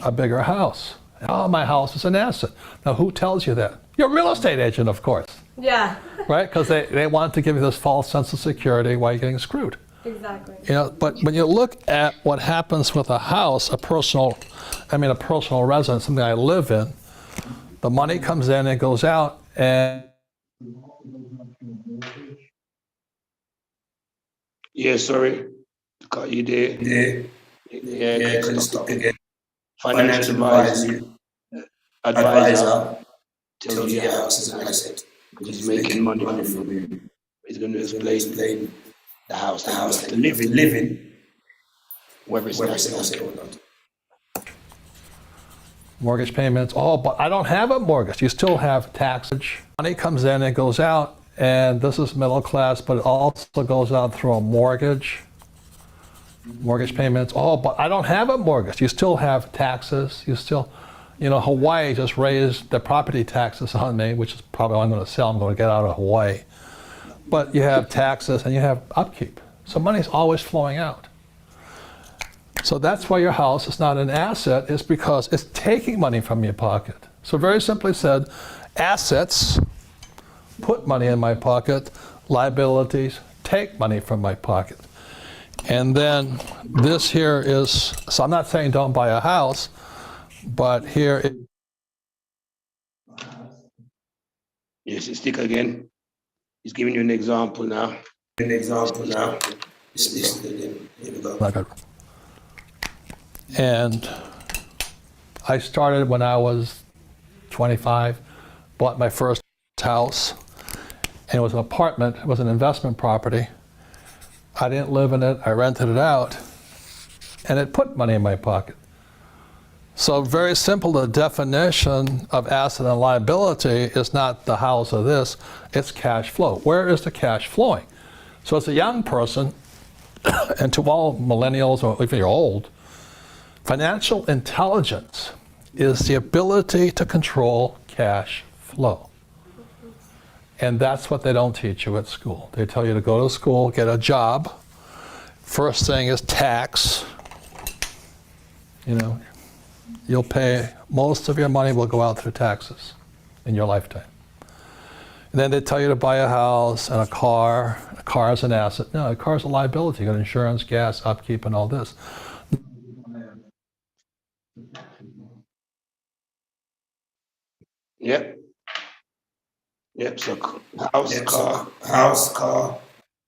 a bigger house. Oh, my house is an asset. Now, who tells you that? Your real estate agent, of course. Yeah. Right? Because they want to give you this false sense of security while you're getting screwed. Exactly. But when you look at what happens with a house, a personal residence, something I live in, the money comes in and goes out, and yeah, sorry, got you there. Yeah, couldn't stop again. Financial advisor tells you your house is an asset because he's making money from you. He's going to explain the house to live in, whether it's an asset or not. mortgage payments. Oh, but I don't have a mortgage. You still have taxes. Money comes in and goes out, and this is middle class, but it also goes out through a mortgage payments. Oh, but I don't have a mortgage. You still have taxes. You still, Hawaii just raised the property taxes on me, which is probably what I'm going to sell. I'm going to get out of Hawaii. But you have taxes and you have upkeep. So money's always flowing out. So that's why your house is not an asset, is because it's taking money from your pocket. So very simply said, assets put money in my pocket, liabilities take money from my pocket. And then this here is, so I'm not saying don't buy a house, but here Yes, stick again. He's giving you an example now. And I started when I was 25, bought my first house, and it was an apartment, it was an investment property. I didn't live in it, I rented it out, and it put money in my pocket. So very simple, the definition of asset and liability is not the house or this, it's cash flow. Where is the cash flowing? So as a young person, and to all millennials or if you're old, financial intelligence is the ability to control cash flow. And that's what they don't teach you at school. They tell you to go to school, get a job. First thing is tax. You'll pay, most of your money will go out through taxes in your lifetime. And then they tell you to buy a house and a car. A car is an asset. No, a car is a liability. You got insurance, gas, upkeep, and all this. Yep, so house, car,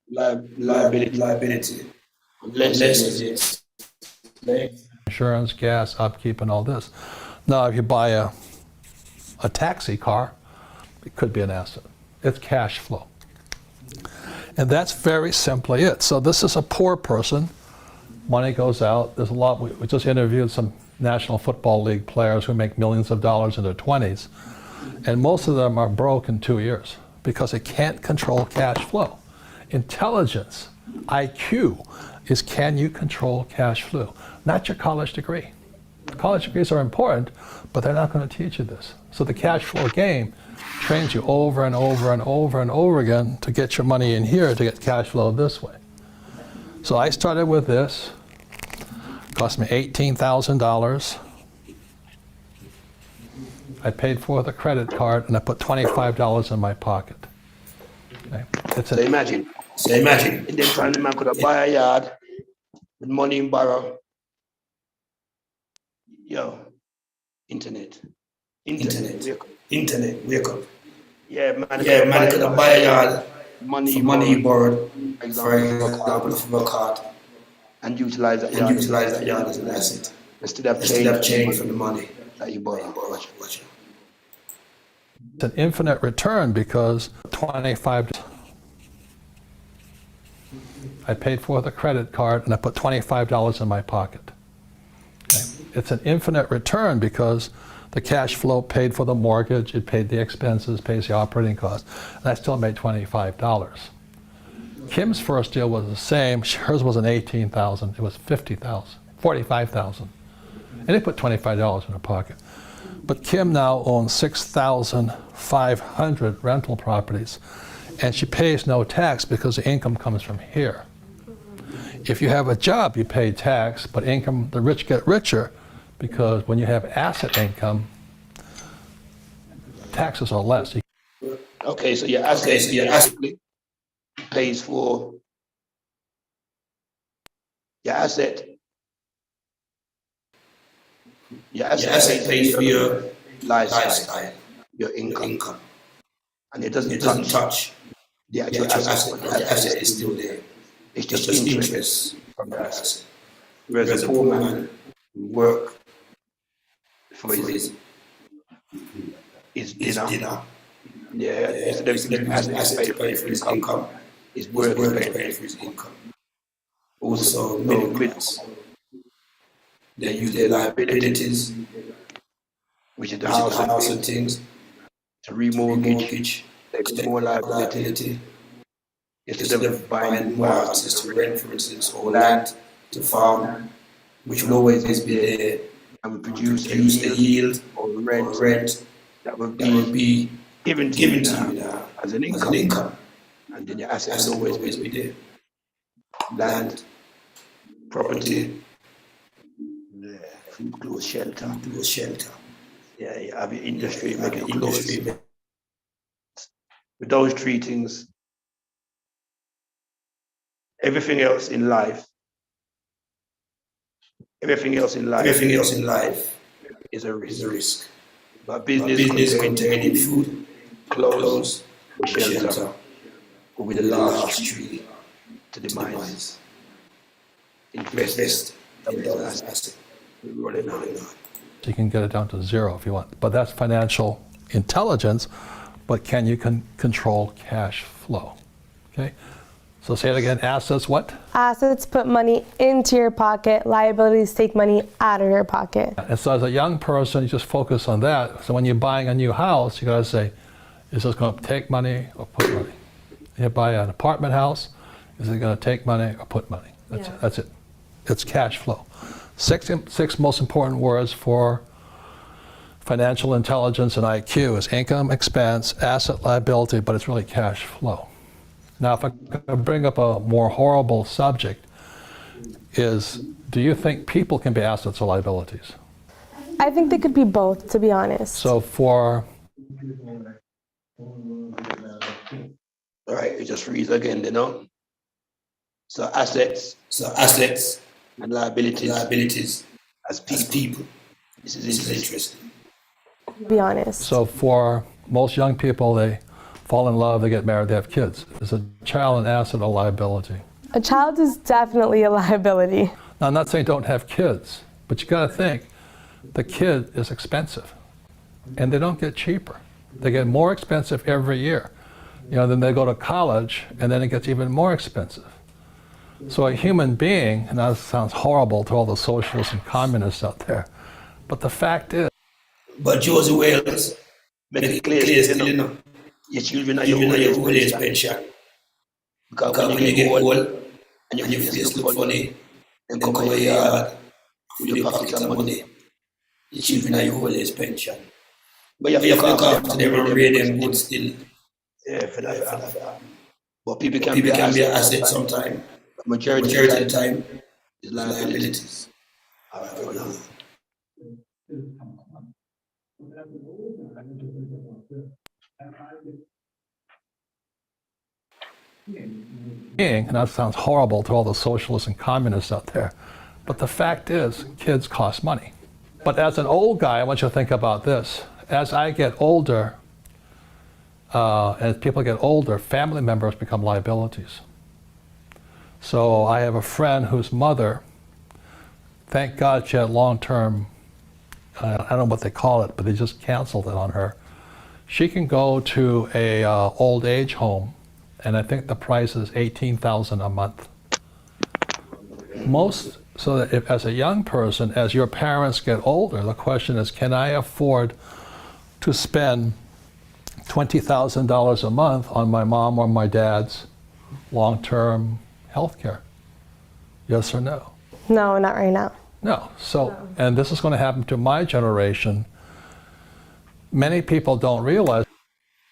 liability. Unless insurance, gas, upkeep, and all this. Now, if you buy a taxi car, it could be an asset. It's cash flow. And that's very simply it. So this is a poor person. Money goes out. There's a lot. We just interviewed some National Football League players who make millions of dollars in their 20s. And most of them are broke in 2 years because they can't control cash flow. Intelligence, IQ, is can you control cash flow? Not your college degree. College degrees are important, but they're not going to teach you this. So the cash flow game trains you over and over and over and over again to get your money in here to get cash flow this way. So I started with this. It cost me $18,000. I paid for the credit card and I put $25 in my pocket. Okay. So imagine. And then time the man could have buy a yard with money in borrow. Internet, wake up. Yeah, man could have buy a yard, money you borrowed, for example, from a card, and utilize that yard as an asset. Instead of change from the money that you borrow. Watch it. It's an infinite return because 25. I paid for the credit card and I put $25 in my pocket. Okay. It's an infinite return because the cash flow paid for the mortgage, it paid the expenses, pays the operating costs, and I still made $25. Kim's first deal was the same. Hers wasn't $18,000, it was $50,000, $45,000. And they put $25 in her pocket. But Kim now owns 6,500 rental properties, and she pays no tax because the income comes from here. If you have a job, you pay tax, but income, the rich get richer because when you have asset income, taxes are less. Okay, so your asset pays for your asset. Your asset pays for your lifestyle, your income. And it doesn't touch the actual asset. The asset is still there. It's just interest from the asset. Whereas a poor man work for his dinner. Yeah, instead of the asset to pay for his income, his work to pay for his income. Also, middle class. They use their liabilities, which is the house and things, to remortgage, take more liability. Instead of buying more houses to rent, for instance, or land to farm, which will always be there and will produce a yield or rent that will be given to you now as an income. And then your assets will always be there. Land, property, food, clothes, shelter. Yeah, you have your industry, making clothes. With those three things, everything else in life is a risk. But business containing food, clothes, shelter will be the last tree to demise. Invest in those assets. Rolling on. You can get it down to zero if you want, but that's financial intelligence. But can you control cash flow? Okay. So say it again, assets what? Assets put money into your pocket, liabilities take money out of your pocket. And so as a young person, you just focus on that. So when you're buying a new house, you gotta say, is this gonna take money or put money? You buy an apartment house, is it gonna take money or put money? That's it. It's cash flow. Six most important words for financial intelligence and IQ is income, expense, asset, liability, but it's really cash flow. Now, if I could bring up a more horrible subject, is do you think people can be assets or liabilities? I think they could be both, to be honest. So for... All right, it just reads again, So assets and liabilities as people. This is interesting. To be honest. So for most young people, they fall in love, they get married, they have kids. Is a child an asset or liability? A child is definitely a liability. Now, I'm not saying don't have kids, but you gotta think, the kid is expensive, and they don't get cheaper. They get more expensive every year. Then they go to college, and then it gets even more expensive. So a human being, and that sounds horrible to all the socialists and communists out there, but the fact is. But Josie Wales made it clear, your children are your old age pension. Because when you get old and your face look funny, and come over your yard with your pocket of money, your children are your old age pension. But you have to look after them and read them good still. Yeah, for that. But people can be an asset sometimes. Majority of the time is liabilities. All right, hold on. And that sounds horrible to all the socialists and communists out there, but the fact is, kids cost money. But as an old guy, I want you to think about this. As I get older, as people get older, family members become liabilities. So I have a friend whose mother thank God she had long-term, I don't know what they call it, but they just canceled it on her. She can go to a old age home, and I think the price is $18,000 a month. So that if, as a young person, as your parents get older, the question is, can I afford to spend $20,000 a month on my mom or my dad's long-term health care? Yes or no? No, not right now. No. So, and this is going to happen to my generation. Many people don't realize.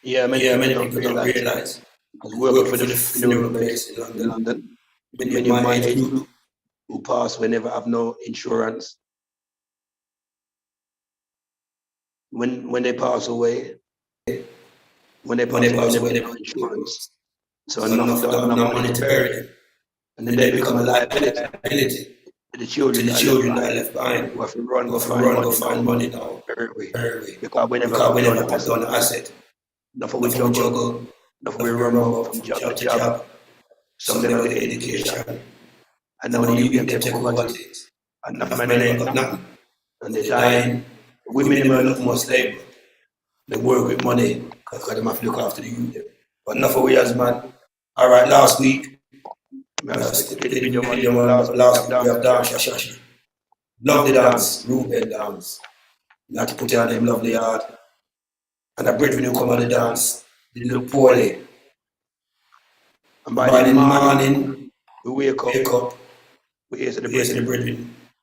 Yeah, many people don't realize. I was working for the funeral place in London. Many of my age group who pass will never have no insurance. When they pass away, they never have no insurance. So enough don't have no money to bury them. And then they become a liability to the children that are left behind. We have to run, go find money now. Because we never put down the asset. Enough we juggle, enough we run from job to job. Some never get education. And now the youth get take over things. And enough men ain't got nothing. And they dying. Women are not more stable. They work with money because they have to look after the youth. But enough of we as man. All right, last week, last week we have danced Shashi. Love the dance, Ruben dance. Not to put it on them lovely yard. And a bridge when you come on the dance, they look poorly. And by the morning, we wake up, we hear the bridge,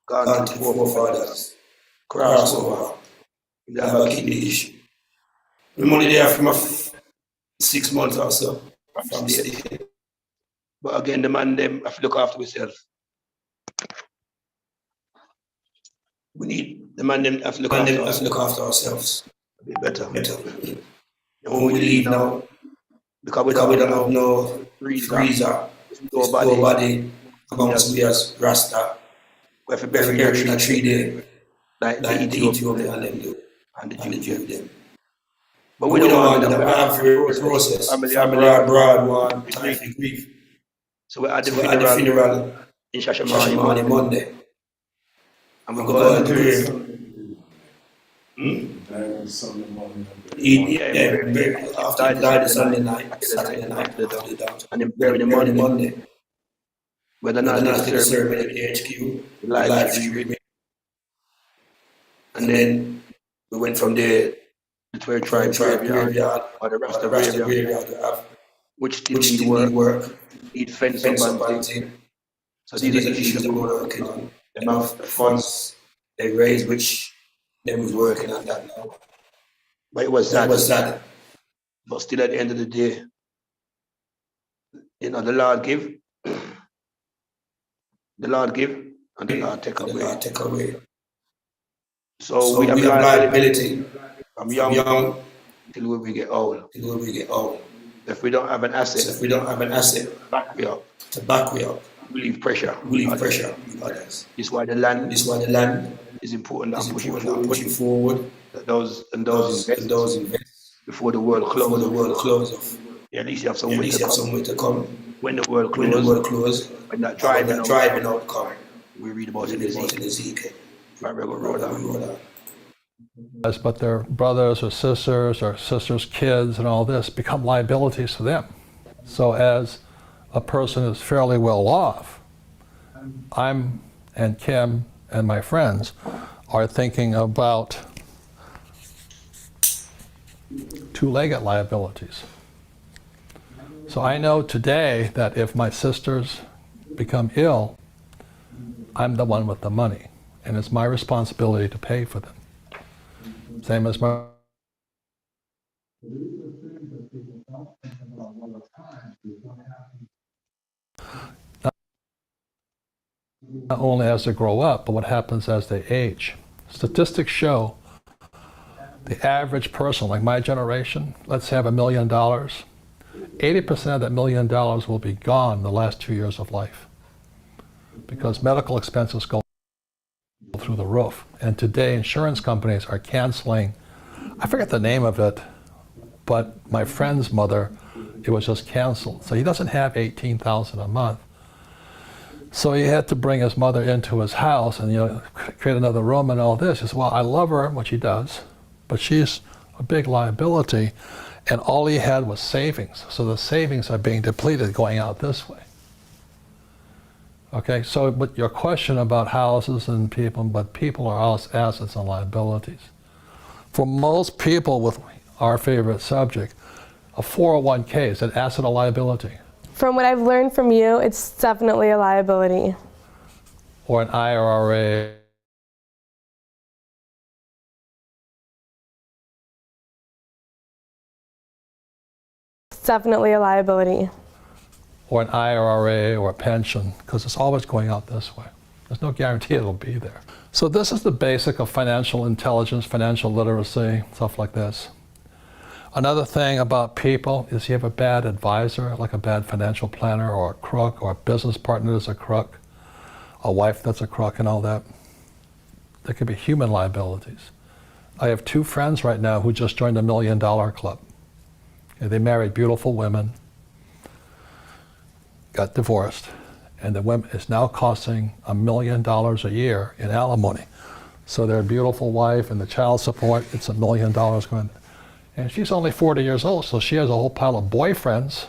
gone to the forefathers, cross over, we have a kidney issue. We're only there for 6 months or so from the. But again, the man them have to look after themselves. We need the man them have to look after ourselves. A bit better. And when we leave now, because we don't have no freezer, no body amongst we as Rasta, we have to bury a tree there, like the Ethiopian and them do, and the Jew them. But we don't want them to have the process. Family abroad want time for grief. So we had the funeral in Shashamane Monday. And we're going to pray. After he died Saturday night, and then buried the Monday. Whether or not the ceremony at the HQ, live stream. And then we went from there to the 12 tribe graveyard, or the rest of the graveyard we have, which still need work, need fence up and things. So these are the issues that we're working on. The amount of funds they raised, which they was working on that now. But it was sad. But still at the end of the day, you know, the Lord give, and the Lord take away. So we have liability from young till we get old. If we don't have an asset, back we up. Relieve pressure. This is why the land is important. I'm pushing forward. Those invest before the world closes. Yeah, at least you have somewhere to come. When the world closes, when that driving out come, we read about it in Ezekiel. But their brothers or sisters' kids and all this become liabilities to them. So as a person is fairly well off, I'm and Kim and my friends are thinking about two-legged liabilities. So I know today that if my sisters become ill, I'm the one with the money, and it's my responsibility to pay for them. Same as my not only as they grow up, but what happens as they age. Statistics show the average person, like my generation, let's have $1 million, 80% of that $1 million will be gone in the last 2 years of life because medical expenses go through the roof. And today insurance companies are canceling, I forget the name of it, but my friend's mother, it was just canceled. So he doesn't have $18,000 a month. So he had to bring his mother into his house and, you know, create another room and all this. He said, well, I love her, which he does, but she's a big liability. And all he had was savings. So the savings are being depleted going out this way. Okay, so but your question about houses and people, but people are assets and liabilities. For most people with our favorite subject, a 401k is an asset or liability? From what I've learned from you, it's definitely a liability. Or an IRA? It's definitely a liability. Or an IRA or a pension, because it's always going out this way. There's no guarantee it'll be there. So this is the basic of financial intelligence, financial literacy, stuff like this. Another thing about people is you have a bad advisor, like a bad financial planner or a crook, or a business partner that's a crook, a wife that's a crook and all that. There could be human liabilities. I have 2 friends right now who just joined the $1 Million Club. Okay, they married beautiful women, got divorced, and the woman is now costing $1 million a year in alimony. So their beautiful wife and the child support, it's $1 million going. And she's only 40 years old, so she has a whole pile of boyfriends,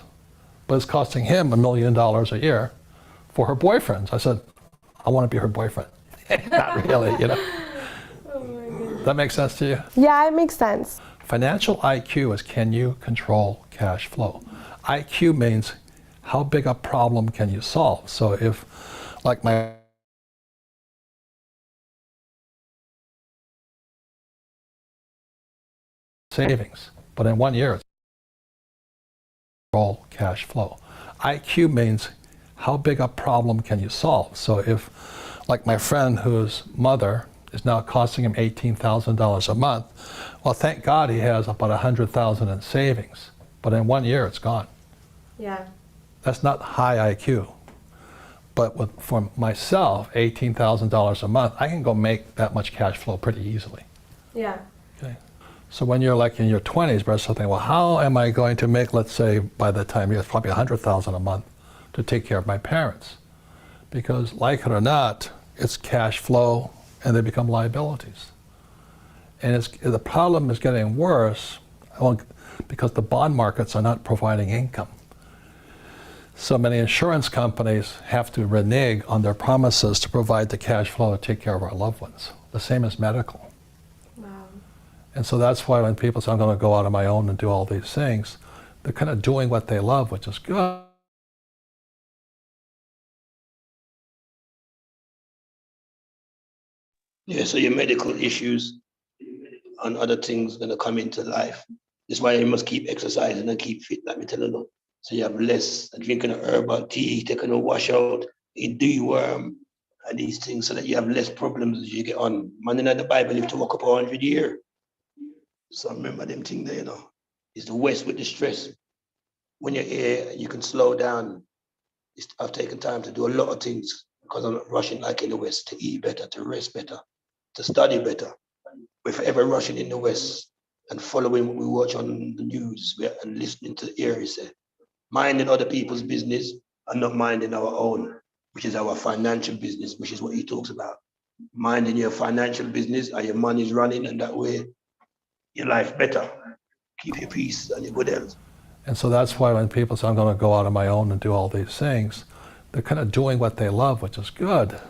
but it's costing him $1 million a year for her boyfriends. I said, I want to be her boyfriend. Not really, you know. Oh my goodness. That makes sense to you? Yeah, it makes sense. Financial IQ is, can you control cash flow? IQ means how big a problem can you solve? So if, like my savings, but in 1 year it's control cash flow. IQ means how big a problem can you solve? So if, like my friend whose mother is now costing him $18,000 a month, well, thank God he has about $100,000 in savings, but in 1 year it's gone. Yeah. That's not high IQ. But for myself, $18,000 a month, I can go make that much cash flow pretty easily. Yeah. Okay. So when you're like in your 20s, you're thinking, well, how am I going to make, let's say, by the time you're probably $100,000 a month to take care of my parents? Because like it or not, it's cash flow and they become liabilities. And the problem is getting worse because the bond markets are not providing income. So many insurance companies have to renege on their promises to provide the cash flow to take care of our loved ones. The same as medical. Wow. And so that's why when people say, I'm going to go out on my own and do all these things, they're kind of doing what they love, which is good. Yeah, so your medical issues and other things going to come into life. That's why you must keep exercising and keep fit, let me tell you. So you have less drinking of herbal tea, taking a washout, eat deworm, and these things, so that you have less problems as you get on. Man in the Bible live to walk up 100 years. So remember them things there, you know. It's the West with the stress. When you're here, you can slow down. I've taken time to do a lot of things because I'm not rushing like in the West, to eat better, to rest better, to study better. We're forever rushing in the West and following what we watch on the news and listening to the areas there. Minding other people's business and not minding our own, which is our financial business, which is what he talks about. Minding your financial business and your money's running, and that way your life better. Keep your peace and your good health. And so that's why when people say, I'm going to go out on my own and do all these things, they're kind of doing what they love, which is good.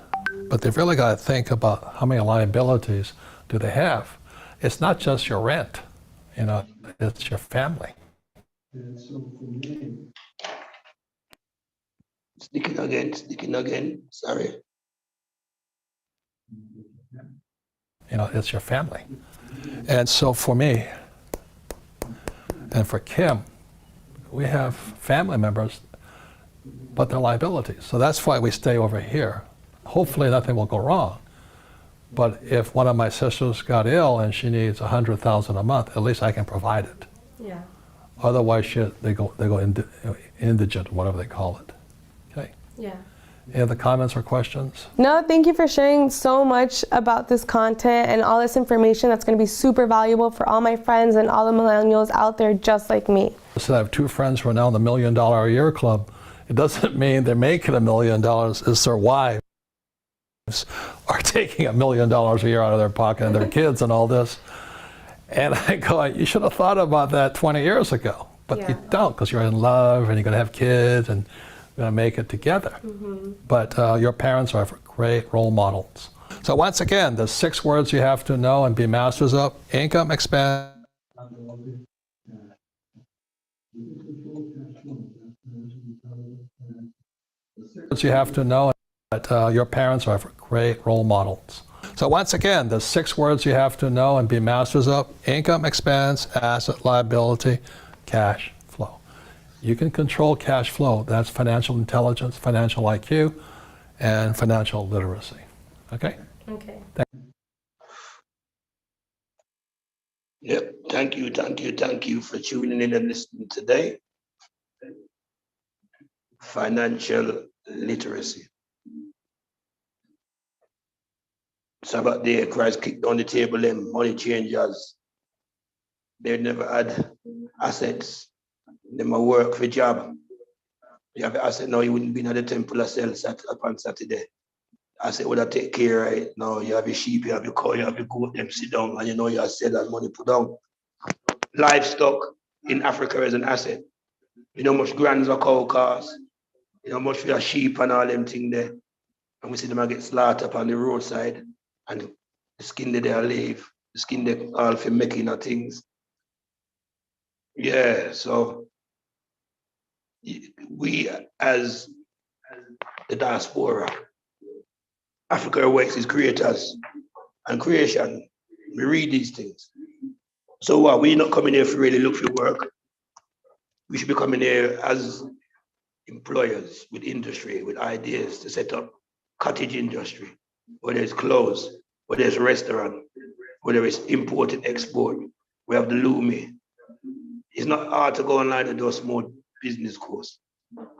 But they've really got to think about how many liabilities do they have. It's not just your rent, you know, it's your family. Sticking again, sorry. You know, it's your family. And so for me, and for Kim, we have family members, but they're liabilities. So that's why we stay over here. Hopefully nothing will go wrong. But if one of my sisters got ill and she needs $100,000 a month, at least I can provide it. Yeah. Otherwise, they go indigent, whatever they call it. Okay. Yeah. Any other comments or questions? No, thank you for sharing so much about this content and all this information that's going to be super valuable for all my friends and all the millennials out there just like me. So I have 2 friends who are now in the $1 Million a Year Club, It doesn't mean they're making $1 million. It's their wives are taking $1 million a year out of their pocket and their kids and all this. And I go, you should have thought about that 20 years ago. But you don't, because you're in love and you're going to have kids and you're going to make it together. But your parents are great role models. So once again, there's 6 words you have to know and be masters of. Income, expense. You have to know that your parents are great role models. So once again, there's 6 words you have to know and be masters of. Income, expense, asset, liability, cash flow. You can control cash flow. That's financial intelligence, financial IQ, and financial literacy. Okay? Okay. Yep. Thank you for tuning in and listening today. Financial literacy. So about the Christ kicked on the table them money changers. They never had assets. They might work for job. You have an asset now, you wouldn't be in the temple of sell upon Saturday. Asset would have take care of it. Now you have your sheep, you have your cow, you have your goat, them sit down and you know you have sell that money put down. Livestock in Africa is an asset. You know how much grands a cow cost. You know how much for your sheep and all them things there. And we see them get slaughtered up on the roadside and the skin that they leave, the skin they all for making of things. Yeah, so we as the diaspora, Africa awakes its creators and creation. We read these things. So what? We're not coming here to really look for work. We should be coming here as employers with industry, with ideas to set up cottage industry, whether it's clothes, whether it's restaurant, whether it's import and export. We have the Lumi. It's not hard to go online and do a small business course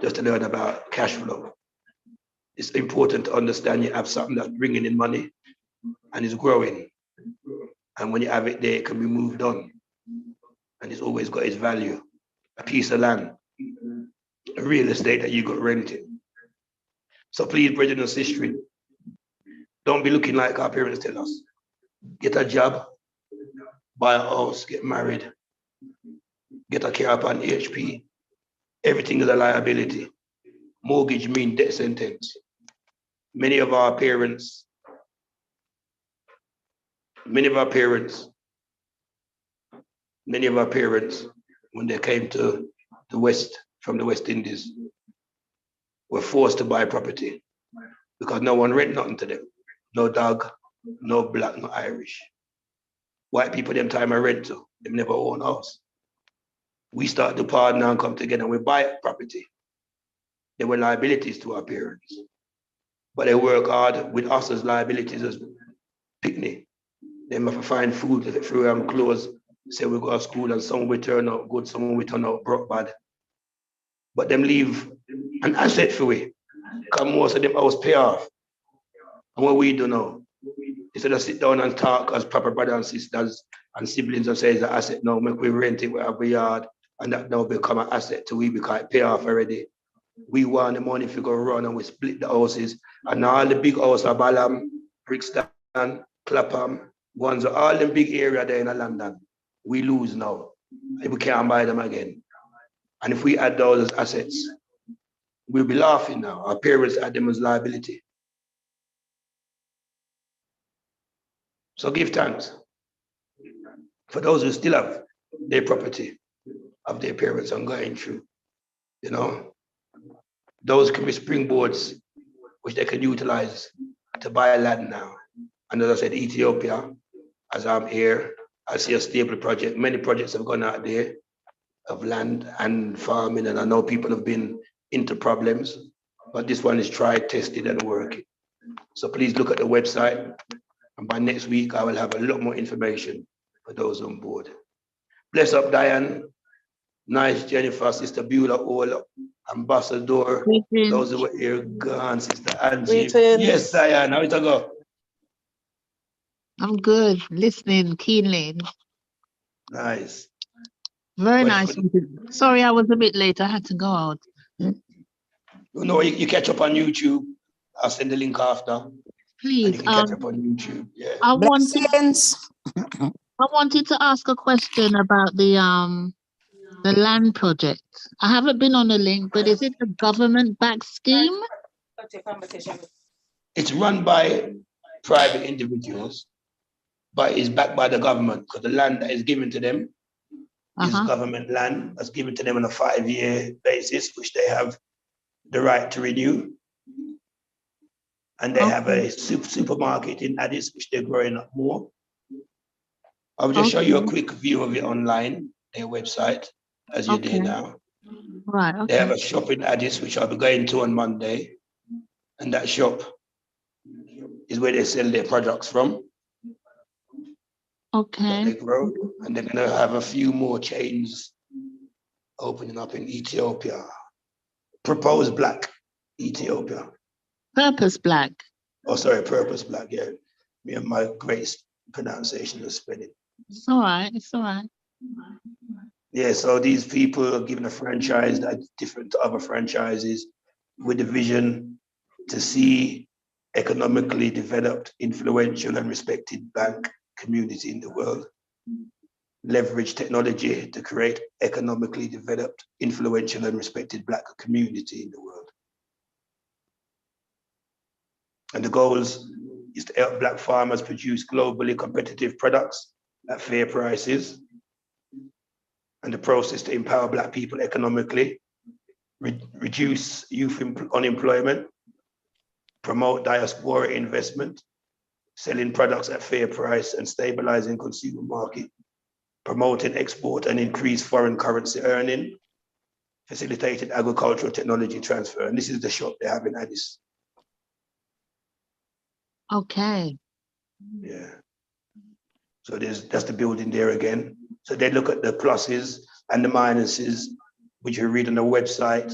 just to learn about cash flow. It's important to understand you have something that's bringing in money and is growing. And when you have it there, it can be moved on. And it's always got its value. A piece of land, a real estate that you got rented. So please, brethren and sisters, don't be looking like our parents tell us. Get a job, buy a house, get married, get a car upon HP. Everything is a liability. Mortgage means death sentence. Many of our parents, when they came to the West, from the West Indies, were forced to buy property because no one rent nothing to them. No dog, no black, no Irish. White people them time I rent to, them never own house. We start to partner and come together and we buy property. They were liabilities to our parents. But they work hard with us as liabilities as picnic. They must find food, through them clothes, say we go to school and some we turn out good, some we turn out broke bad. But them leave an asset for we. Because most of them house pay off. And what we do now, instead of sit down and talk as proper brothers and sisters and siblings and say it's an asset now, make we rent it, we have a yard, and that now become an asset to we because it pay off already. We want the money if we go run and we split the houses. And all the big houses are Balam, Brixton, Clapham, Guangzhou, all them big area there in London. We lose now. We can't buy them again. And if we add those as assets, we'll be laughing now. Our parents had them as liability. So give thanks for those who still have their property of their parents and going through, you know. Those can be springboards which they can utilize to buy land now. And as I said, Ethiopia, as I'm here, I see a stable project. Many projects have gone out there of land and farming, and I know people have been into problems, but this one is tried, tested, and working. So please look at the website, and by next week, I will have a lot more information for those on board. Bless up, Diane. Nice, Jennifer, Sister Beulah, all Ambassador. Greetings. Those who were here, gone, Sister Angie. Greetings. Yes, Diane, how it go? I'm good, listening keenly. Nice. Very But nice. Sorry, I was a bit late. I had to go out. No, you catch up on YouTube. I'll send the link after. And Please. you can catch up on YouTube. Yeah. I Blessings. wanted to ask a question about the land project. I haven't been on the link, but is it a government-backed scheme? It's run by private individuals, but it's backed by the government because the land that is given to them is government land that's given to them on a 5-year basis, which they have the right to renew. And they have a supermarket in Addis, which they're growing up more. I'll just show you a quick view of it online, their website, as you're there now. Right. They have a shop in Addis, which I'll be going to on Monday. And that shop is where they sell their products from. Okay. They grow. And they're going to have a few more chains opening up in Ethiopia. Proposed Black Ethiopia. Purpose Black. Oh, sorry, Purpose Black, yeah. Me and my great pronunciation of spelling. It's all right. It's all right. Yeah, so these people are given a franchise that's different to other franchises with the vision to see economically developed, influential and respected Black community in the world. Leverage technology to create economically developed, influential and respected Black community in the world. And the goals is to help Black farmers produce globally competitive products at fair prices, and the process to empower Black people economically, reduce youth unemployment, promote diaspora investment, selling products at fair price and stabilizing consumer market, promoting export and increase foreign currency earning, facilitated agricultural technology transfer. And this is the shop they have in Addis. Okay. Yeah. So that's the building there again. So they look at the pluses and the minuses, which you read on the website,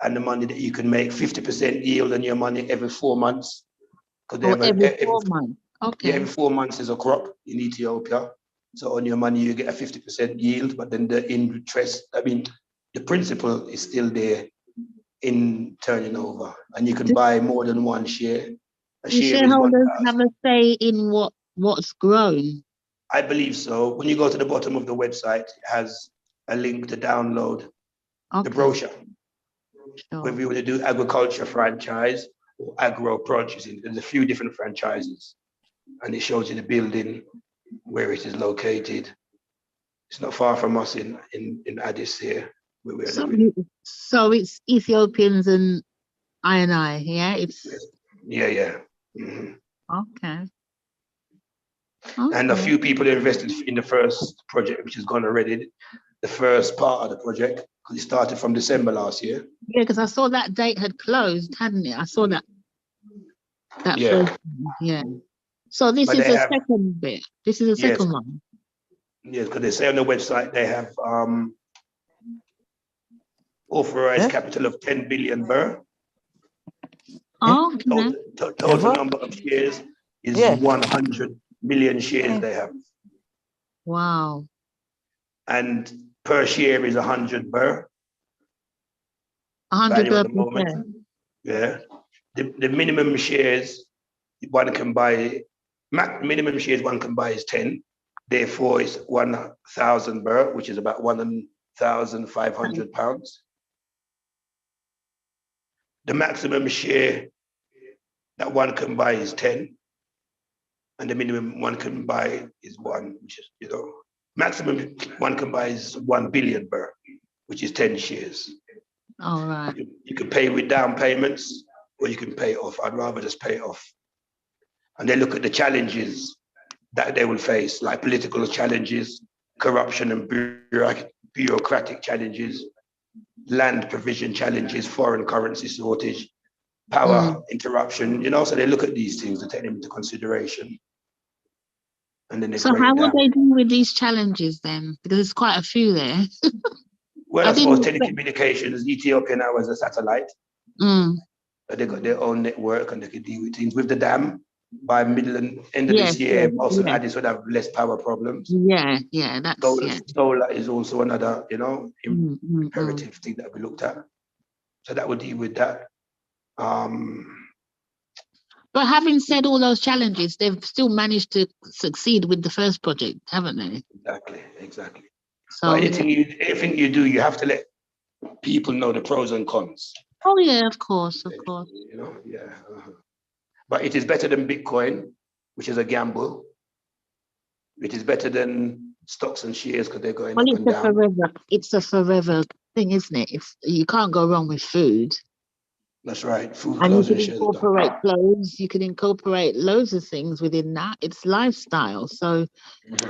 and the money that you can make, 50% yield on your money every 4 months. Every 4 months. Okay. Yeah, every 4 months is a crop in Ethiopia. So on your money, you get a 50% yield, but then the interest, the principal is still there in turning over. And you can buy more than one share. Do shareholders have a say in what's grown? I believe so. When you go to the bottom of the website, it has a link to download the brochure. Sure. Whether you want to do agriculture franchise or agro produce, there's a few different franchises. And it shows you the building, where it is located. It's not far from us in Addis here, where we're living. So it's Ethiopians and I, yeah? Yeah. Mm-hmm. Okay. And a few people invested in the first project, which has gone already, the first part of the project, because it started from December last year. Yeah, because I saw that date had closed, hadn't it? I saw that Yeah. first one. Yeah. So this is a second bit. This is a second one. Yes, because they say on the website they have authorized capital of 10 billion birr. Oh, okay. Total number of shares is 100 million shares they have. Wow. And per share is 100 birr. 100 birr per share. Yeah. The minimum shares one can buy, minimum shares one can buy is 10. Therefore, it's 1,000 birr, which is about £1,500. The maximum share that one can buy is 10. And the minimum one can buy is 1, which is, maximum one can buy is 1 billion birr, which is 10 shares. All right. You can pay with down payments or you can pay off. I'd rather just pay off. And they look at the challenges that they will face, like political challenges, corruption and bureaucratic challenges, land provision challenges, foreign currency shortage, power interruption, so they look at these things and take them into consideration. And then they So how would they deal with these challenges then? Because there's quite a few there. Well, I suppose telecommunications, Ethiopia now has a satellite. They got their own network and they can deal with things. With the dam, by middle and end of this year, also Addis would have less power problems. Yeah, that's solar is also another, imperative thing that we looked at. So that would deal with that. But having said all those challenges, they've still managed to succeed with the first project, haven't they? Exactly. So But anything you do, you have to let people know the pros and cons. Oh yeah, of course. You know, yeah. But it is better than Bitcoin, which is a gamble. It is better than stocks and shares because they're going up and down. It's a forever thing, isn't it? If you can't go wrong with food. That's right. Food, And you clothes, can and shelter. incorporate clothes. You can incorporate loads of things within that. It's lifestyle, so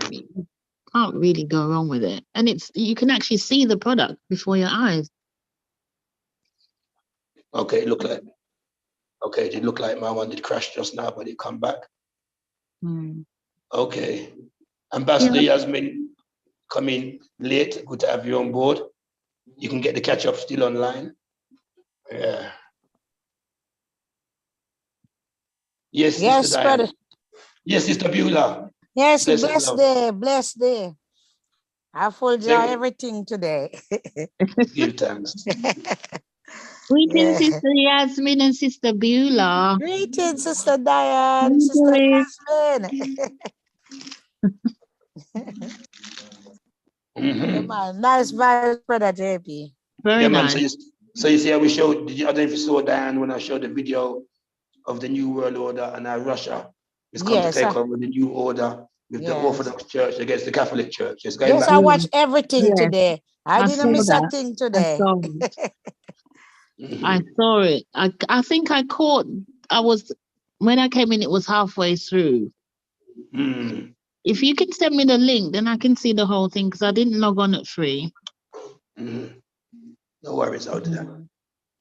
you can't really go wrong with it. And you can actually see the product before your eyes. Okay, it did look like my one did crash just now, but it come back. Okay. Ambassador Yasmin, come in late. Good to have you on board. You can get the catch up still online. Yeah. Yes, Sister Diane. Brother. Yes, Sister Beulah. Yes, blessed day. I full joy everything today. Give thanks. Greetings, Sister Yasmin and Sister Beulah. Greetings, Sister Diane, Sister Yasmin. Nice vibes, Brother JP. Very nice. Man, so you see how we showed, I don't know if you saw Diane when I showed the video of the New World Order and how Russia is come to take over the New Order with the Orthodox Church against the Catholic Church. It's going back. I watched everything today. I didn't miss a thing today. I saw it. I think when I came in, it was halfway through. If you can send me the link, then I can see the whole thing because I didn't log on at 3. No worries out of that.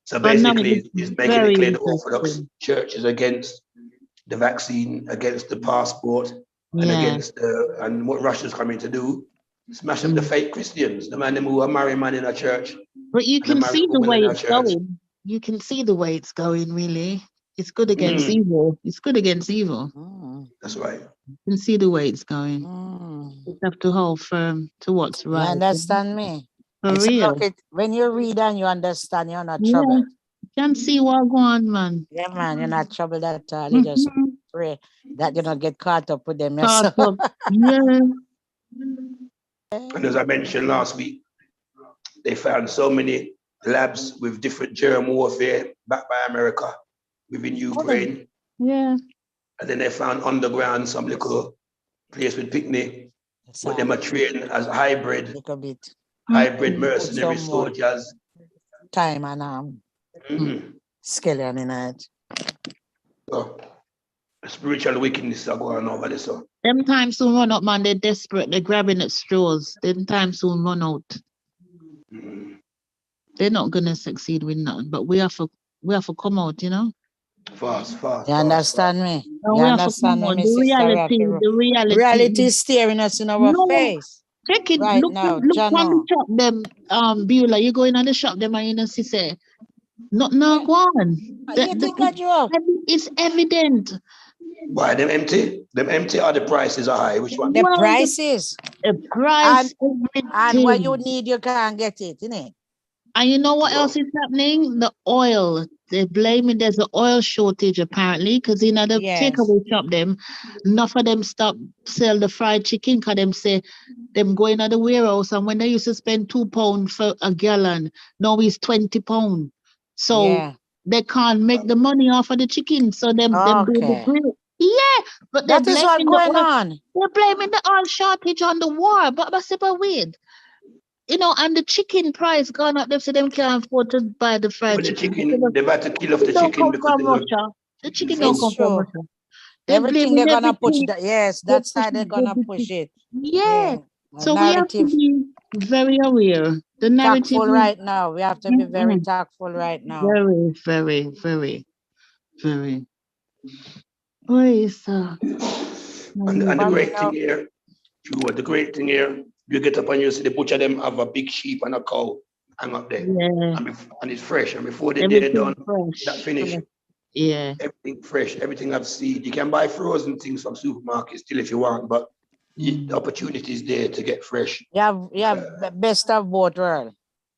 So basically, it's making it clear the Orthodox Church is against the vaccine, against the passport, and against and what Russia's coming to do, smash up the fake Christians, the man who are marrying man in a church. But you can see the way it's going. You can see the way it's going, really. It's good against evil. It's good against evil. That's right. You can see the way it's going. You have to hold firm to what's right. You understand me? For real. When you read and you understand, you're not troubled. You can see what going on, man. Yeah, man, you're not troubled at all. You just pray that you don't get caught up with them. And as I mentioned last week, they found so many labs with different germ warfare backed by America within Ukraine. And then they found underground some little place with picnic, but them are trained as hybrid mercenary soldiers. Time and skeleton in it. So spiritual wickedness are going over there. So them times soon run up, man. They're desperate. They're grabbing at straws. Them times soon run out. They're not gonna succeed with nothing, but we have to come out, you know. Fast. You understand me? No, you understand me, the reality is staring us in our face. Check it. Right look now, on the shop them, Beulah. You go in on the shop them and you know see say, no, go on. It's evident. Why them empty? Them empty or the prices are high? Which one? The prices. The price. And what you need, you can't get it, innit? And you know what else is happening? The oil. They're blaming there's an oil shortage apparently because the takeaway shop them, enough of them stop sell the fried chicken because them say them going at the warehouse and when they used to spend £2 for a gallon, now it's £20. So they can't make the money off of the chicken. So them do the grill. Yeah, but that is what's going on. They're blaming the oil shortage on the war. But wait. You know, and the chicken price gone up. They say them can't afford to buy the fried chicken. They're about to kill off the chicken because Russia. The chicken don't come from Russia. Everything they're gonna push that. Yes, that's how they're gonna push it. Yeah. So we have to be very aware. The narrative tactful right now. We have to be very tactful right now. Very, very, very, very. Oh, yes, sir. And the great thing here, you get up and you see the butcher them have a big sheep and a cow hang up there. And it's fresh. And before they're done, that finish. Yeah. Everything fresh, everything have seed. You can buy frozen things from supermarkets still if you want, but the opportunity is there to get fresh. Yeah, best of both worlds.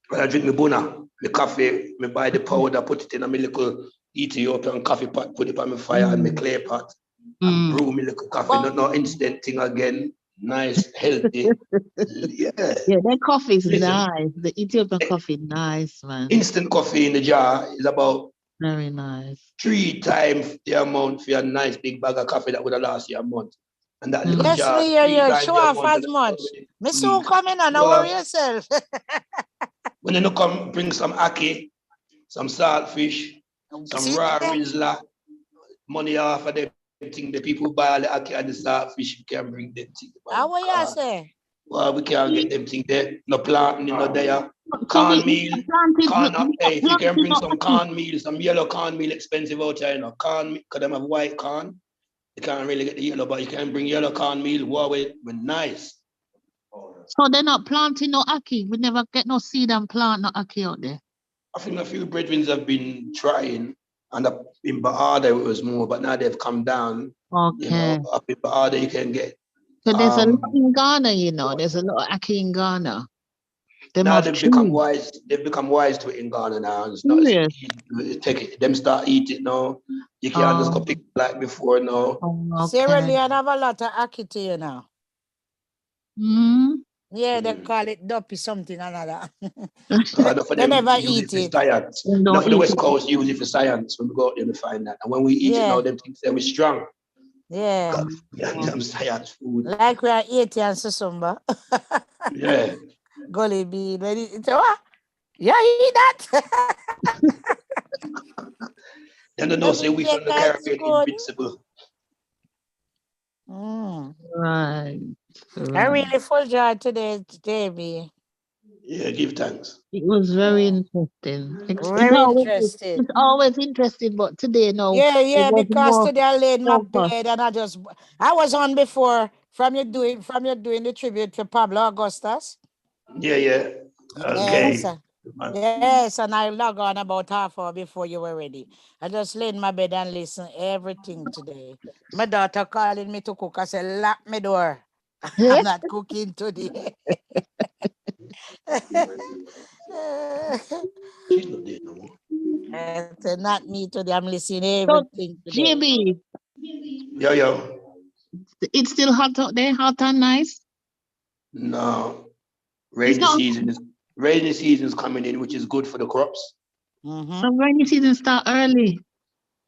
When I drink my buna, my coffee, I buy the powder, put it in a little Ethiopian coffee pot, put it on my fire and my clay pot, and brew me little coffee. No instant thing again. Nice, healthy. Yeah. Yeah, that coffee is Listen, nice. The Ethiopian coffee, nice, man. Instant coffee in the jar is about very nice. 3 times the amount for a nice big bag of coffee that would have last you a month. And that little Yes, jar, me, 3 you times show the off amount as much. Me soon squeeze. come in and don't worry yourself. When you come, bring some ackee, some saltfish, some raw rizla, money off of them thing. The people buy all the ackee and the saltfish, you can bring them things. How will you say? Well, we can't get them things there. No planting, no there. Cornmeal, corn up. Hey, if you can bring some cornmeal, some yellow cornmeal, expensive out here, you know. Corn, because them have white corn. You can't really get the yellow, but you can bring yellow cornmeal. Wow, with nice. So they're not planting no ackee. We never get no seed and plant no ackee out there. I think a few brethren have been trying, and up in Baada it was more, but now they've come down. Okay. You know, up in Baada you can get. So there's a lot in Ghana, you know. There's a lot of ackee in Ghana. Now they've become wise. They've become wise to it in Ghana now. It's not take it. Them start eat it now. You can't just go pick it like before now. Sierra Leone have a lot of ackee to you now. Yeah, they call it duppy something another. They never eat it. Science. Not for the West Coast, use it for science. When we go out there, we find that. And when we eat it now, them things say we're strong. Yeah. Some science food. Like we are eating and susumba. Yeah. Gully bean. Yeah, eat that. And don't say we from the Caribbean invincible. Right. I really full joy today, Jamie. Yeah, give thanks. It was very interesting. Interesting. It's always interesting, but today, no. Yeah, because today I laid my bed and I was on before from you doing the tribute to Pablo Augustus. Yeah. Okay. Yes, and I log on about half hour before you were ready. I just laid in my bed and listen everything today. My daughter calling me to cook. I said, lock my door. I'm not cooking today. I said, not me today. I'm listening everything today. GB. Yo. It's still hot out there, hot and nice? No. Rainy season is coming in, which is good for the crops. So rainy season start early.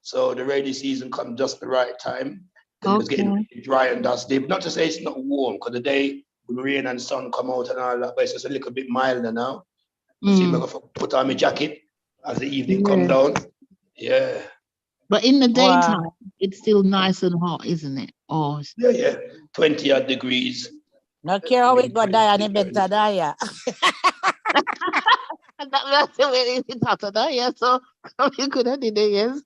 So the rainy season comes just the right time. It's getting dry and dusty. Not to say it's not warm, because the day when rain and sun come out and all that, but it's just a little bit milder now. See, I'm going to put on my jacket as the evening come down. Yeah. But in the daytime, it's still nice and hot, isn't it? Yeah. 20 odd degrees. Not care how it got die and it better die. That's the way it's hotter now, yeah. So you could have did it, yes.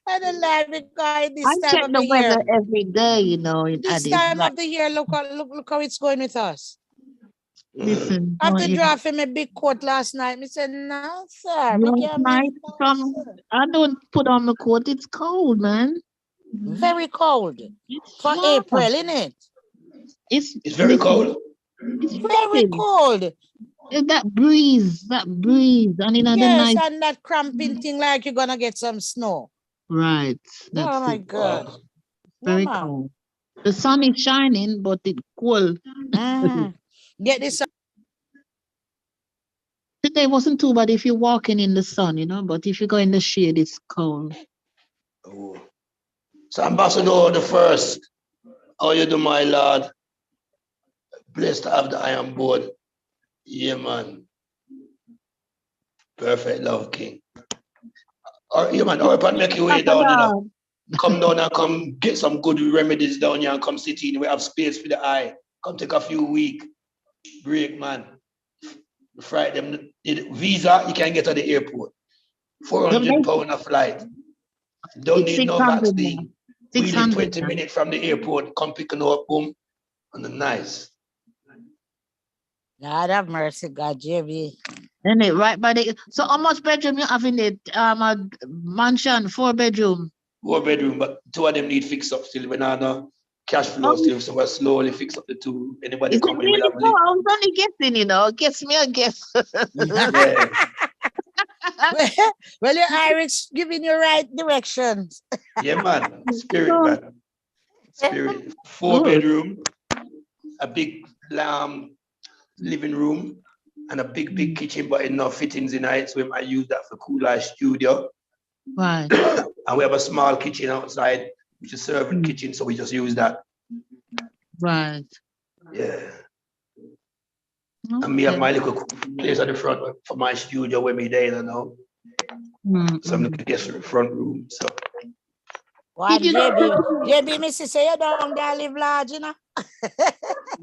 I don't like because this I check the weather every day, you know. This time of the year, look how it's going with us. Listen, after drafting a big coat last night, I said, no, sir. I don't put on the coat. It's cold, man. Very cold. For April, isn't it? It's very cold. It's very cold. That breeze, and in yes, and that cramping thing like you're gonna get some snow. Right. Oh my God. Very cold. The sun is shining, but it's cold. Get this. Today wasn't too bad if you're walking in the sun, you know, but if you go in the shade, it's cold. So Ambassador the First, how you do, my lord? Blessed to have the iron board. Yeah, man. Perfect love, King. Yeah, man, or make your way down, you know. Come down and come get some good remedies down here and come sit in. We have space for the eye. Come take a few weeks. Break, man. Fright them. Visa, you can get to the airport. £400 a flight. Don't need no vaccine. We live 20 minutes from the airport. Come pick it up, boom. And the nice. God have mercy, God, JB. Isn't it right by the? So how much bedroom you have in it? A mansion, 4-bedroom. 4-bedroom, but 2 of them need fix up still. When I know cash flow still, so we're slowly fix up the 2. Anybody come in, really? I was only guessing, you know. Guess me, I guess. Well, your Irish giving you right directions. Yeah, man. Spirit, man. Spirit. 4-bedroom, a big living room, and a big kitchen, but enough fittings in it, so we might use that for Cool Eye Studio. Right. And we have a small kitchen outside, which is serving kitchen, so we just use that. Right. Yeah. And me have my little place at the front for my studio where me there, you know. Some little guest in the front room. So. One JB, Missy say you down there live large, you know.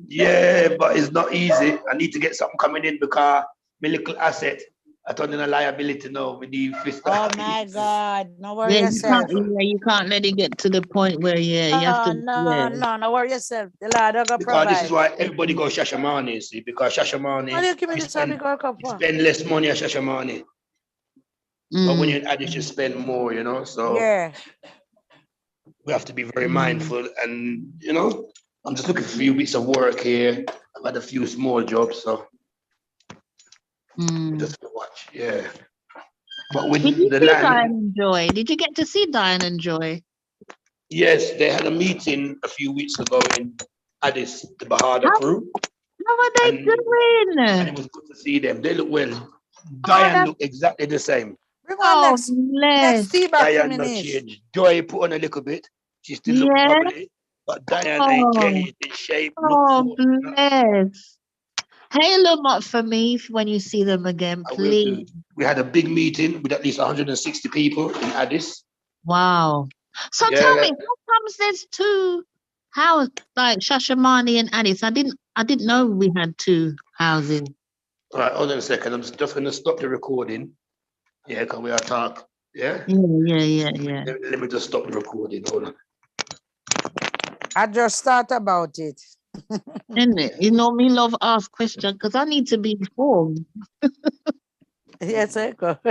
Yeah, but it's not easy. I need to get something coming in because my little asset, I turn in a liability now. We need fiscal. Oh my God, no worry yourself. You can't let it get to the point where you have to. No worry yourself. The Lord will because provide. This is why everybody goes Shashamane, you see, because Shashamane, spend less money at Shashamane. But when you're in Addis, you spend more, you know. So yeah, we have to be very mindful. And you know, I'm just looking for a few bits of work here. I've had a few small jobs, so just to watch, yeah. But with Did you the see land, Diane and Joy? Did you get to see Diane and Joy? yes, they had a meeting a few weeks ago in Addis, the Bahada crew. How are they doing? And it was good to see them. They look well. Diane looked exactly the same. Bring on next feedback Diane to me, not Nish. changed. Joy put on a little bit. She still look bubbly, but Diane ain't changed in shape. Bless. Hail them up for me when you see them again, please. We had a big meeting with at least 160 people in Addis. Wow. So tell me, how comes there's two houses, like Shashamane and Addis? I didn't know we had two houses. All right, hold on a second. I'm just going to stop the recording. Yeah, because we are talk. Yeah? Yeah. Let me just stop the recording. Hold on. I just thought about it. Isn't it? You know, me love ask questions because I need to be informed. Yes, I go.